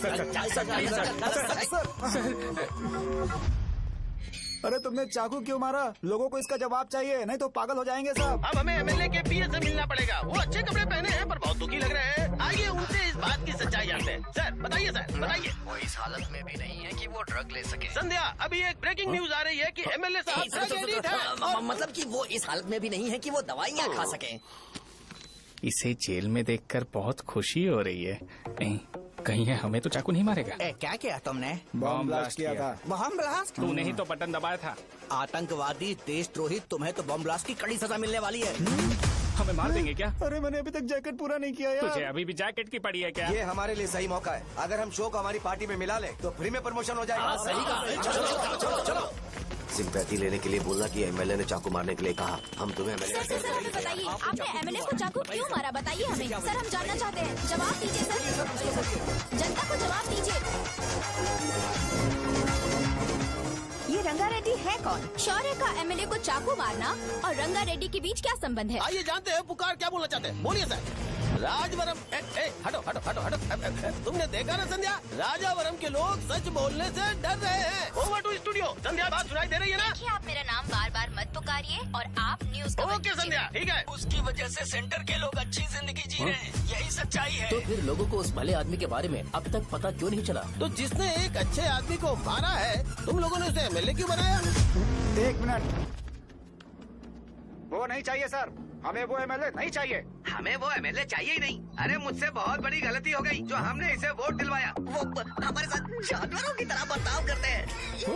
अरे तुमने चाकू क्यों मारा? लोगों को इसका जवाब चाहिए, नहीं तो पागल हो जाएंगे सब। अब हमें एमएलए के पीए से मिलना पड़ेगा। वो अच्छे कपड़े पहने हैं पर बहुत दुखी लग रहे हैं। आइए उनसे इस बात की सच्चाई जानते हैं। सर बताइए, सर बताइए। वो इस हालत में भी नहीं है कि वो ड्रग ले सके। संध्या, अभी एक ब्रेकिंग न्यूज आ रही है कि एमएलए साहब ड्रग एडिक्ट हैं। मतलब कि वो इस हालत में भी नहीं है कि वो दवाइयाँ खा सके। इसे जेल में देखकर बहुत खुशी हो रही है। कहीं है हमें तो चाकू नहीं मारेगा। क्या किया तुमने? बॉम्ब ब्लास्ट किया था। Bomb blast? तूने ही तो बटन दबाया था। आतंकवादी, देशद्रोही, तुम्हें तो बॉम्ब ब्लास्ट की कड़ी सजा मिलने वाली है। हमें मार देंगे क्या? अरे मैंने अभी तक जैकेट पूरा नहीं किया यार। तुझे अभी भी जैकेट की पड़ी है क्या? ये हमारे लिए सही मौका है। अगर हम शो को हमारी पार्टी में मिला ले तो फ्री में प्रमोशन हो जाएगा। सही कहा। चलो सिंपैथी लेने के लिए बोला कि एमएलए ने चाकू मारने के लिए कहा। हम तुम्हें एमएलए सर हमें बताइए, आपने एमएलए को चाकू क्यों मारा? बताइए हमें सर, हम जानना चाहते हैं। जवाब दीजिए सर, जनता को जवाब दीजिए। ये रंगा रेड्डी है कौन? शौर्य का एमएलए को चाकू मारना और रंगा रेड्डी के बीच क्या संबंध है? आइए जानते हैं पुकार क्या बोलना चाहते हैं। बोलिए सर। राजवरम हटो हटो हटो हटो। तुमने देखा ना संध्या, राजावरम के लोग सच बोलने से डर रहे हैं। Over to studio. संध्या बात सुनाई दे रही है ना? देखिए, आप मेरा नाम बार बार मत पुकारिए और आप न्यूज ओके संध्या, ठीक है। उसकी वजह से सेंटर के लोग अच्छी जिंदगी जी रहे हैं, यही सच्चाई है। तो फिर लोगों को उस भले आदमी के बारे में अब तक पता क्यों नहीं चला? तो जिसने एक अच्छे आदमी को मारा है, तुम लोगों ने उसे एमएलए क्यों बनाया? 1 मिनट, वो नहीं चाहिए सर, हमें वो एमएलए नहीं चाहिए। हमें वो एमएलए चाहिए ही नहीं। अरे मुझसे बहुत बड़ी गलती हो गई जो हमने इसे वोट दिलवाया। वो हमारे साथ जानवरों की तरह बर्ताव करते हैं।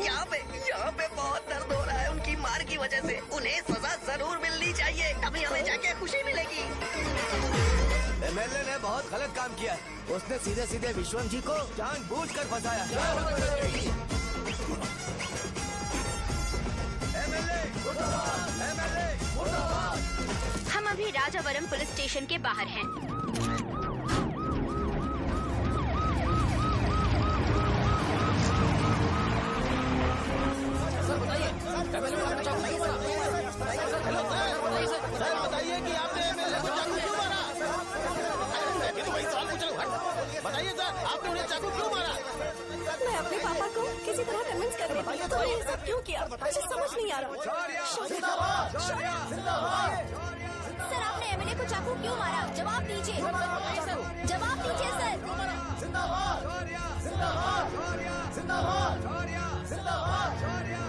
यहाँ पे बहुत दर्द हो रहा है उनकी मार की वजह से। उन्हें सजा जरूर मिलनी चाहिए, तभी हमें जाके खुशी मिलेगी। एमएलए ने बहुत गलत काम किया। उसने सीधे सीधे विश्वम जी को जानबूझकर फंसाया। हम अभी राजावरम पुलिस स्टेशन के बाहर हैं। सर बताइए कि आपने एमएलए को चाकू क्यों मारा? तो वही सवाल पूछ रहा हूँ। बताइए सर, आपने उन्हें चाकू क्यों मारा? मैं अपने पापा को किसी तरह कन्विंस कर रही थी। तो ये सब क्यों किया मुझे समझ नहीं आ रहा। सर आपने एमएलए को चाकू क्यों मारा? जवाब दीजिए, जवाब दीजिए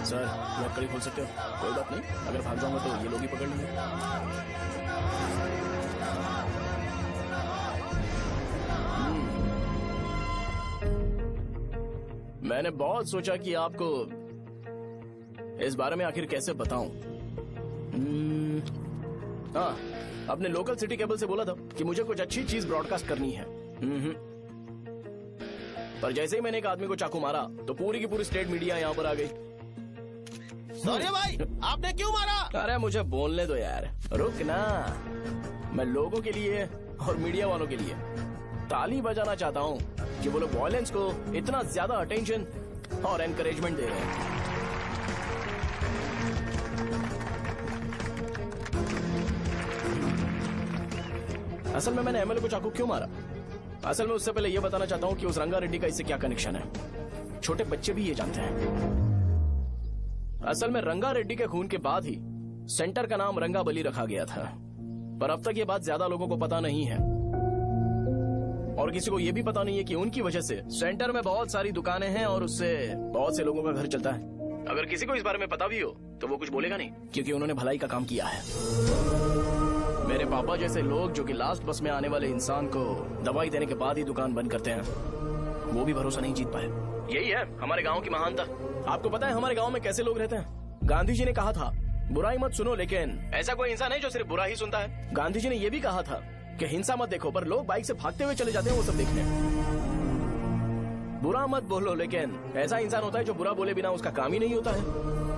सर लकड़ी खोल सकते हो? कोई बात नहीं, अगर भाग जाऊंगा तो ये लोग ही पकड़ लेंगे। मैंने बहुत सोचा कि आपको इस बारे में आखिर कैसे बताऊं। हाँ, अपने लोकल सिटी केबल से बोला था कि मुझे कुछ अच्छी चीज ब्रॉडकास्ट करनी है। पर जैसे ही मैंने एक आदमी को चाकू मारा तो पूरी की पूरी स्टेट मीडिया यहाँ पर आ गई। सॉरी भाई, आपने क्यों मारा? अरे मुझे बोलने दो यार, रुक ना। मैं लोगों के लिए और मीडिया वालों के लिए ताली बजाना चाहता हूँ कि वो लोग वायलेंस को इतना ज्यादा अटेंशन और एनकरेजमेंट दे रहे हैं। असल में मैंने एमएलए को चाकू क्यों मारा? असल में उससे पहले यह बताना चाहता हूँ कि उस रंगा रेड्डी का इससे क्या कनेक्शन है। छोटे बच्चे भी ये जानते हैं। असल में रंगा रेड्डी के खून के बाद ही सेंटर का नाम रंगाबली रखा गया था, पर अब तक ये बात ज्यादा लोगों को पता नहीं है और किसी को ये भी पता नहीं है कि उनकी वजह से सेंटर में बहुत सारी दुकानें हैं और उससे बहुत से लोगों का घर चलता है। अगर किसी को इस बारे में पता भी हो तो वो कुछ बोलेगा नहीं, क्योंकि उन्होंने भलाई का काम किया है। मेरे पापा जैसे लोग जो कि लास्ट बस में आने वाले इंसान को दवाई देने के बाद ही दुकान बंद करते हैं, वो भी भरोसा नहीं जीत पाए। यही है हमारे गांव की महानता। आपको पता है हमारे गांव में कैसे लोग रहते हैं? गांधी जी ने कहा था बुराई मत सुनो, लेकिन ऐसा कोई इंसान है जो सिर्फ बुरा ही सुनता है। गांधी जी ने यह भी कहा था कि हिंसा मत देखो, पर लोग बाइक से भागते हुए चले जाते हैं वो सब देखने। बुरा मत बोलो, लेकिन ऐसा इंसान होता है जो बुरा बोले बिना उसका काम ही नहीं होता है।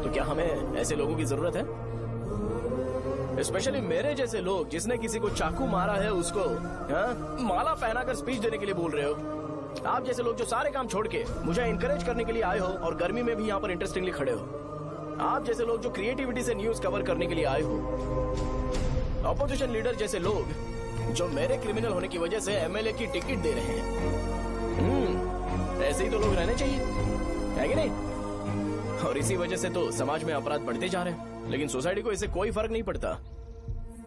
तो क्या हमें ऐसे लोगों की जरूरत है? स्पेशली मेरे जैसे लोग, जिसने किसी को चाकू मारा है उसको माला पहनाकर स्पीच देने के लिए बोल रहे हो। आप जैसे लोग जो सारे काम छोड़ के मुझे इंकरेज करने के लिए आए हो और गर्मी में भी यहाँ पर इंटरेस्टिंगली खड़े हो। आप जैसे लोग जो क्रिएटिविटी से न्यूज कवर करने के लिए आए हो। ऑपोजिशन लीडर जैसे लोग जो मेरे क्रिमिनल होने की वजह से एमएलए की टिकट दे रहे हैं। ऐसे ही तो लोग रहने चाहिए, है कि नहीं? और इसी वजह से तो समाज में अपराध बढ़ते जा रहे हैं, लेकिन सोसाइटी को इससे कोई फर्क नहीं पड़ता।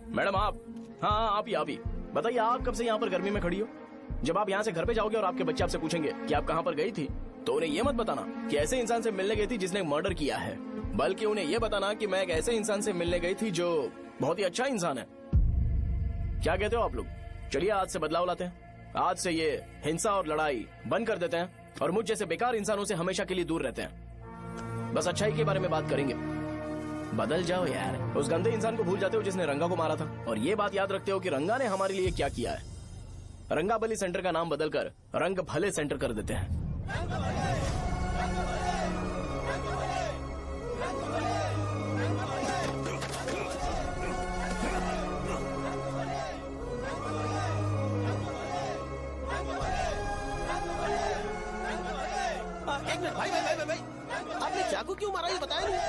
मैडम आप, हाँ आप ही बताइए, आप कब से यहाँ पर गर्मी में खड़ी हो? जब आप यहाँ से घर पे जाओगे और आपके बच्चे आपसे पूछेंगे कि आप कहाँ पर गई थी, तो उन्हें ये मत बताना कि ऐसे इंसान से मिलने गई थी जिसने मर्डर किया है, बल्कि उन्हें ये बताना कि मैं एक ऐसे इंसान से मिलने गई थी जो बहुत ही अच्छा इंसान है। क्या कहते हो आप लोग? चलिए आज से बदलाव लाते हैं। आज से ये हिंसा और लड़ाई बंद कर देते हैं और मुझ जैसे बेकार इंसानों से हमेशा के लिए दूर रहते हैं। बस अच्छाई के बारे में बात करेंगे। बदल जाओ यार, उस गंदे इंसान को भूल जाते हो जिसने रंगा को मारा था, और ये बात याद रखते हो कि रंगा ने हमारे लिए क्या किया है। रंगाबली सेंटर का नाम बदलकर रंग भले सेंटर कर देते हैं। एक मिनट भाई, आपने चाकू क्यों मारा ये बताया नहीं?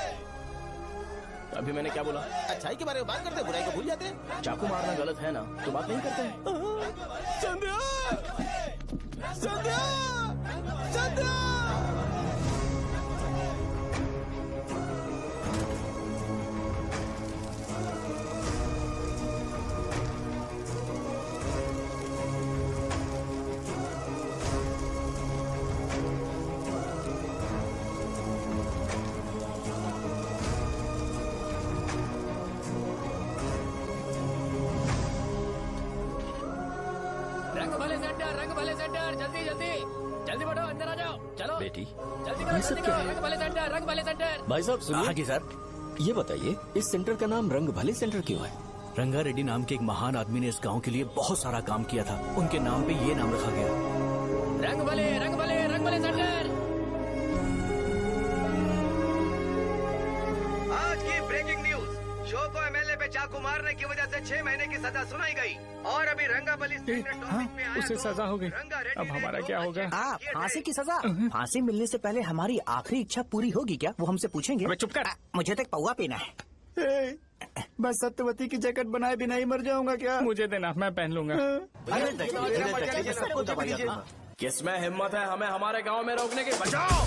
अभी मैंने क्या बोला? अच्छाई के बारे में बात करते हैं, बुराई को भूल जाते हैं। चाकू मारना गलत है ना, तो बात नहीं करते हैं। संध्या! संध्या! संध्या! रंग भले सेंटर, जल्दी जल्दी बढ़ो, अंदर आ जाओ, चलो बेटी जल्दी ये सब क्या है? रंग भले सेंटर। भाई साहब सुनिए। हाँ जी सर। ये बताइए इस सेंटर का नाम रंग भले सेंटर क्यों है? रंगा रेड्डी नाम के एक महान आदमी ने इस गांव के लिए बहुत सारा काम किया था, उनके नाम पे ये नाम रखा गया। रंग भले सेंटर। आज की ब्रेकिंग न्यूज, शो को एमएलए पे चाकू मारने की वजह से 6 महीने की सजा सुनाई गई और अभी रंगाबली उसे सजा हो गई, अब हमारा क्या होगा? फांसी की सजा? फांसी मिलने से पहले हमारी आखिरी इच्छा पूरी होगी क्या? वो हमसे पूछेंगे। अबे चुप कर। मुझे तो एक पौवा पीना है। बस सत्यवती की जैकेट बनाए बिना ही मर जाऊंगा क्या? मुझे देना, मैं पहन लूंगा। किसमें हिम्मत है हमें हमारे गांव में रोकने की? बचाओ!